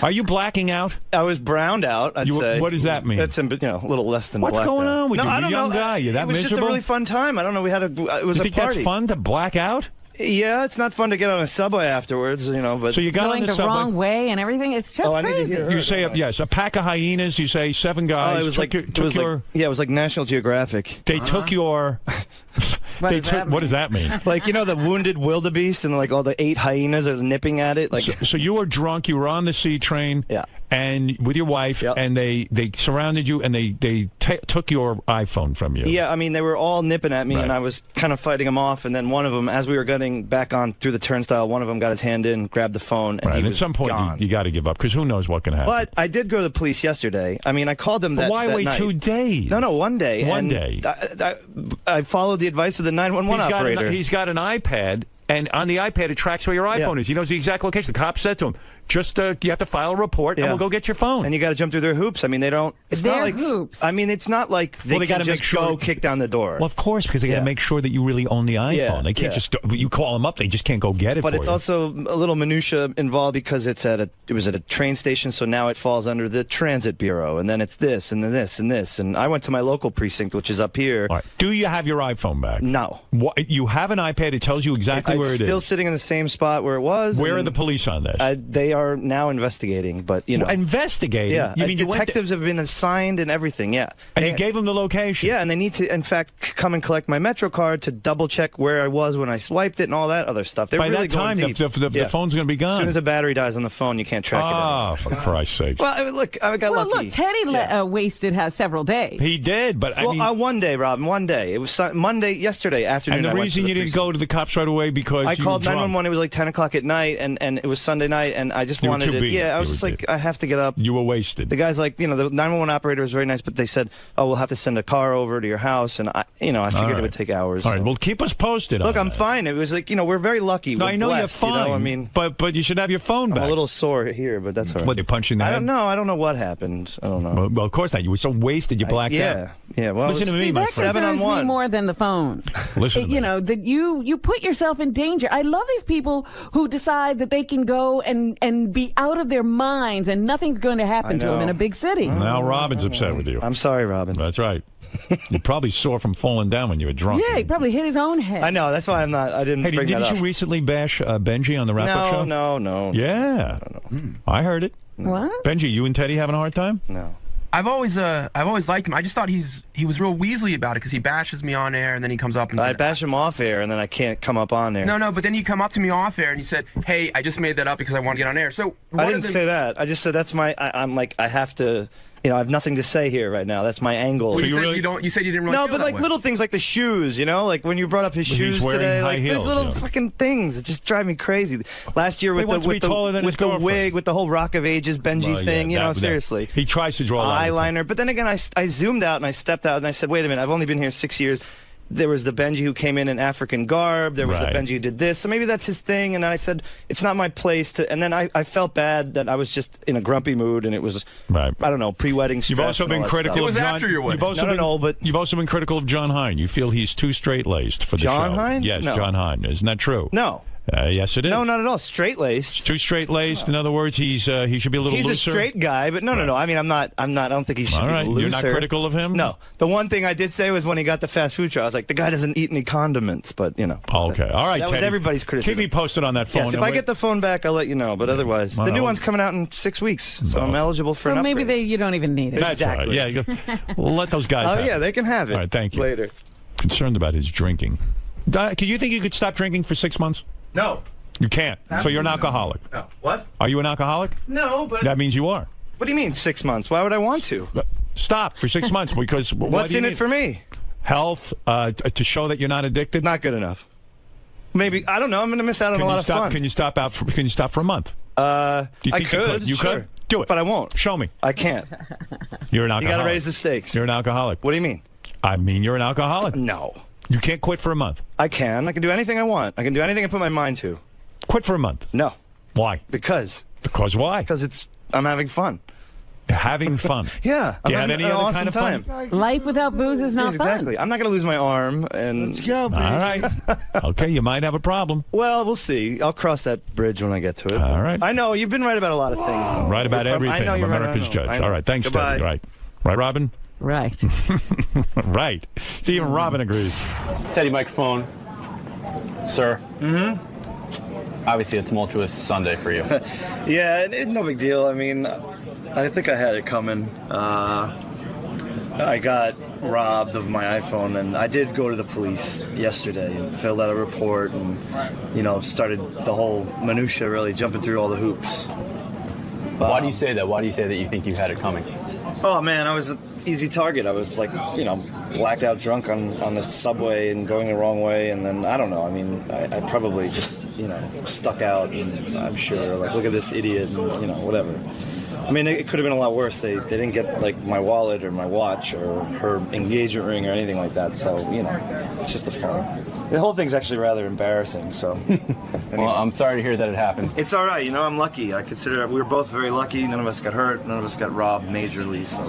Are you blacking out? I was browned out, I'd say. What does that mean? That's a little less than What's going on with you? I don't You're a young know. guy. You're that miserable? It was just a really fun time. I don't know. It was you a think party. That's fun to black out? Yeah, it's not fun to get on a subway afterwards, But so you got going on the subway? Wrong way and everything. It's just crazy. You say a pack of hyenas. You say 7 guys. It was like National Geographic. They took your. What does that mean? Like the wounded wildebeest and like all the 8 hyenas are nipping at it. Like so you were drunk. You were on the C train. Yeah. And with your wife, and they surrounded you, and they took your iPhone from you. Yeah, I mean, they were all nipping at me, and I was kind of fighting them off, and then one of them, as we were getting back on through the turnstile, one of them got his hand in, grabbed the phone, and he was at some point, you got to give up, because who knows what can happen. But I did go to the police yesterday. I mean, I called them that why wait night. 2 days? No, 1 day. One day. I folled the advice of the 911 operator. He's got an iPad, and on the iPad, it tracks where your iPhone is. He knows the exact location. The cop said to him, just you have to file a report, and we'll go get your phone. And you got to jump through their hoops. I mean, they don't. It's not like hoops. I mean, it's not like they can just go kick down the door. Well, of course, because they got to make sure that you really own the iPhone. They can't just you call them up. They just can't go get it. But it's also a little minutia involved because it was at a train station, so now it falls under the Transit Bureau, and then it's this, and then this, and this. And I went to my local precinct, which is up here. All right. Do you have your iPhone back? No. You have an iPad. It tells you exactly where it is. It's still sitting in the same spot where it was. Where are the police on this? They are now investigating, but investigating. Yeah, you mean detectives have been assigned and everything. Yeah, and you gave them the location. Yeah, and they need to, in fact, come and collect my Metro card to double check where I was when I swiped it and all that other stuff. They're By really that time, going deep. the phone's going to be gone. As soon as the battery dies on the phone, you can't track it anymore. Oh, for Christ's sake! Well, look, I got lucky. Well, look, Teddy wasted several days. He did, but I mean, 1 day, Robin. 1 day. It was yesterday afternoon. And the reason you didn't go to the cops right away because I you called were drunk. 911. It was like 10 o'clock at night, and it was Sunday night, and I just You were wanted too to. beat. Yeah, I was You just were like, I have to get up. You were wasted. The guy's like, the 911 operator was very nice, but they said, oh, we'll have to send a car over to your house, and I figured it would take hours. All right, well, keep us posted. Look, on I'm that. fine. It was like, we're very lucky. No, We're I know blessed, you're fine. I mean, but you should have your phone back. I'm a little sore here, but that's all right. What, they punching the head? I don't know. I don't know what happened. I don't know. Well, of course not. You were so wasted, you blacked out. Yeah. Well, listen to me, my that friend. concerns me more than the phone. Listen to me. That you put yourself in danger. I love these people who decide that they can go and be out of their minds and nothing's going to happen to them in a big city. Now Robin's upset with you. I'm sorry, Robin. That's right. You probably sore from falling down when you were drunk. Yeah, he probably hit his own head. I know. That's why I'm not. I didn't Hey, bring that up. didn't you recently bash Benji on the wrap-up show? No. Yeah. I heard it. What? Benji, you and Teddy having a hard time? No. I've always liked him. I just thought he was real weaselly about it because he bashes me on air and then he comes up and I bash him off air and then I can't come up on air. No, but then you come up to me off air and you said, "Hey, I just made that up because I want to get on air." So I didn't say that. I just said that's my. I'm like I have to. I have nothing to say here right now. That's my angle. Well, you said you didn't really. No, feel but that like way. little things like the shoes. Like when you brought up his shoes today, like these little fucking things that just drive me crazy. Last year with the wig, with the whole Rock of Ages Benji thing. Seriously. He tries to draw eyeliner, but then again, I zoomed out and I stepped out and I said, wait a minute, I've only been here 6 years. There was the Benji who came in African garb. There was the Benji who did this. So maybe that's his thing. And then I said, it's not my place to. And then I felt bad that I was just in a grumpy mood and it was, I don't know, pre-wedding stress. You've also been critical of John. after your wedding. You've also been critical of John Hein. You feel he's too straight-laced for the show. John Hein? Yes, No. John Hein. Isn't that true? No. Yes, it is. No, not at all. Straight-laced. Too straight-laced. In other words, he should be a little looser. He's a straight guy, but no. I mean, I'm not. I don't think he should be looser. You're not critical of him? No. The one thing I did say was when he got the fast food truck, I was like, the guy doesn't eat any condiments, but Okay. All right, that Teddy. was everybody's criticism. Keep me posted on that phone. Yes, if I get the phone back, I'll let you know. But otherwise, the new one's coming out in 6 weeks, so I'm eligible for an maybe upgrade. you don't even need it. That's exactly. right. Yeah, we'll let those guys have it. Yeah, they can have it. All right, thank you. Later. Concerned about his drinking. Do you think you could stop drinking for 6 months? No. You can't. So you're an alcoholic. No. What? Are you an alcoholic? No, but... That means you are. What do you mean 6 months? Why would I want to? Stop for 6 months because... What's in it for me? Health, to show that you're not addicted? Not good enough. Maybe, I don't know, I'm going to miss out on a lot of fun. Can you stop for a month? I could. You could? Do it. But I won't. Show me. I can't. You're an alcoholic. You got to raise the stakes. You're an alcoholic. What do you mean? I mean you're an alcoholic. No. You can't quit for a month. I can. I can do anything I want. I can do anything I put my mind to. Quit for a month. No. Why? Because why? Because I'm having fun. Having fun. Yeah. Do you have any other kind of fun? Life without booze is not fun. Exactly. I'm not going to lose my arm. And let's go, All right. Okay, you might have a problem. Well, we'll see. I'll cross that bridge when I get to it. All right. I know. You've been right about a lot of things. I'm right about everything. I know I'm you're America's right. judge. All right. Thanks, Goodbye. Teddy. Right. Right, Robin? Right. Right. See, even Robin agrees. Teddy, microphone. Sir. Mm-hmm. Obviously a tumultuous Sunday for you. Yeah, no big deal. I mean, I think I had it coming. I got robbed of my iPhone, and I did go to the police yesterday and filled out a report and, started the whole minutia really jumping through all the hoops. Why do you say that? Why do you say that you think you had it coming? Oh, man, I was an easy target. I was like, blacked out drunk on the subway and going the wrong way, and then, I don't know, I mean, I probably just, stuck out, and I'm sure, like, look at this idiot, and, whatever. I mean, it could have been a lot worse. They didn't get, like, my wallet or my watch or her engagement ring or anything like that, so, it's just a fun. The whole thing's actually rather embarrassing, so. Anyway. Well, I'm sorry to hear that it happened. It's all right, I'm lucky. I consider we were both very lucky. None of us got hurt. None of us got robbed majorly, so.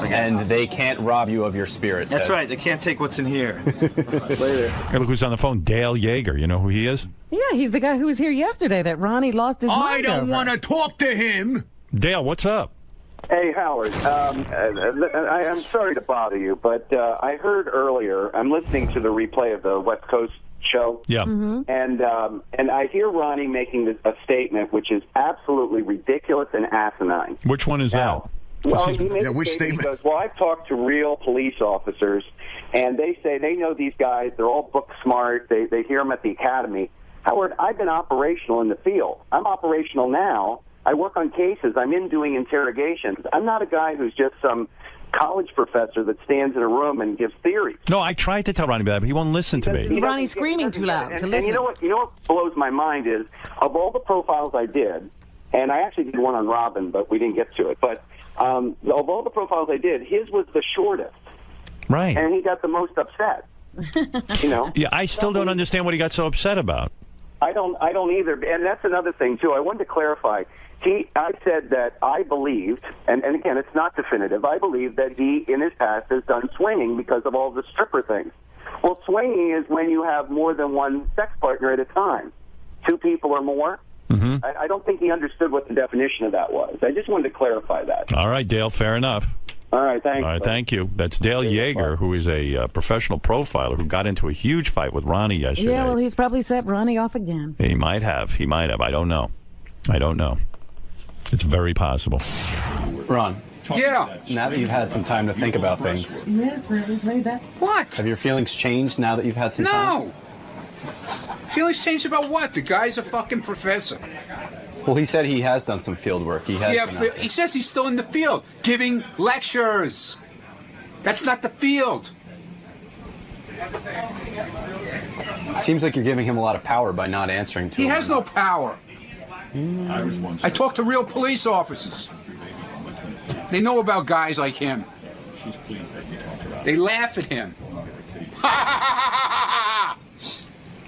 And they can't rob you of your spirit. That's right. They can't take what's in here. Later. Hey, look who's on the phone. Dale Yeager. You know who he is? Yeah, he's the guy who was here yesterday that Ronnie lost his mind I don't over. want to talk to him. Dale, what's up? Hey, Howard. I'm sorry to bother you, but I heard earlier, I'm listening to the replay of the West Coast show. Yeah. Mm-hmm. And I hear Ronnie making a statement which is absolutely ridiculous and asinine. Which one is that? Well, he made a statement. He goes, well, I've talked to real police officers, and they say they know these guys. They're all book smart. They hear them at the academy. Howard, I've been operational in the field. I'm operational now. I work on cases. I'm in doing interrogations. I'm not a guy who's just some college professor that stands in a room and gives theories. No, I tried to tell Ronnie that, but he won't listen to me. Ronnie's screaming too loud to listen. And you know what blows my mind is, of all the profiles I did, and I actually did one on Robin, but we didn't get to it, but of all the profiles I did, his was the shortest. Right. And he got the most upset. You know? Yeah, I still don't understand what he got so upset about. I don't either. And that's another thing, too. I wanted to clarify. I said that I believed, and again, it's not definitive, I believe that he, in his past, has done swinging because of all the stripper things. Well, swinging is when you have more than one sex partner at a time, 2 people or more. Mm-hmm. I don't think he understood what the definition of that was. I just wanted to clarify that. All right, Dale, fair enough. All right, thanks. All right, thank you. That's Dale Yeager, who is a professional profiler who got into a huge fight with Ronnie yesterday. Yeah, well, he's probably set Ronnie off again. He might have. I don't know. It's very possible. Ron. Yeah. Now that you've had some time to think about things, Yes, we played that. What? have your feelings changed now that you've had some time? No. Feelings changed about what? The guy's a fucking professor. Well, he said he has done some field work. He has. been out there. He says he's still in the field, giving lectures. That's not the field. Seems like you're giving him a lot of power by not answering to him. He has no power. I talk to real police officers. They know about guys like him. They laugh at him.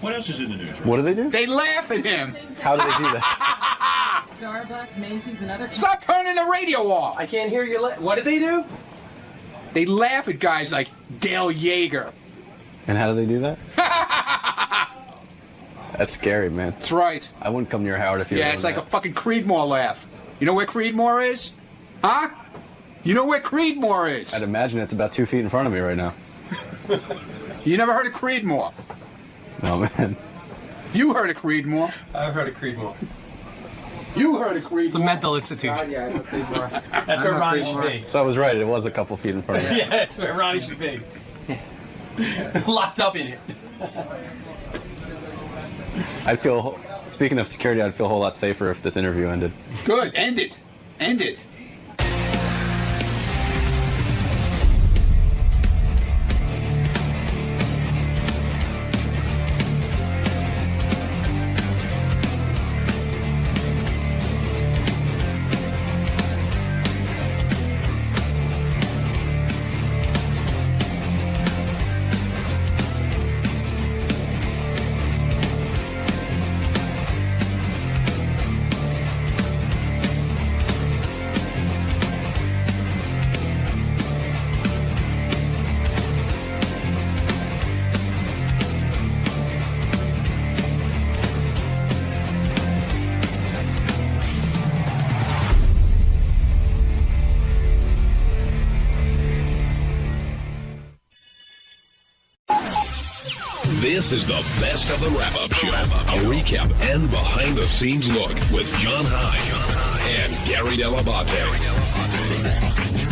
What else is in the news? What do they do? They laugh at him. How do they do that? Starbucks, Macy's, and other. Stop turning the radio off. I can't hear you. What did they do? They laugh at guys like Dale Yeager. And how do they do that? That's scary, man. That's right. I wouldn't come near Howard if you were Yeah, it's doing like a fucking Creedmoor laugh. You know where Creedmoor is? Huh? You know where Creedmoor is? I'd imagine it's about 2 feet in front of me right now. You never heard of Creedmoor? No, man. You heard of Creedmoor? I've heard of Creedmoor. You heard of Creedmoor? It's a mental institution. Yeah, I know Creedmoor. That's where Ronnie should be. So I was right. It was a couple feet in front of me. Yeah, that's where Ronnie should be. Locked up in it. I'd feel, speaking of security, I'd feel a whole lot safer if this interview ended. Good. End it. End it. This is the best of the wrap-up show. A recap and behind-the-scenes look with John High and Gary 𝗏𝗏𝗏𝗏.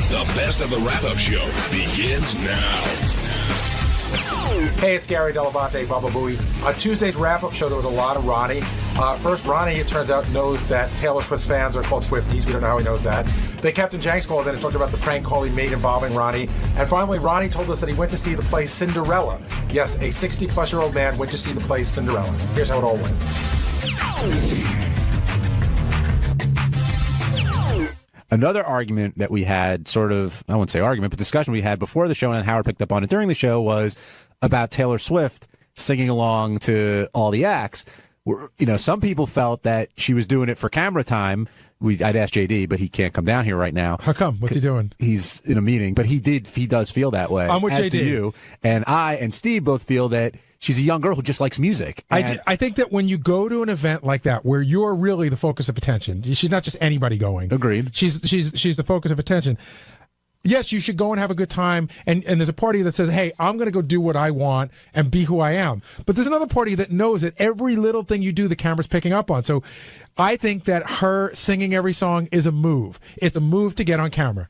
The best of the wrap-up show begins now. Hey, it's Gary 𝗏𝗏𝗏𝗏, Baba Booey. On Tuesday's wrap-up show, there was a lot of Ronnie. First, Ronnie, it turns out, knows that Taylor Swift's fans are called Swifties. We don't know how he knows that. Then Captain Jenks called in and talked about the prank call he made involving Ronnie. And finally, Ronnie told us that he went to see the play Cinderella. Yes, a 60-plus-year-old man went to see the play Cinderella. Here's how it all went. Another argument that we had, sort of, I wouldn't say argument, but discussion we had before the show, and Howard picked up on it during the show, was about Taylor Swift singing along to all the acts. You know, some people felt that she was doing it for camera time. I'd ask JD, but he can't come down here right now. How come? What's he doing? He's in a meeting, but he does feel that way. I'm with as JD. do you. And I and Steve both feel that she's a young girl who just likes music. I think that when you go to an event like that, where you're really the focus of attention, she's not just anybody going. Agreed. She's the focus of attention. Yes, you should go and have a good time, and there's a party that says, hey, I'm going to go do what I want and be who I am. But there's another party that knows that every little thing you do, the camera's picking up on. So I think that her singing every song is a move. It's a move to get on camera.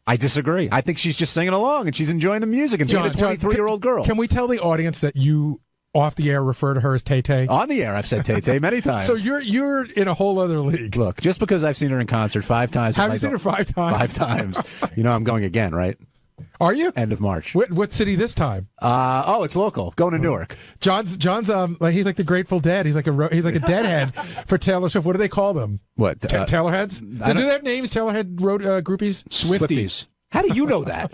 I disagree. I think she's just singing along, and she's enjoying the music and being a 23-year-old girl. Can we tell the audience that you, off the air, refer to her as Tay-Tay? On the air, I've said Tay-Tay many times. So you're in a whole other league. Look, just because I've seen her in concert 5 times. Have you seen her 5 times? 5 times. You know I'm going again, right? Are you? End of March. What city this time? It's local. Going to Newark. John's he's like the Grateful Dead. He's like a deadhead for Taylor Swift. What do they call them? What? Taylorheads? Do they have names? Taylorhead road groupies? Swifties. How do you know that?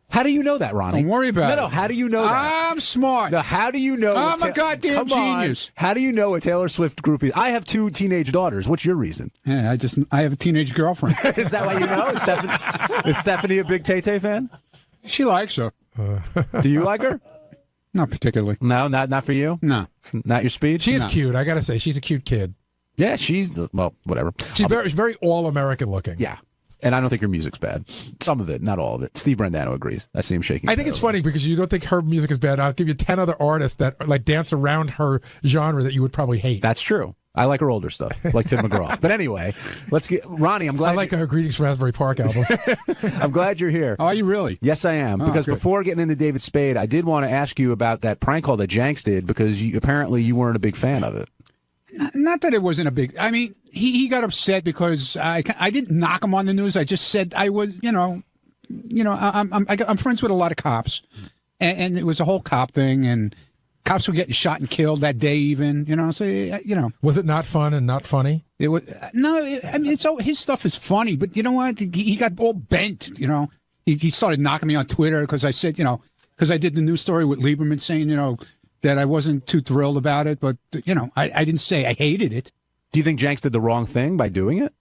How do you know that, Ronnie? Don't worry about it. No, how do you know that? I'm smart. No, how do you know? I'm a goddamn genius. How do you know a Taylor Swift groupie? I have 2 teenage daughters. What's your reason? Yeah, I have a teenage girlfriend. Is that why you know? Is Stephanie a big Tay-Tay fan? She likes her. Do you like her? Not particularly. No, not for you? No. Not your speed? She is cute. I got to say, she's a cute kid. Yeah, she's, well, whatever. She's very all-American looking. Yeah. And I don't think her music's bad. Some of it, not all of it. Steve Brandano agrees. I see him shaking. I think it's funny because you don't think her music is bad. I'll give you 10 other artists that like dance around her genre that you would probably hate. That's true. I like her older stuff, like Tim McGraw. But anyway, let's get Ronnie. I'm glad. I like her Greetings from Asbury Park album. I'm glad you're here. Are you really? Yes, I am. Because good. before getting into David Spade, I did want to ask you about that prank call that Jenks did because apparently you weren't a big fan of it. Not that it wasn't a big. I mean, he got upset because I didn't knock him on the news. I just said I was, I'm friends with a lot of cops, and it was a whole cop thing, and cops were getting shot and killed that day, even. So was it not fun and not funny? It was no. I mean, his stuff is funny, but you know what? He got all bent. He started knocking me on Twitter because I said, because I did the news story with Lieberman saying, that I wasn't too thrilled about it, but I didn't say I hated it. Do you think Jenks did the wrong thing by doing it?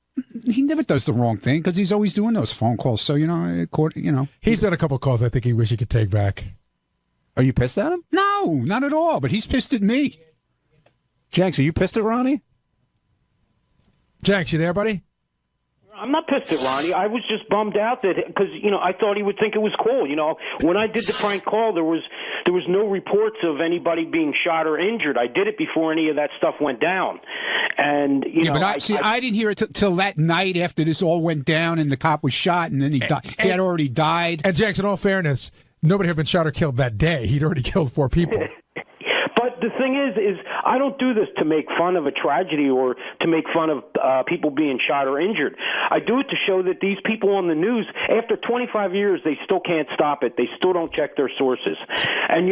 He never does the wrong thing because he's always doing those phone calls. So he's done a couple calls I think he wish he could take back. Are you pissed at him? No, not at all. But he's pissed at me. Jenks, are you pissed at Ronnie? Jenks, you there, buddy? I'm not pissed at Ronnie. I was just bummed out that because I thought he would think it was cool. When I did the prank call, there was no reports of anybody being shot or injured. I did it before any of that stuff went down, and but I didn't hear it till that night after this all went down and the cop was shot and then he died. He had already died. And Jackson, in all fairness, nobody had been shot or killed that day. He'd already killed 4 people. But the thing is I don't do this to make fun of a tragedy or to make fun of people being shot or injured. I do it to show that these people on the news, after 25 years, they still can't stop it. They still don't check their sources. And,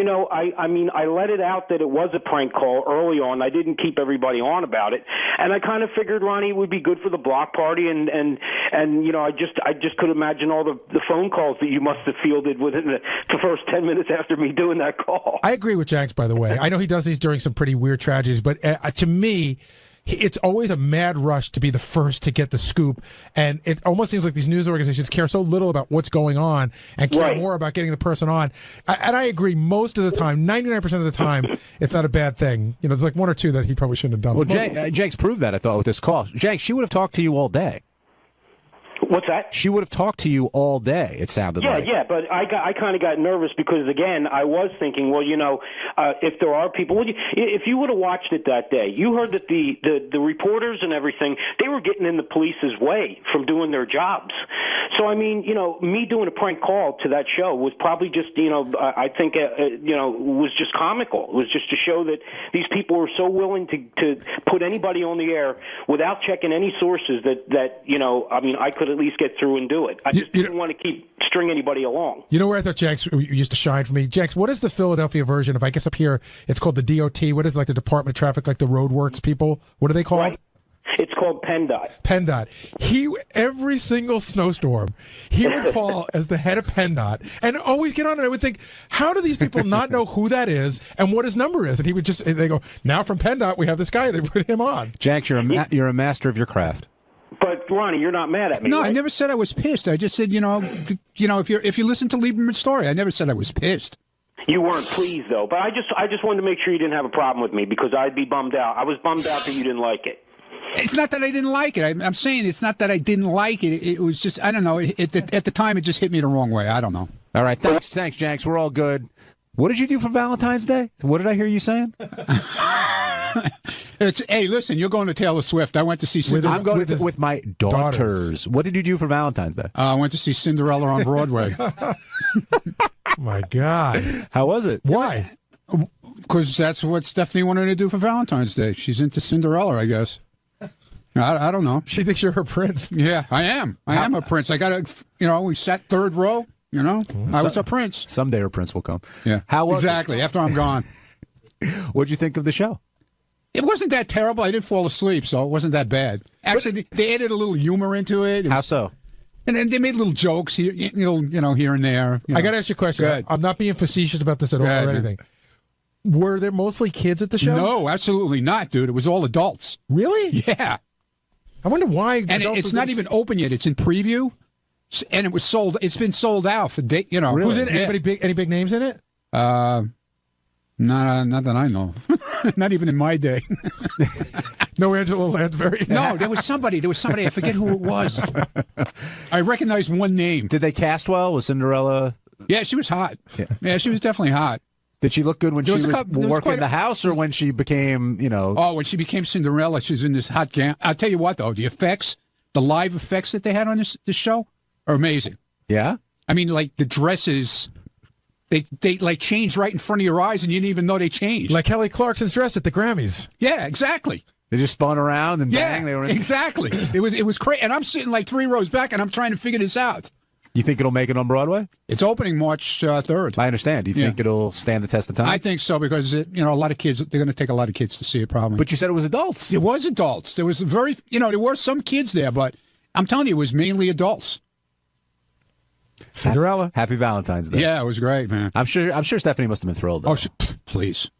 I let it out that it was a prank call early on. I didn't keep everybody on about it. And I kind of figured, Ronnie, it would be good for the block party. And I just could imagine all the phone calls that you must have fielded within the first 10 minutes after me doing that call. I agree with Jenks, by the way. I know he does these during some pretty weird tragedies, but to me, it's always a mad rush to be the first to get the scoop, and it almost seems like these news organizations care so little about what's going on and care more about getting the person on. And I agree, most of the time, 99% of the time, it's not a bad thing. There's like 1 or 2 that he probably shouldn't have done. Well, Jenks proved that, I thought, with this call. Jenks, she would have talked to you all day. What's that? She would have talked to you all day, it sounded like. Yeah, but I kind of got nervous because, again, I was thinking, well, if there are people, if you would have watched it that day, you heard that the reporters and everything, they were getting in the police's way from doing their jobs. So, I mean, me doing a prank call to that show was probably just, I think, was just comical. It was just to show that these people were so willing to put anybody on the air without checking any sources that I could at least get through and do it. I just didn't want to string anybody along. You know where I thought Jenks used to shine for me? Jenks, what is the Philadelphia version of, I guess up here, it's called the DOT. What is it, like the Department of Traffic, like the roadworks people? What are they called? Right. It's called PennDOT. PennDOT. Every single snowstorm, he would call as the head of PennDOT and always get on it. I would think, how do these people not know who that is and what his number is? And he would they go, now from PennDOT, we have this guy. They put him on. Jenks, you're a master of your craft. But Ronnie, you're not mad at me. No, right? I never said I was pissed. I just said, if you listen to Lieberman's story, I never said I was pissed. You weren't pleased though, but I just wanted to make sure you didn't have a problem with me because I'd be bummed out. I was bummed out that you didn't like it. It's not that I didn't like it. I'm saying it's not that I didn't like it. It was just, I don't know. At the time, it just hit me the wrong way. I don't know. All right. Thanks, Jenks. We're all good. What did you do for Valentine's Day? What did I hear you saying? Hey, listen, you're going to Taylor Swift. I went to see Cinderella. I'm going with my daughters. What did you do for Valentine's Day? I went to see Cinderella on Broadway. My God. How was it? Why? Because that's what Stephanie wanted to do for Valentine's Day. She's into Cinderella, I guess. I don't know. She thinks you're her prince. Yeah, I am. I am a prince. I got we sat third row. You know, I was a prince. Someday her prince will come. Yeah. How was exactly after I'm gone? What'd you think of the show? It wasn't that terrible. I didn't fall asleep, so it wasn't that bad. Actually, they added a little humor into it. How so? And then they made little jokes here, here and there. I got to ask you a question. I'm not being facetious about this at all or anything. Were there mostly kids at the show? No, absolutely not, dude. It was all adults. Really? Yeah. I wonder why. And it's not even open yet. It's in preview, and it was sold. It's been sold out for day. You know, who's in it? Anybody big? Any big names in it? Not that I know. Not even in my day. No Angela Lansbury. No, there was somebody. I forget who it was. I recognized one name. Did they cast well? Was Cinderella? Yeah, she was hot. Yeah, she was definitely hot. Did she look good when she was working in the house, or when she became, Oh, when she became Cinderella, she was in this hot gown. I'll tell you what, though, the effects, the live effects that they had on this show are amazing. Yeah? I mean, like, the dresses, they like changed right in front of your eyes, and you didn't even know they changed. Like Kelly Clarkson's dress at the Grammys. Yeah, exactly. They just spun around and bang. Yeah, They were exactly. It was crazy. And I'm sitting like 3 rows back, and I'm trying to figure this out. You think it'll make it on Broadway? It's opening March 3rd. I understand. Do you think it'll stand the test of time? I think so, because a lot of kids, they're going to take a lot of kids to see it probably. But you said it was adults. It was adults. There was there were some kids there, but I'm telling you, it was mainly adults. Cinderella. Happy Valentine's Day. Yeah, it was great, man. I'm sure Stephanie must have been thrilled, though. Oh, please.